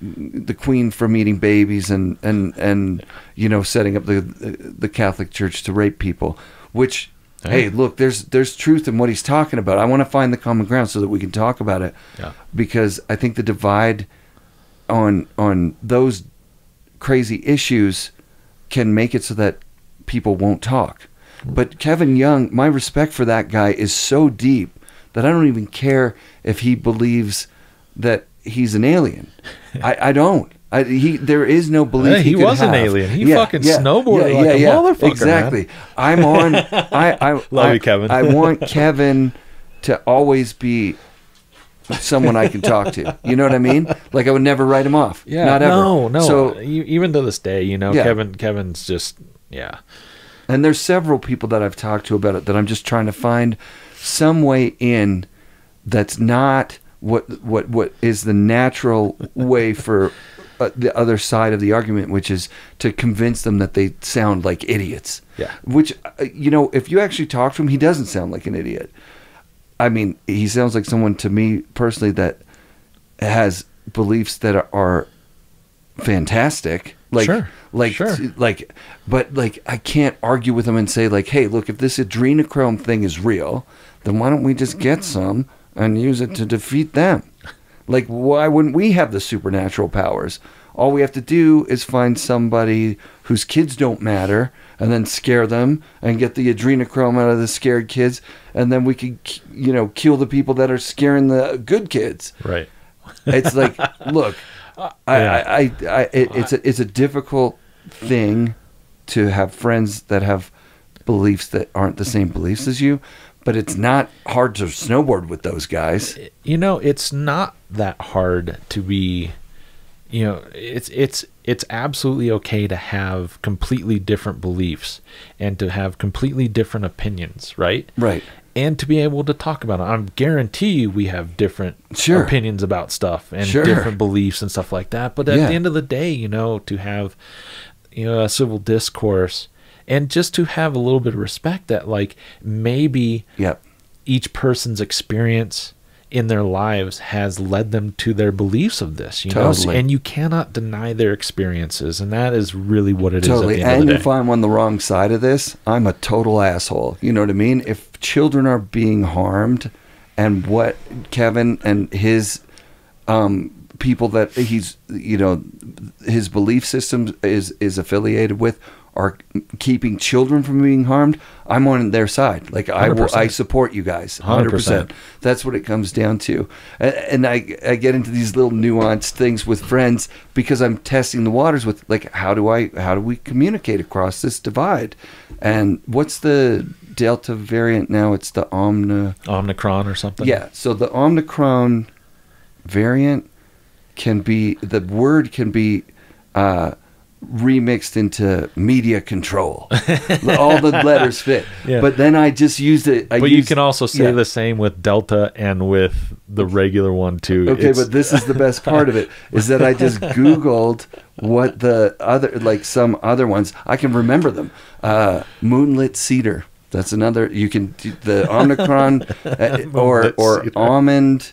the Queen from eating babies and setting up the Catholic Church to rape people, which hey, look, there's truth in what he's talking about. I want to find the common ground so that we can talk about it, because I think the divide on those crazy issues can make it so that people won't talk. But Kevin Young, my respect for that guy is so deep that I don't even care if he believes that he's an alien. I don't. There is no belief he was an alien. He fucking snowboarded like a motherfucker. Exactly. Man. I'm on. I love you, Kevin. I want Kevin to always be someone I can talk to. You know what I mean? Like I would never write him off. Yeah. Not ever. No. So even to this day, Kevin's just And there's several people that I've talked to about it that I'm just trying to find some way in that's not what is the natural way for the other side of the argument, which is to convince them that they sound like idiots. Yeah. Which, if you actually talk to him, he doesn't sound like an idiot. I mean, he sounds like someone to me personally that has beliefs that are fantastic. But I can't argue with him and say like, hey, look, if this adrenochrome thing is real, then why don't we just get some and use it to defeat them? Like, why wouldn't we have the supernatural powers? All we have to do is find somebody whose kids don't matter and then scare them and get the adrenochrome out of the scared kids. And then we could, kill the people that are scaring the good kids. Right. It's like, look, it's a difficult thing to have friends that have beliefs that aren't the same beliefs as you, but it's not hard to snowboard with those guys. It's not that hard to be, it's absolutely okay to have completely different beliefs and to have completely different opinions, right? Right. And to be able to talk about it. I guarantee you we have different opinions about stuff and different beliefs and stuff like that. But at the end of the day, to have, a civil discourse and just to have a little bit of respect that, like, maybe each person's experience in their lives has led them to their beliefs of this, know, and you cannot deny their experiences, and that is really what it is. At the end of the day. If I'm on the wrong side of this, I'm a total asshole. You know what I mean? If children are being harmed, and what Kevin and his people that he's, his belief system is affiliated with are keeping children from being harmed, I'm on their side. Like, I support you guys 100%. That's what it comes down to. And I get into these little nuanced things with friends because I'm testing the waters with, like, how do we communicate across this divide? And what's the Delta variant now? It's the Omicron or something. Yeah. So the Omicron variant the word can be remixed into media control. All the letters fit. But then I just used it. You can also say the same with Delta and with the regular one too. Okay, but this is the best part of it, is that I just Googled what the other, like some other ones, I can remember them. Moonlit cedar. That's another, you can do the Omicron or almond.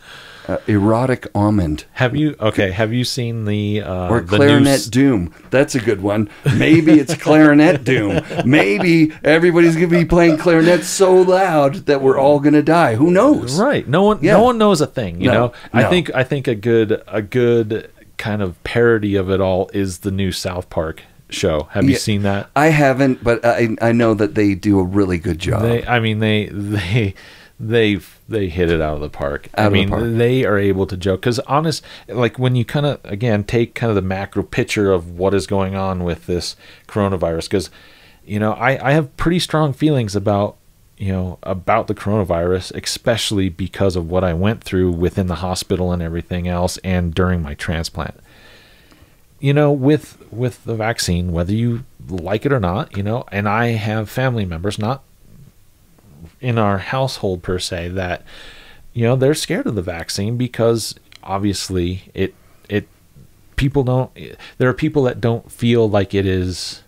Erotic almond. Have you seen the or clarinet doom? That's a good one. Maybe it's clarinet doom. Maybe everybody's gonna be playing clarinet so loud that we're all gonna die. Who knows? Right. No one knows a thing. You know. I think a good kind of parody of it all is the new South Park show. Have you seen that? I haven't, but I know that they do a really good job. They hit it out of the park. They are able to joke, because like when you kind of, again, take kind of the macro picture of what is going on with this coronavirus, because I have pretty strong feelings about the coronavirus, especially because of what I went through within the hospital and everything else, and during my transplant. With the vaccine, whether you like it or not, and I have family members, not in our household per se, that they're scared of the vaccine because obviously there are people that don't feel like it is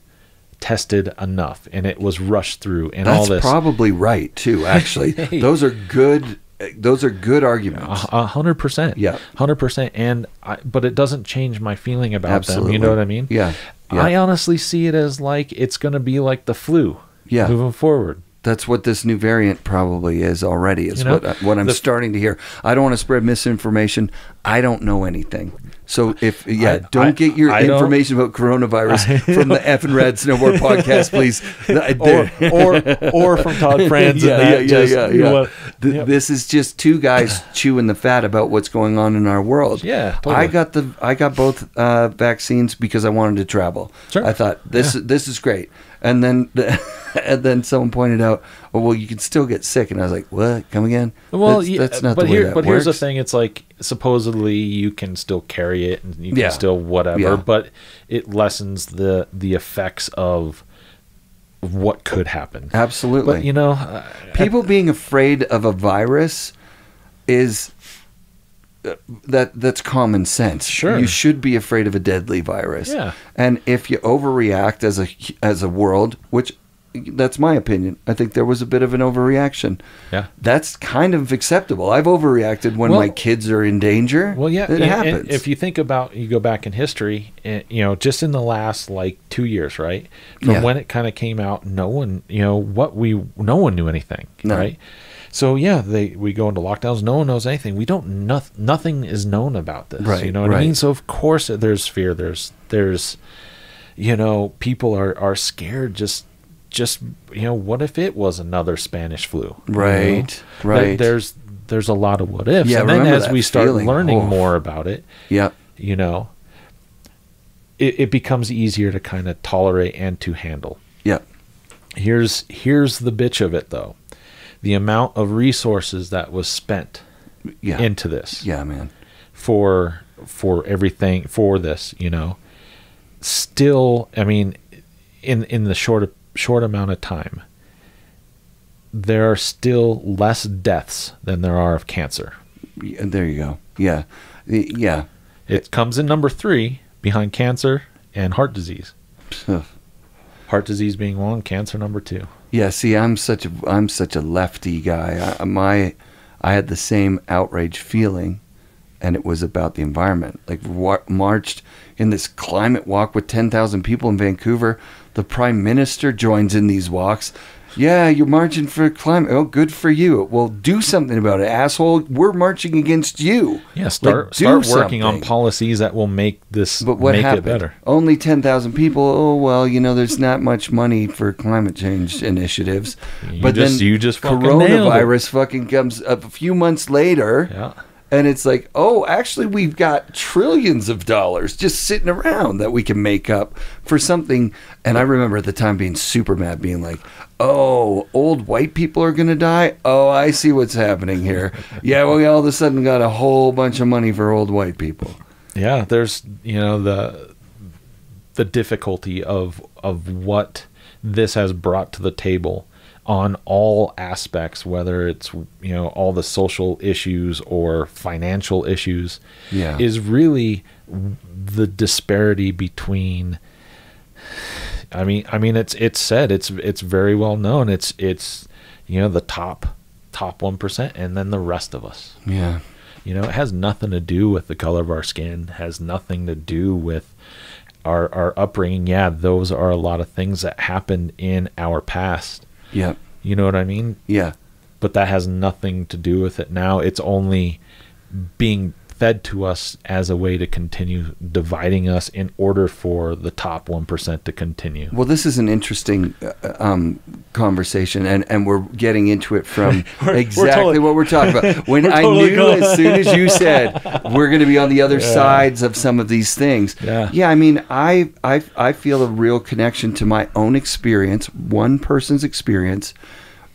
tested enough and it was rushed through and all this. That's probably right too, actually. Hey. Those are good arguments. 100%. Yeah. 100%. But it doesn't change my feeling about them. You know what I mean? Yeah. I honestly see it as like it's going to be like the flu. Yeah. Moving forward. That's what this new variant probably is already, is what I'm starting to hear. I don't want to spread misinformation. I don't know anything. So don't get your information about coronavirus from the FnRad Snowboard podcast, please. or from Todd Franzen. This is just two guys chewing the fat about what's going on in our world. Yeah, totally. I got both vaccines because I wanted to travel. Sure. I thought this is great. And then someone pointed out, "Oh, well, you can still get sick." And I was like, "What? Come again?" Well, that's not the way that works. Here's the thing: it's like supposedly you can still carry it and you can still whatever, but it lessens the effects of what could happen. Absolutely. But people being afraid of a virus is that's common sense. Sure. You should be afraid of a deadly virus. Yeah. And if you overreact as a world, which that's my opinion, I think there was a bit of an overreaction. Yeah. That's kind of acceptable. I've overreacted when my kids are in danger. Well, yeah, it happens. And if you think about, you go back in history, just in the last like 2 years, right? From when it kind of came out, no one knew anything, right? So yeah, we go into lockdowns. No one knows anything. We don't. Nothing is known about this. Right, You know what I mean? So of course there's fear. There's people are scared. Just what if it was another Spanish flu? Right. Right. There's a lot of what ifs. Yeah, And then remember as that we start feeling. learning more about it, Yep. It becomes easier to kind of tolerate and to handle. Yep. Here's the bitch of it, though. The amount of resources that was spent into this. Yeah, man. For everything, for this, still, I mean, in the short amount of time, there are still less deaths than there are of cancer. Yeah, there you go. Yeah. Yeah. It comes in number 3 behind cancer and heart disease. Heart disease being 1, cancer number 2. Yeah, see, I'm such a lefty guy. I had the same outrage feeling, and it was about the environment. Like, marched in this climate walk with 10,000 people in Vancouver. The Prime Minister joins in these walks. Yeah, you're marching for climate. Oh, good for you. Well, do something about it, asshole. We're marching against you. Yeah, start working on policies that will make this it better. Only 10,000 people. Oh, well, there's not much money for climate change initiatives. But then coronavirus fucking comes a few months later. Yeah. And it's like, oh, actually, we've got trillions of dollars just sitting around that we can make up for something. And I remember at the time being super mad, being like, oh, old white people are going to die? Oh, I see what's happening here. Yeah, well, we all of a sudden got a whole bunch of money for old white people. Yeah, there's, the difficulty of what this has brought to the table on all aspects, whether it's all the social issues or financial issues, is really the disparity between. I mean, it's said, it's very well known. It's the top 1% and then the rest of us. Yeah, it has nothing to do with the color of our skin. Has nothing to do with our upbringing. Yeah, those are a lot of things that happened in our past. Yeah. You know what I mean? Yeah. But that has nothing to do with it now. It's only being fed to us as a way to continue dividing us in order for the top 1% to continue. Well, this is an interesting conversation, and we're getting into it from exactly what we're talking about. When I knew as soon as you said we're going to be on the other sides of some of these things. Yeah, I mean, I feel a real connection to my own experience, one person's experience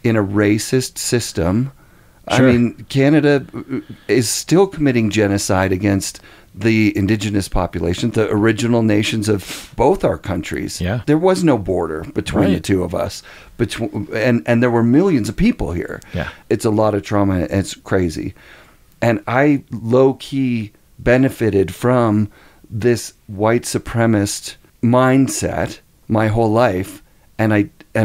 in a racist system. Sure. I mean, Canada is still committing genocide against the indigenous population, the original nations of both our countries. Yeah. There was no border between the two of us. And there were millions of people here. Yeah. It's a lot of trauma. And it's crazy. And I low-key benefited from this white supremacist mindset my whole life. And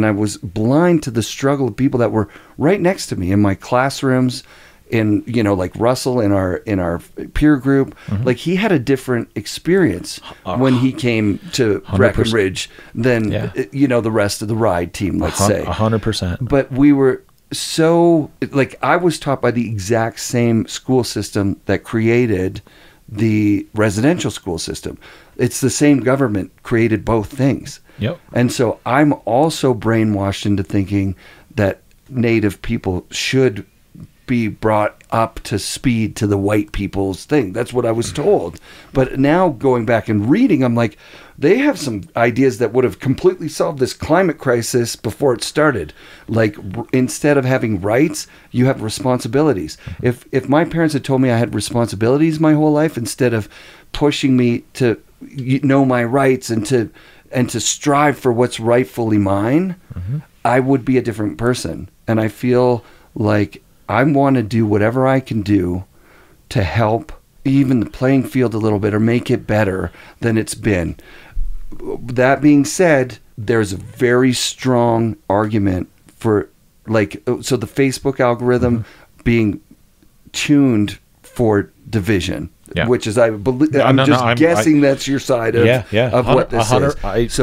I was blind to the struggle of people that were right next to me in my classrooms, in like Russell in our peer group. Mm-hmm. Like, he had a different experience when he came to 100%. Breckenridge than the rest of the ride team, let's say. 100%. But we were so, like, I was taught by the exact same school system that created the residential school system. It's the same government created both things. Yep. And so I'm also brainwashed into thinking that Native people should be brought up to speed to the white people's thing. That's what I was told. But now going back and reading, I'm like, they have some ideas that would have completely solved this climate crisis before it started. Like, instead of having rights, you have responsibilities. If my parents had told me I had responsibilities my whole life, instead of pushing me to know my rights and to strive for what's rightfully mine, I would be a different person. And I feel like I want to do whatever I can do to help even the playing field a little bit or make it better than it's been. That being said, there's a very strong argument for, like, so the Facebook algorithm being tuned for division. Yeah. Which is, I believe, I'm guessing that's your side of what this is.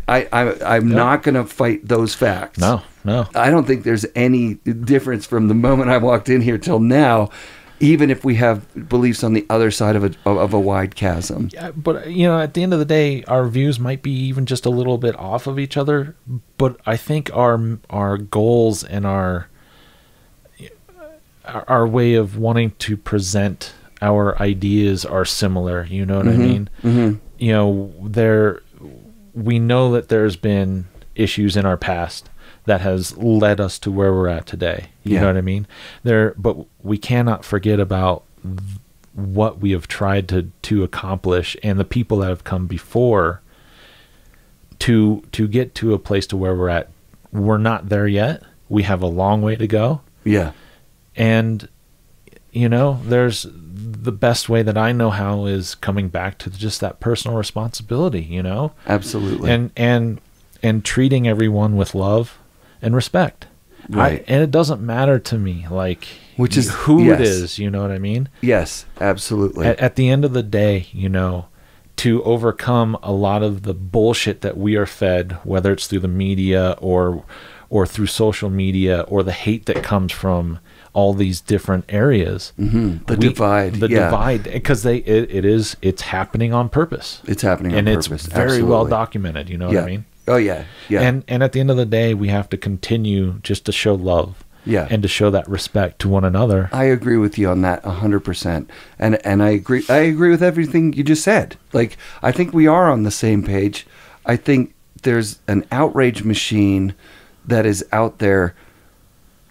I'm not going to fight those facts. No. No. I don't think there's any difference from the moment I walked in here till now, even if we have beliefs on the other side of a wide chasm. Yeah, but at the end of the day, our views might be even just a little bit off of each other. But I think our goals and our way of wanting to present our ideas are similar. You know what I mean? We know that there's been issues in our past that has led us to where we're at today. You know what I mean? But we cannot forget about what we have tried to accomplish and the people that have come before to get to a place to where we're at. We're not there yet. We have a long way to go. Yeah. And, there's the best way that I know how is coming back to just that personal responsibility, Absolutely. And treating everyone with love and respect. Right. And it doesn't matter to me, which is who it is, you know what I mean? Yes, absolutely. At the end of the day, to overcome a lot of the bullshit that we are fed, whether it's through the media or through social media, or the hate that comes from all these different areas. The divide, because it's happening on purpose. It's happening on purpose. And it's very well documented. You know what I mean? Oh yeah, yeah. And at the end of the day, we have to continue just to show love. Yeah. And to show that respect to one another. I agree with you on that 100%. And I agree with everything you just said. I think we are on the same page. I think there's an outrage machine that is out there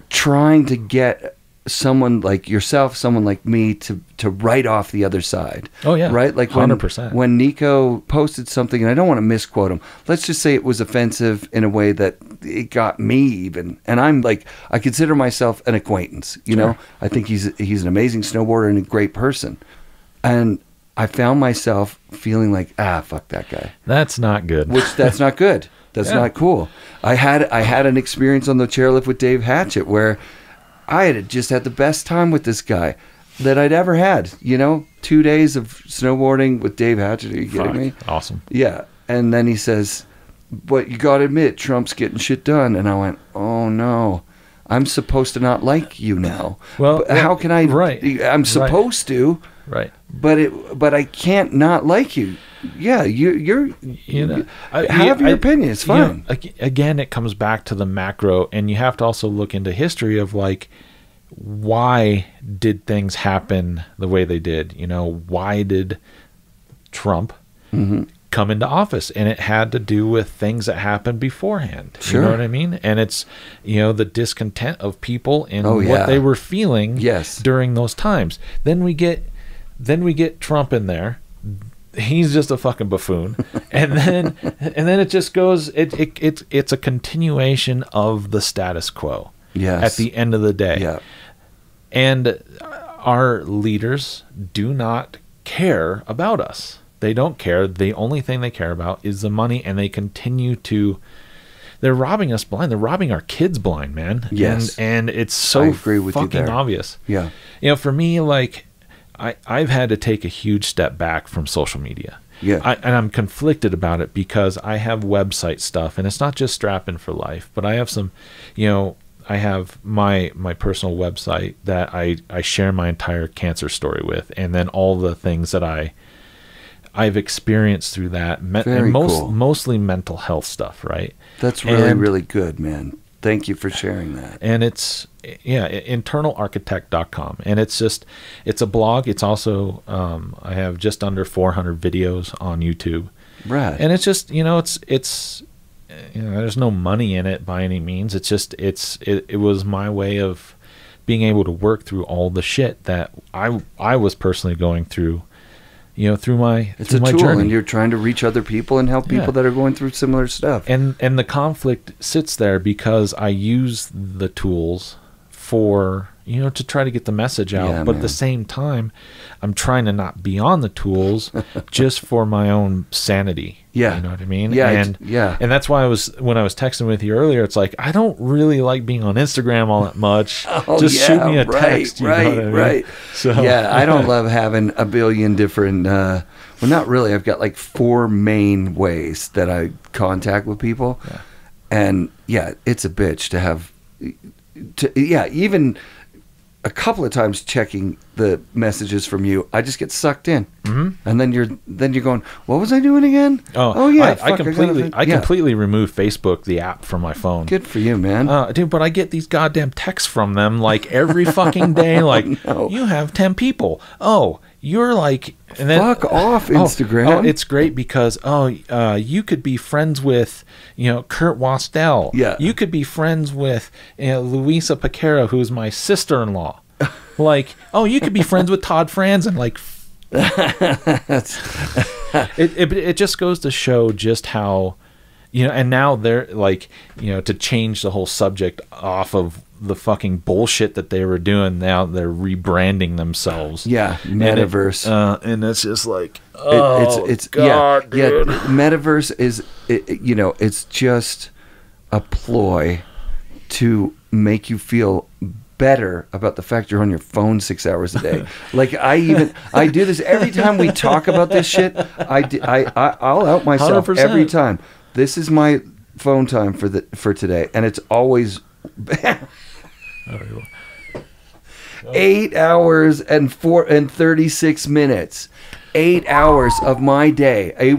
trying to get someone like yourself, someone like me to write off the other side. Oh yeah. Right? 100%. When Nico posted something, and I don't want to misquote him, let's just say it was offensive in a way that it got me even. And I'm I consider myself an acquaintance, you know? I think he's an amazing snowboarder and a great person. And I found myself feeling fuck that guy. That's not good. That's not good. That's not cool. I had an experience on the chairlift with Dave Hatchett where I had just had the best time with this guy that I'd ever had. 2 days of snowboarding with Dave Hatchett. Are you kidding me? Awesome. Yeah. And then he says, but you got to admit, Trump's getting shit done. And I went, oh no, I'm supposed to not like you now. Well, how can I? Right. I'm supposed to. Right. But I can't not like you. Yeah, you're have your opinion. It's fine. Again, it comes back to the macro, and you have to also look into history of why did things happen the way they did? Why did Trump come into office? And it had to do with things that happened beforehand. Sure. You know what I mean? And it's the discontent of people and what they were feeling during those times. Then we get Trump in there. He's just a fucking buffoon. and then it just goes it's a continuation of the status quo. Yes. At the end of the day. Yeah. And our leaders do not care about us. They don't care. The only thing they care about is the money, and they continue to they're robbing us blind. They're robbing our kids blind, man. Yes. And it's so fucking obvious. Yeah. For me, I've had to take a huge step back from social media. Yeah. And I'm conflicted about it because I have website stuff, and it's not just Strapping for Life, but I have some, I have my personal website that I share my entire cancer story with, and then all the things that I've experienced through that, mostly mental health stuff, right? That's really good, man. Thank you for sharing that. And it's internalarchitect.com, and it's a blog. It's also I have just under 400 videos on YouTube. Right. And it's just it's there's no money in it by any means. It's just it was my way of being able to work through all the shit that I was personally going through. Through my tool, journey. And you're trying to reach other people and help people that are going through similar stuff. And the conflict sits there because I use the tools for to try to get the message out, but at the same time, I'm trying to not be on the tools just for my own sanity. Yeah, you know what I mean. Yeah, and that's why when I was texting with you earlier, it's I don't really like being on Instagram all that much. Just shoot me a text. You know what I mean? Right. So I don't love having a billion different. Well, not really. I've got 4 main ways that I contact with people. Yeah. And yeah, it's a bitch to have even a couple of times checking the messages from you, I just get sucked in, and then you're going, what was I doing again? Oh yeah, I completely removed Facebook, the app, from my phone. Good for you, man. Dude, but I get these goddamn texts from them like every fucking day, like you have 10 people. Oh, you're like, and then, fuck off, Instagram. It's great because you could be friends with Kurt Wastel. Yeah, you could be friends with Luisa Paquera, who's my sister-in-law. Like, you could be friends with Todd Franzen. Like, it just goes to show just how, and now they're like, to change the whole subject off of the fucking bullshit that they were doing. Now they're rebranding themselves. Yeah, metaverse, and it's just like, it's God, dude. Metaverse is, it's just a ploy to make you feel better about the fact you're on your phone 6 hours a day. Like I do this every time we talk about this shit. I'll out myself 100%. Every time. This is my phone time for today, and it's always 8 hours and 36 minutes. 8 hours of my day, a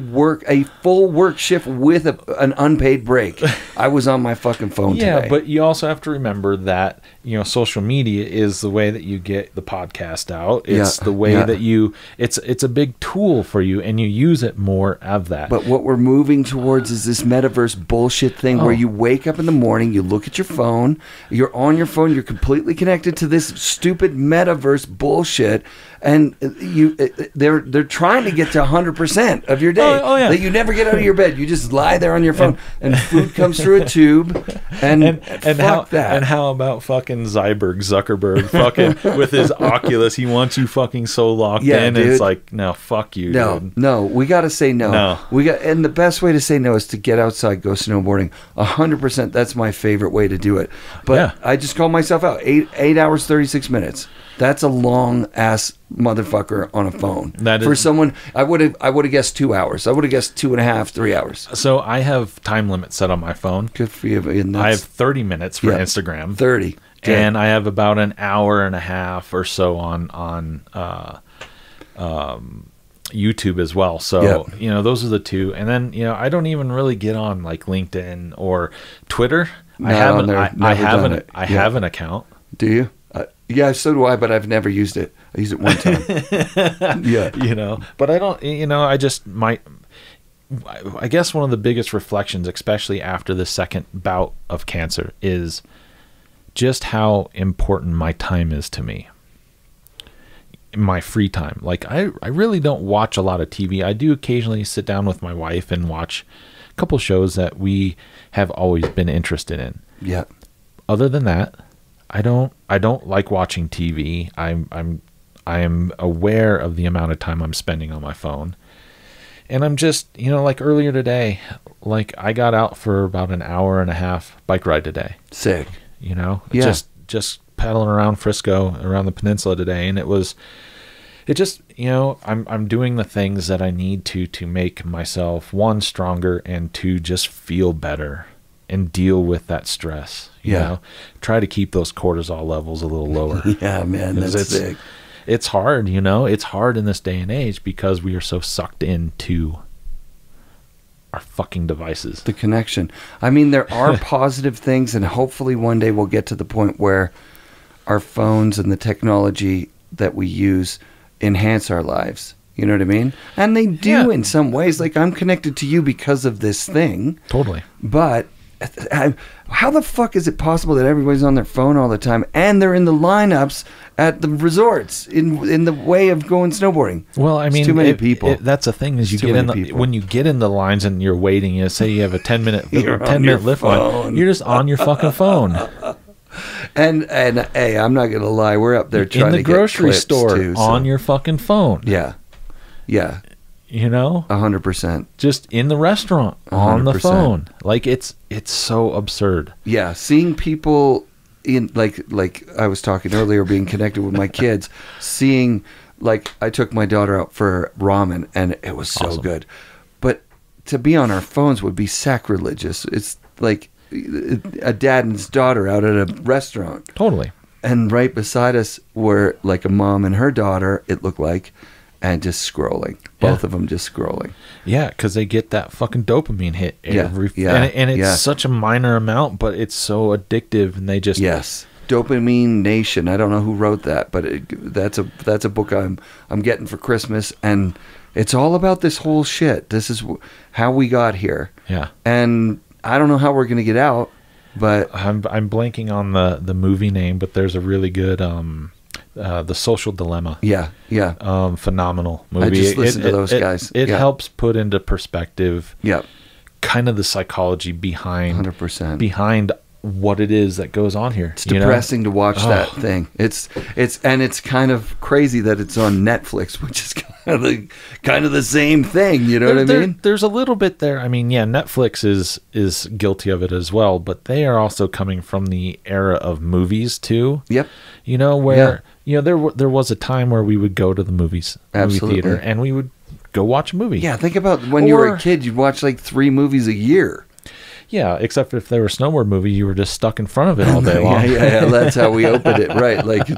full work shift with an unpaid break. I was on my fucking phone today. Yeah, but you also have to remember that social media is the way that you get the podcast out. It's the way that it's a big tool for you, and you use it more of that. But what we're moving towards is this metaverse bullshit thing where you wake up in the morning, you look at your phone, you're on your phone, you're completely connected to this stupid metaverse bullshit, and they're trying to get to 100% of your day. That you never get out of your bed. You just lie there on your phone, and food comes through a tube. And fuck that. And how about fucking Zuckerberg fucking with his Oculus? He wants you fucking so locked in. Dude. It's like, no, fuck you. No, we got to say no. And the best way to say no is to get outside, go snowboarding. 100%. That's my favorite way to do it. But I just call myself out. 8 hours 36 minutes. That's a long ass motherfucker on a phone. For someone, I would have guessed 2 hours. I would have guessed 2.5, 3 hours. So I have time limit set on my phone. Good for you. I have 30 minutes for Instagram. 30. Okay. And I have about an hour and a half or so on YouTube as well. So those are the two. And then I don't even really get on like LinkedIn or Twitter. I have an account. Do you? Yeah, so do I, but I've never used it. I used it one time. But I don't, I just might, I guess one of the biggest reflections, especially after the second bout of cancer, is just how important my time is to me. My free time. Like, I really don't watch a lot of TV. I do occasionally sit down with my wife and watch a couple shows that we have always been interested in. Yeah. Other than that, I don't like watching TV. I am aware of the amount of time I'm spending on my phone. And I'm just, like earlier today, like I got out for about an hour and a half bike ride today. Sick. Just pedaling around Frisco, around the peninsula today, and I'm doing the things that I need to make myself, one, stronger, and two, just feel better and deal with that stress. You know, try to keep those cortisol levels a little lower. Yeah, man, that's sick. It's hard, it's hard in this day and age because we are so sucked into our fucking devices. The connection. I mean, there are positive things, and hopefully one day we'll get to the point where our phones and the technology that we use enhance our lives. You know what I mean? And they do in some ways. Like, I'm connected to you because of this thing. Totally. But how the fuck is it possible that everybody's on their phone all the time and they're in the lineups at the resorts in the way of going snowboarding? Well, I mean, too many people. That's the thing is when you get in the lines and you're waiting, say you have a 10-minute lift line, you're just on your fucking phone. And hey, I'm not gonna lie, we're up there trying to get clips in the grocery store too, on your fucking phone. Yeah. 100%. Just in the restaurant 100%. On the phone. Like it's so absurd. Yeah, seeing people in like I was talking earlier, being connected with my kids, seeing, like, I took my daughter out for ramen and it was so good. But to be on our phones would be sacrilegious. It's like a dad and his daughter out at a restaurant. Totally. And right beside us were like a mom and her daughter, it looked like, and just scrolling. Both of them just scrolling. Yeah, because they get that fucking dopamine hit. And it's such a minor amount, but it's so addictive, and they just... Yes. Dopamine Nation. I don't know who wrote that, but that's a book I'm getting for Christmas, and it's all about this whole shit. This is how we got here. Yeah. And I don't know how we're going to get out, but... I'm blanking on the movie name, but there's a really good... The Social Dilemma. Yeah. Phenomenal movie. I just listened to those guys. It helps put into perspective kind of the psychology behind 100%. behind what it is that goes on here. It's depressing to watch that thing. It's kind of crazy that it's on Netflix, which is kind of the same thing. You know what I mean? There's a little bit there. I mean, yeah, Netflix is guilty of it as well, but they are also coming from the era of movies too. Yep. You know, where there was a time where we would go to the movie theater, and we would go watch a movie. Yeah, think about when you were a kid, you'd watch like 3 movies a year. Yeah, except if there were a snowboard movie, you were just stuck in front of it all day long. yeah, that's how we opened it, right? Like,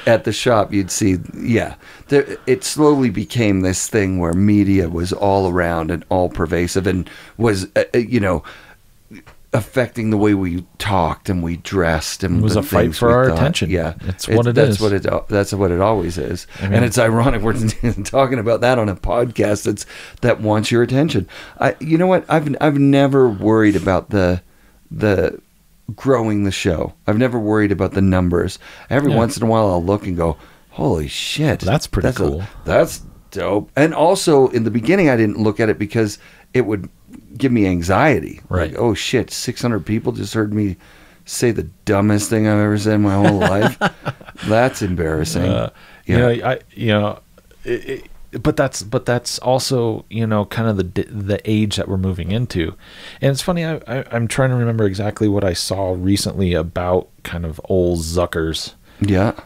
at the shop, you'd see, it slowly became this thing where media was all around and all pervasive, and was, affecting the way we talked and we dressed, and it was a fight for our attention. Yeah, that's what it is. That's what it always is. I mean, and it's ironic we're talking about that on a podcast that wants your attention. You know what? I've never worried about the growing the show. I've never worried about the numbers. Every once in a while, I'll look and go, "Holy shit, that's pretty cool. That's dope." And also, in the beginning, I didn't look at it because it would give me anxiety. Right. Like, oh shit, 600 people just heard me say the dumbest thing I've ever said in my whole life. That's embarrassing. But that's also, kind of the age that we're moving into. And it's funny, I'm trying to remember exactly what I saw recently about kind of old Zucker's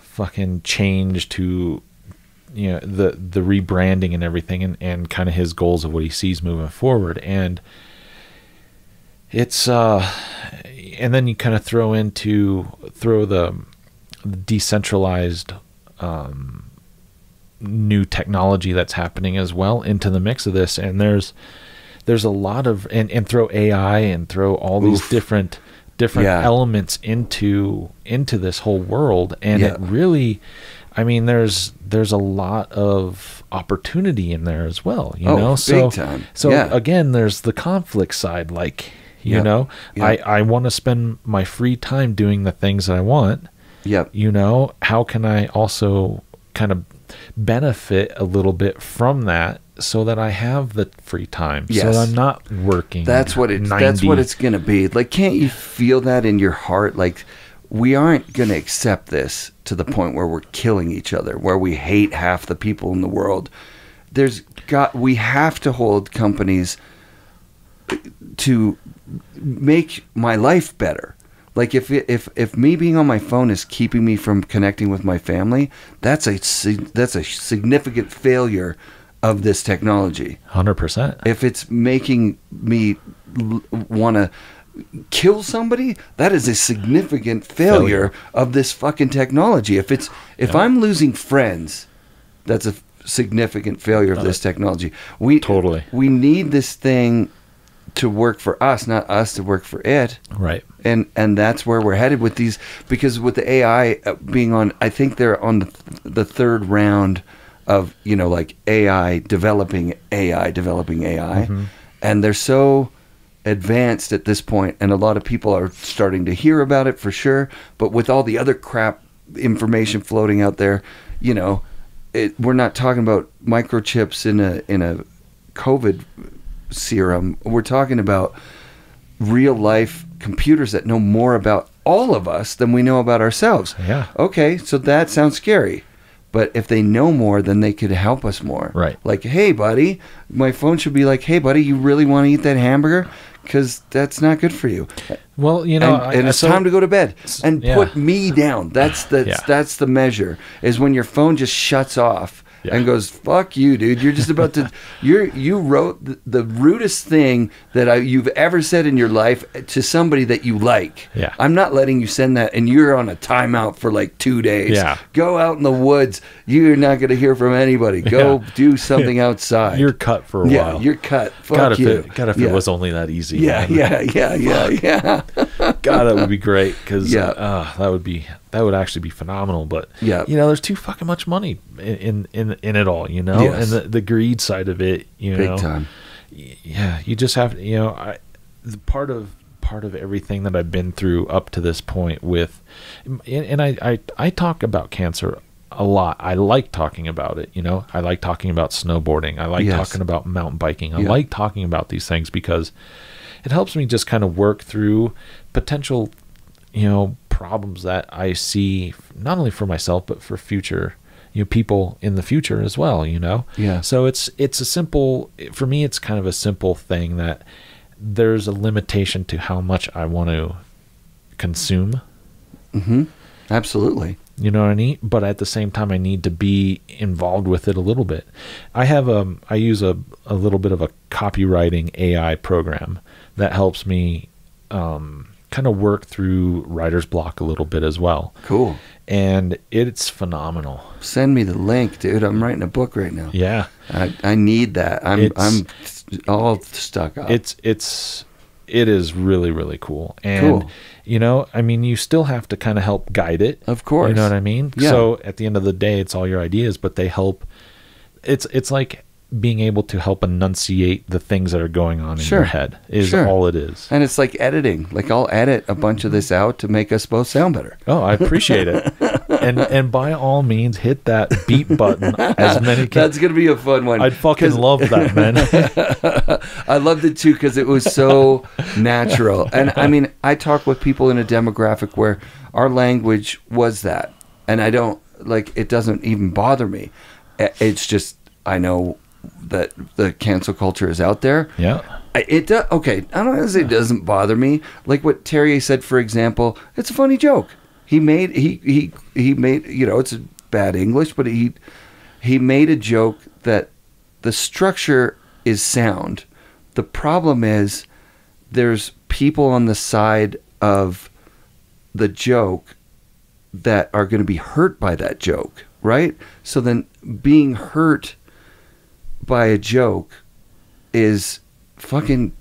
fucking change to the rebranding and everything, and kind of his goals of what he sees moving forward. And it's and then you kind of throw the decentralized new technology that's happening as well into the mix of this, and there's a lot of and throw AI and throw all these different elements into this whole world, and it really, I mean, there's a lot of opportunity in there as well, big time. So again, there's the conflict side, like, I want to spend my free time doing the things that I want. Yep. How can I also kind of benefit a little bit from that so that I have the free time, so that I'm not working? That's what it's going to be. Like, can't you feel that in your heart? Like, we aren't going to accept this to the point where we're killing each other, where we hate half the people in the world. We have to hold companies to make my life better. Like, if me being on my phone is keeping me from connecting with my family, that's a significant failure of this technology. 100%. If it's making me want to kill somebody, that is a significant failure of this fucking technology. If I'm losing friends, that's a significant failure of this technology. We need this thing to work for us, not us to work for it. Right. And that's where we're headed with these, because with the AI being on, I think they're on the 3rd round of, like AI developing AI. Mm-hmm. And they're so advanced at this point, and a lot of people are starting to hear about it for sure, but with all the other crap information floating out there, we're not talking about microchips in a COVID serum. We're talking about real life computers that know more about all of us than we know about ourselves. Yeah. Okay, so that sounds scary. But if they know more, then they could help us more. Right. Like, hey, buddy, my phone should be like, hey, buddy, you really want to eat that hamburger? Because that's not good for you. Well, and it's time to go to bed. And put me down. That's the measure, is when your phone just shuts off and goes, fuck you, dude. You're just about to, you wrote the rudest thing that you've ever said in your life to somebody that you like. Yeah. I'm not letting you send that, and you're on a timeout for like 2 days. Yeah. Go out in the woods. You're not going to hear from anybody. Go do something outside. You're cut for a while. You're cut. Fuck God, you. If it was only that easy. Yeah. God, that would be great, because that would actually be phenomenal. But there's too fucking much money in it all, Yes. and the greed side of it, Big time. Yeah, you just have to, part of everything that I've been through up to this point and I talk about cancer a lot. I like talking about it, I like talking about snowboarding. I like talking about mountain biking. I like talking about these things because it helps me just kind of work through potential, problems that I see, not only for myself, but for future, people in the future as well, Yeah. So it's a simple, for me, it's kind of a simple thing that there's a limitation to how much I want to consume. Mm-hmm. Absolutely. You know what I mean? But at the same time, I need to be involved with it a little bit. I use a little bit of a copywriting AI program that helps me kind of work through writer's block a little bit as well. Cool. And it's phenomenal. Send me the link, dude. I'm writing a book right now. Yeah. I need that. I'm all stuck up. It is really, really cool. And cool. You still have to kind of help guide it. Of course. You know what I mean? Yeah. So at the end of the day, it's all your ideas, but they help. It's like being able to help enunciate the things that are going on in your head is all it is. And it's like editing. Like, I'll edit a bunch of this out to make us both sound better. Oh, I appreciate it. And by all means, hit that beat button as many. That's going to be a fun one. I'd fucking love that, man. I loved it too because it was so natural. And I mean, I talk with people in a demographic where our language was that. And I don't, it doesn't even bother me. It's just, I know that the cancel culture is out there. Yeah. It does. Okay, I don't want to say it doesn't bother me. Like what Terrier said, for example, it's a funny joke. He made it's a bad English, but he made a joke that the structure is sound. The problem is there's people on the side of the joke that are going to be hurt by that joke, right? So then being hurt by a joke is fucking,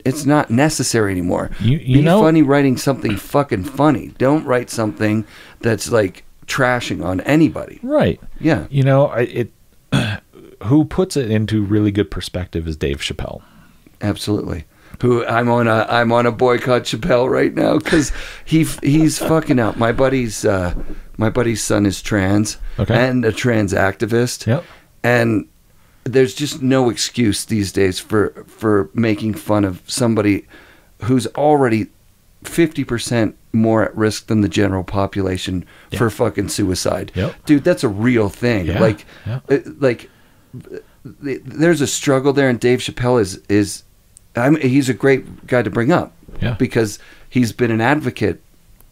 it's not necessary anymore. Be funny writing something fucking funny. Don't write something that's like trashing on anybody. Right. Yeah. Who puts it into really good perspective is Dave Chappelle. Absolutely. Who I'm on a boycott Chappelle right now because he's fucking out. My buddy's son is trans and a trans activist. Yep. And there's just no excuse these days for making fun of somebody who's already 50% more at risk than the general population for fucking suicide. Yep. Dude, that's a real thing. Yeah. There's a struggle there, and Dave Chappelle is he's a great guy to bring up because he's been an advocate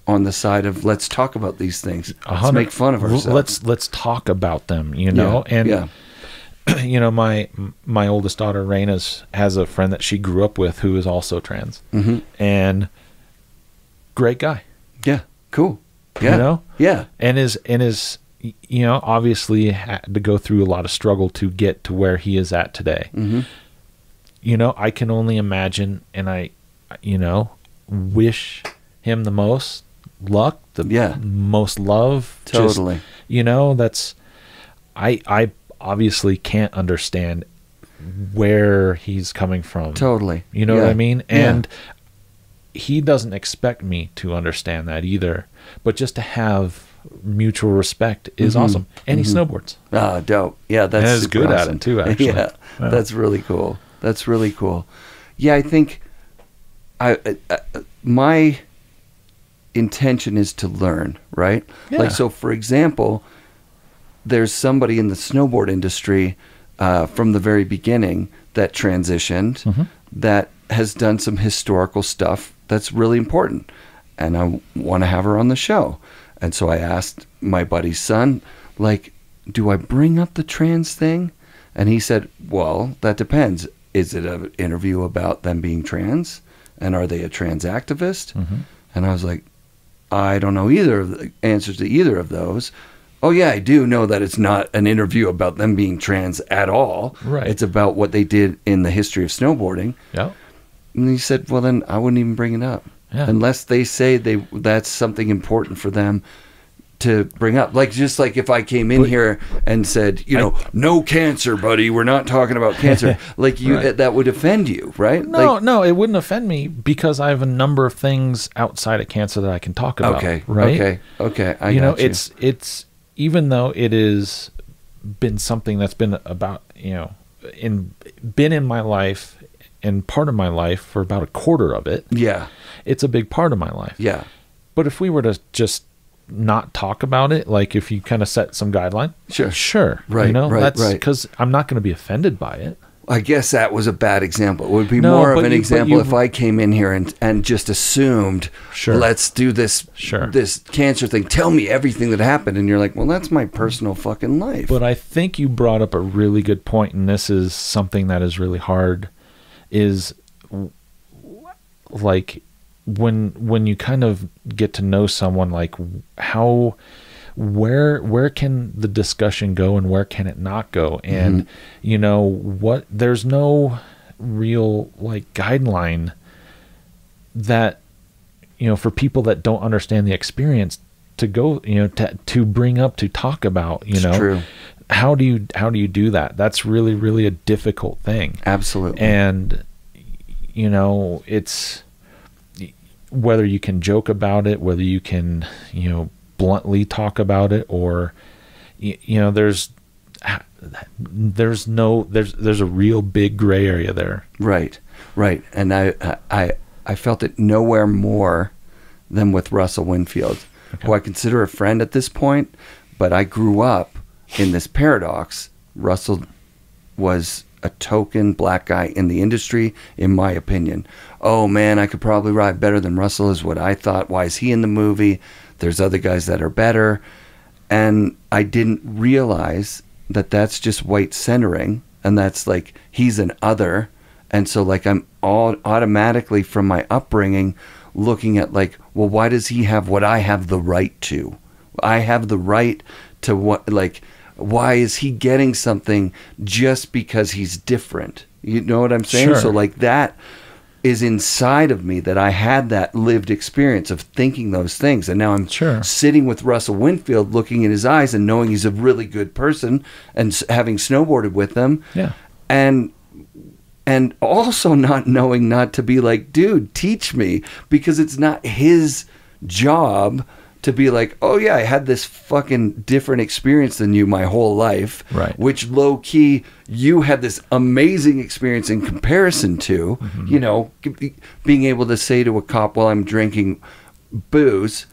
on the side of let's talk about these things. Let's make fun of ourselves. Let's talk about them, and my oldest daughter Raina has a friend that she grew up with who is also trans, and great guy. Yeah, cool. Yeah, and is obviously had to go through a lot of struggle to get to where he is at today. I can only imagine, and I wish him the most luck, the most love. Totally. That's I obviously can't understand where he's coming from. Totally. You know what I mean? And he doesn't expect me to understand that either. But just to have mutual respect is awesome. And he snowboards. Oh, dope. Yeah, that's good awesome. at it too, actually. Yeah, that's really cool. That's really cool. Yeah, I think my intention is to learn, right? Yeah. So for example, there's somebody in the snowboard industry from the very beginning that transitioned that has done some historical stuff that's really important. And I want to have her on the show. And so I asked my buddy's son, do I bring up the trans thing? And he said, well, that depends. Is it an interview about them being trans? And are they a trans activist? And I was like, I don't know either of the answers to either of those. Oh, yeah, I do know that it's not an interview about them being trans at all. Right. It's about what they did in the history of snowboarding. Yeah. And he said, well, then I wouldn't even bring it up. Yeah. Unless they say that's something important for them to bring up. Like, just like if I came in here and said, no cancer, buddy, we're not talking about cancer. Like, that would offend you, right? No, it wouldn't offend me because I have a number of things outside of cancer that I can talk about. Okay, right? Okay. It's even though it has been something that's been about, been in my life and part of my life for about a quarter of it. Yeah. It's a big part of my life. Yeah. But if we were to just not talk about it, like if you kind of set some guideline, sure. Right. That's because I'm not going to be offended by it. I guess that was a bad example. It would be more of an example if I came in here and just assumed, let's do this this cancer thing. Tell me everything that happened. And you're like, well, that's my personal fucking life. But I think you brought up a really good point, and this is something that is really hard, is like when you kind of get to know someone, like where can the discussion go and where can it not go? And there's no real like guideline that, for people that don't understand the experience to go, to bring up, to talk about, True. How do you do that? That's really, really a difficult thing. Absolutely. And, it's whether you can joke about it, whether you can, bluntly talk about it, or there's a real big gray area there. Right. And I felt it nowhere more than with Russell Winfield, who I consider a friend at this point, but I grew up in this paradox. Russell was a token black guy in the industry, in my opinion. Oh man, I could probably ride better than Russell is what I thought. Why is he in the movie? There's other guys that are better. And I didn't realize that that's just white centering, and that's like, he's an other. And so like, I'm all automatically from my upbringing looking at like, well, why does he have what I have the right to? I have the right to what, like, why is he getting something just because he's different? You know what I'm saying? Sure. So like, that is inside of me, that I had that lived experience of thinking those things. And now I'm sitting with Russell Winfield, looking in his eyes and knowing he's a really good person, and having snowboarded with him. Yeah. And also not knowing not to be like, dude, teach me, because it's not his job to be like, oh yeah, I had this fucking different experience than you my whole life, right? Which low key, you had this amazing experience in comparison to, being able to say to a cop while I'm drinking booze,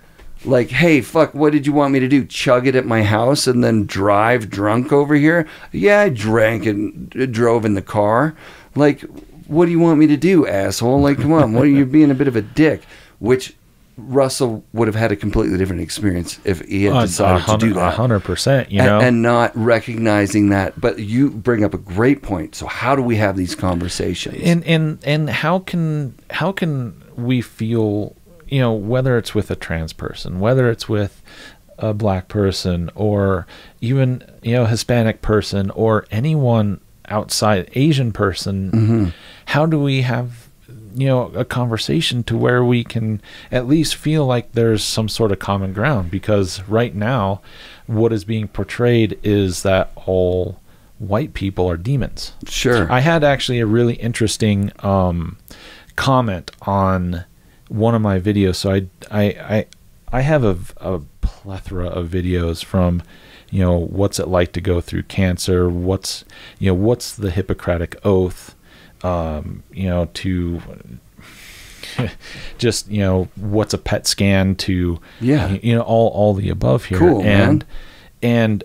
like, hey, fuck, what did you want me to do? Chug it at my house and then drive drunk over here? Yeah, I drank and drove in the car. Like, what do you want me to do, asshole? Like, come on, what are you being a bit of a dick? Which Russell would have had a completely different experience if he had decided to do that. 100%, and not recognizing that. But you bring up a great point. So how do we have these conversations? And how can we feel, whether it's with a trans person, whether it's with a black person, or even Hispanic person, or anyone outside, Asian person, how do we have a conversation to where we can at least feel like there's some sort of common ground? Because right now what is being portrayed is that all white people are demons. Sure. I had actually a really interesting comment on one of my videos. So I have a plethora of videos from what's it like to go through cancer, what's the Hippocratic Oath, to just, what's a PET scan, to, all the above here. Cool, man. And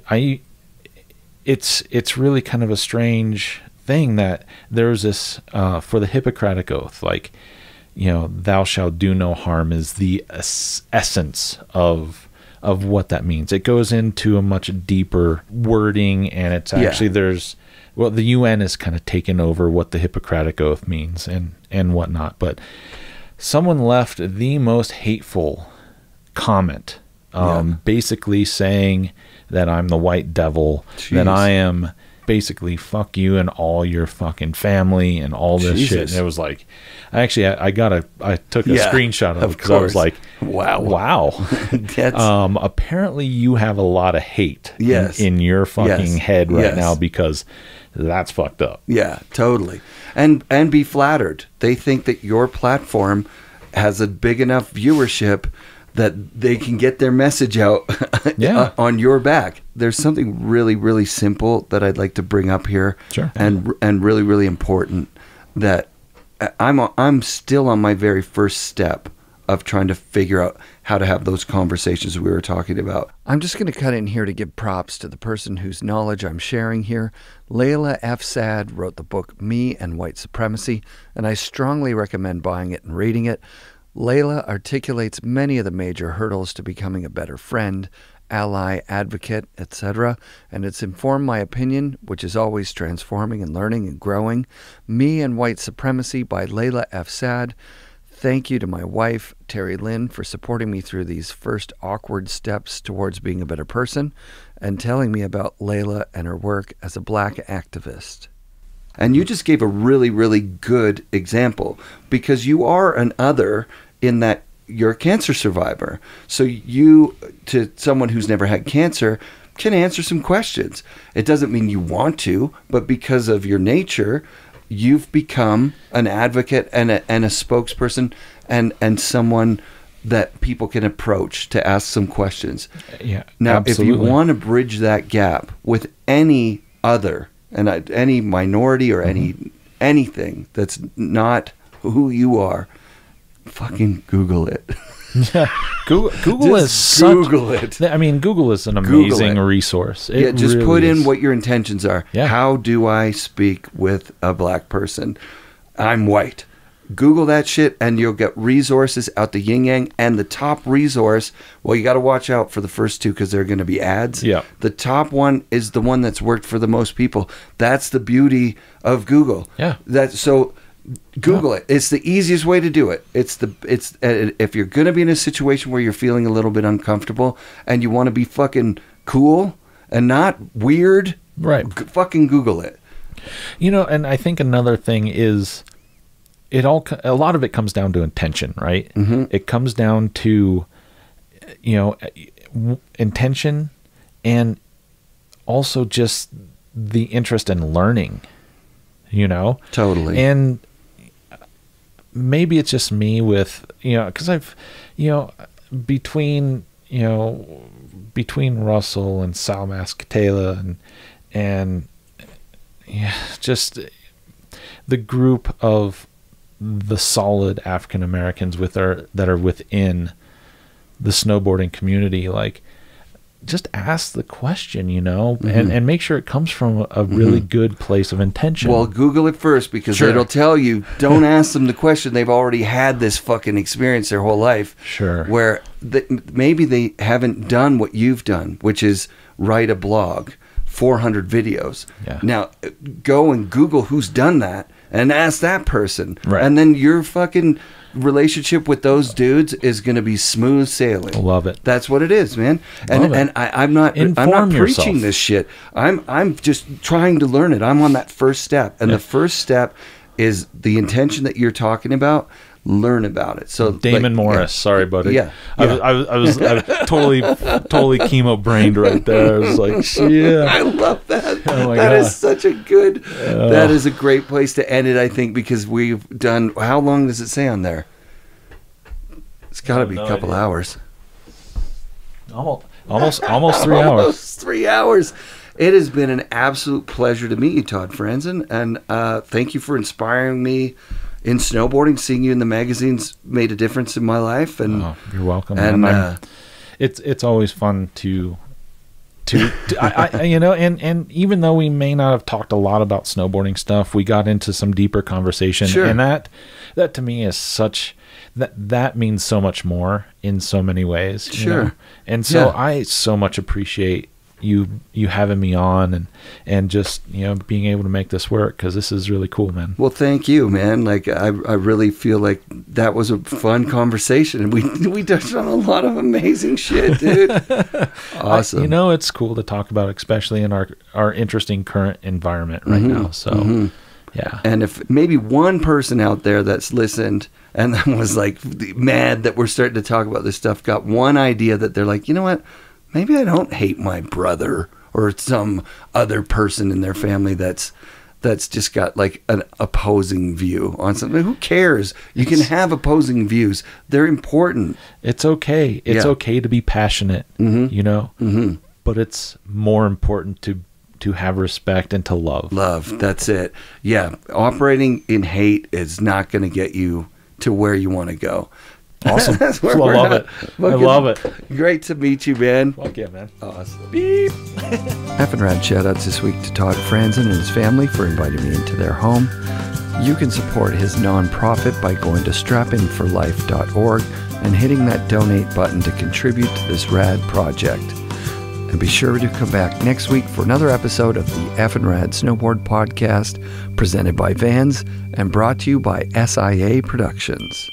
it's really kind of a strange thing that there's this, for the Hippocratic Oath, like, thou shalt do no harm is the essence of of what that means. It goes into a much deeper wording, and it's actually the UN has kind of taken over what the Hippocratic Oath means and whatnot. But someone left the most hateful comment, basically saying that I'm the white devil, that I am basically fuck you and all your fucking family and all this shit. And it was like, I took a screenshot of it because I was like, wow. Apparently you have a lot of hate in your fucking head right now, because that's fucked up. Yeah, totally. And be flattered. They think that your platform has a big enough viewership that they can get their message out on your back. There's something really, really simple that I'd like to bring up here, and really, really important, that I'm still on my very first step of trying to figure out how to have those conversations we were talking about. I'm just going to cut in here to give props to the person whose knowledge I'm sharing here. Layla F. Sad wrote the book Me and White Supremacy, and I strongly recommend buying it and reading it. Layla articulates many of the major hurdles to becoming a better friend, ally, advocate, etc., and it's informed my opinion, which is always transforming and learning and growing. Me and White Supremacy by Layla F. Sad. Thank you to my wife, Terry Lynn, for supporting me through these first awkward steps towards being a better person and telling me about Layla and her work as a Black activist. And you just gave a really, really good example, because you are an other in that you're a cancer survivor. So you, to someone who's never had cancer, can answer some questions. It doesn't mean you want to, but because of your nature, you've become an advocate and a spokesperson and someone that people can approach to ask some questions. Yeah. Now, absolutely. If you want to bridge that gap with any other, and any minority or anything that's not who you are, fucking Google it. Google is Google it. I mean, Google is an amazing resource. Just really put in what your intentions are. Yeah. How do I speak with a Black person? I'm white. Google that shit and you'll get resources out the yin yang. And the top resource, well, you got to watch out for the first two because they're going to be ads. Yeah. The top one is the one that's worked for the most people. That's the beauty of Google. Yeah. So Google it. It's the easiest way to do it. If you're going to be in a situation where you're feeling a little bit uncomfortable and you want to be fucking cool and not weird, right? Fucking Google it. You know, and I think another thing is, a lot of it comes down to intention, right? Mm-hmm. It comes down to, intention, and also just the interest in learning, Totally. And maybe it's just me with, because I've, between Russell and Sal Mascatela and just the group of the solid African Americans that are within the snowboarding community, like, just ask the question, and make sure it comes from a really good place of intention. Well, Google it first, because it'll tell you, don't ask them the question. They've already had this fucking experience their whole life. Sure. Where maybe they haven't done what you've done, which is write a blog, 400 videos. Yeah. Now, go and Google who's done that and ask that person. Right. And then your fucking relationship with those dudes is going to be smooth sailing. Love it. That's what it is, man. And I'm not preaching this shit. I'm just trying to learn it. I'm on that first step. And the first step is the intention that you're talking about. Learn about it. So Damon Morris, sorry, buddy. Yeah, I was totally chemo brained right there. I was like, yeah, I love that. Oh that is such a good. That is a great place to end it, I think, because we've done. How long does it say on there? It's got to be a couple hours. Almost 3 hours. Almost 3 hours. It has been an absolute pleasure to meet you, Todd Franzen, and thank you for inspiring me in snowboarding. Seeing you in the magazines made a difference in my life, and you're welcome. And it's always fun to and even though we may not have talked a lot about snowboarding stuff, we got into some deeper conversation, and that to me is such that means so much more in so many ways. Sure. You know? And so I so much appreciate you having me on and just, you know, being able to make this work, because this is really cool, man. Well, thank you, man. Like I really feel like that was a fun conversation, and we touched on a lot of amazing shit, dude. Awesome. You know, it's cool to talk about, especially in our interesting current environment right now. So yeah. And if maybe one person out there that's listened and then was like mad that we're starting to talk about this stuff, got one idea that they're like, you know what? Maybe I don't hate my brother or some other person in their family that's just got like an opposing view on something. Who cares? You can have opposing views. They're important. It's okay. It's okay to be passionate, you know, but it's more important to have respect and to love. Love. That's it. Yeah. Operating in hate is not going to get you to where you want to go. Awesome. That's where I love it. I love it. Great to meet you, man. Fuck yeah, man. Awesome. Beep. FnRad shoutouts this week to Todd Franzen and his family for inviting me into their home. You can support his nonprofit by going to strapinforlife.org and hitting that donate button to contribute to this rad project. And be sure to come back next week for another episode of the FnRad Snowboard Podcast, presented by Vans and brought to you by SIA Productions.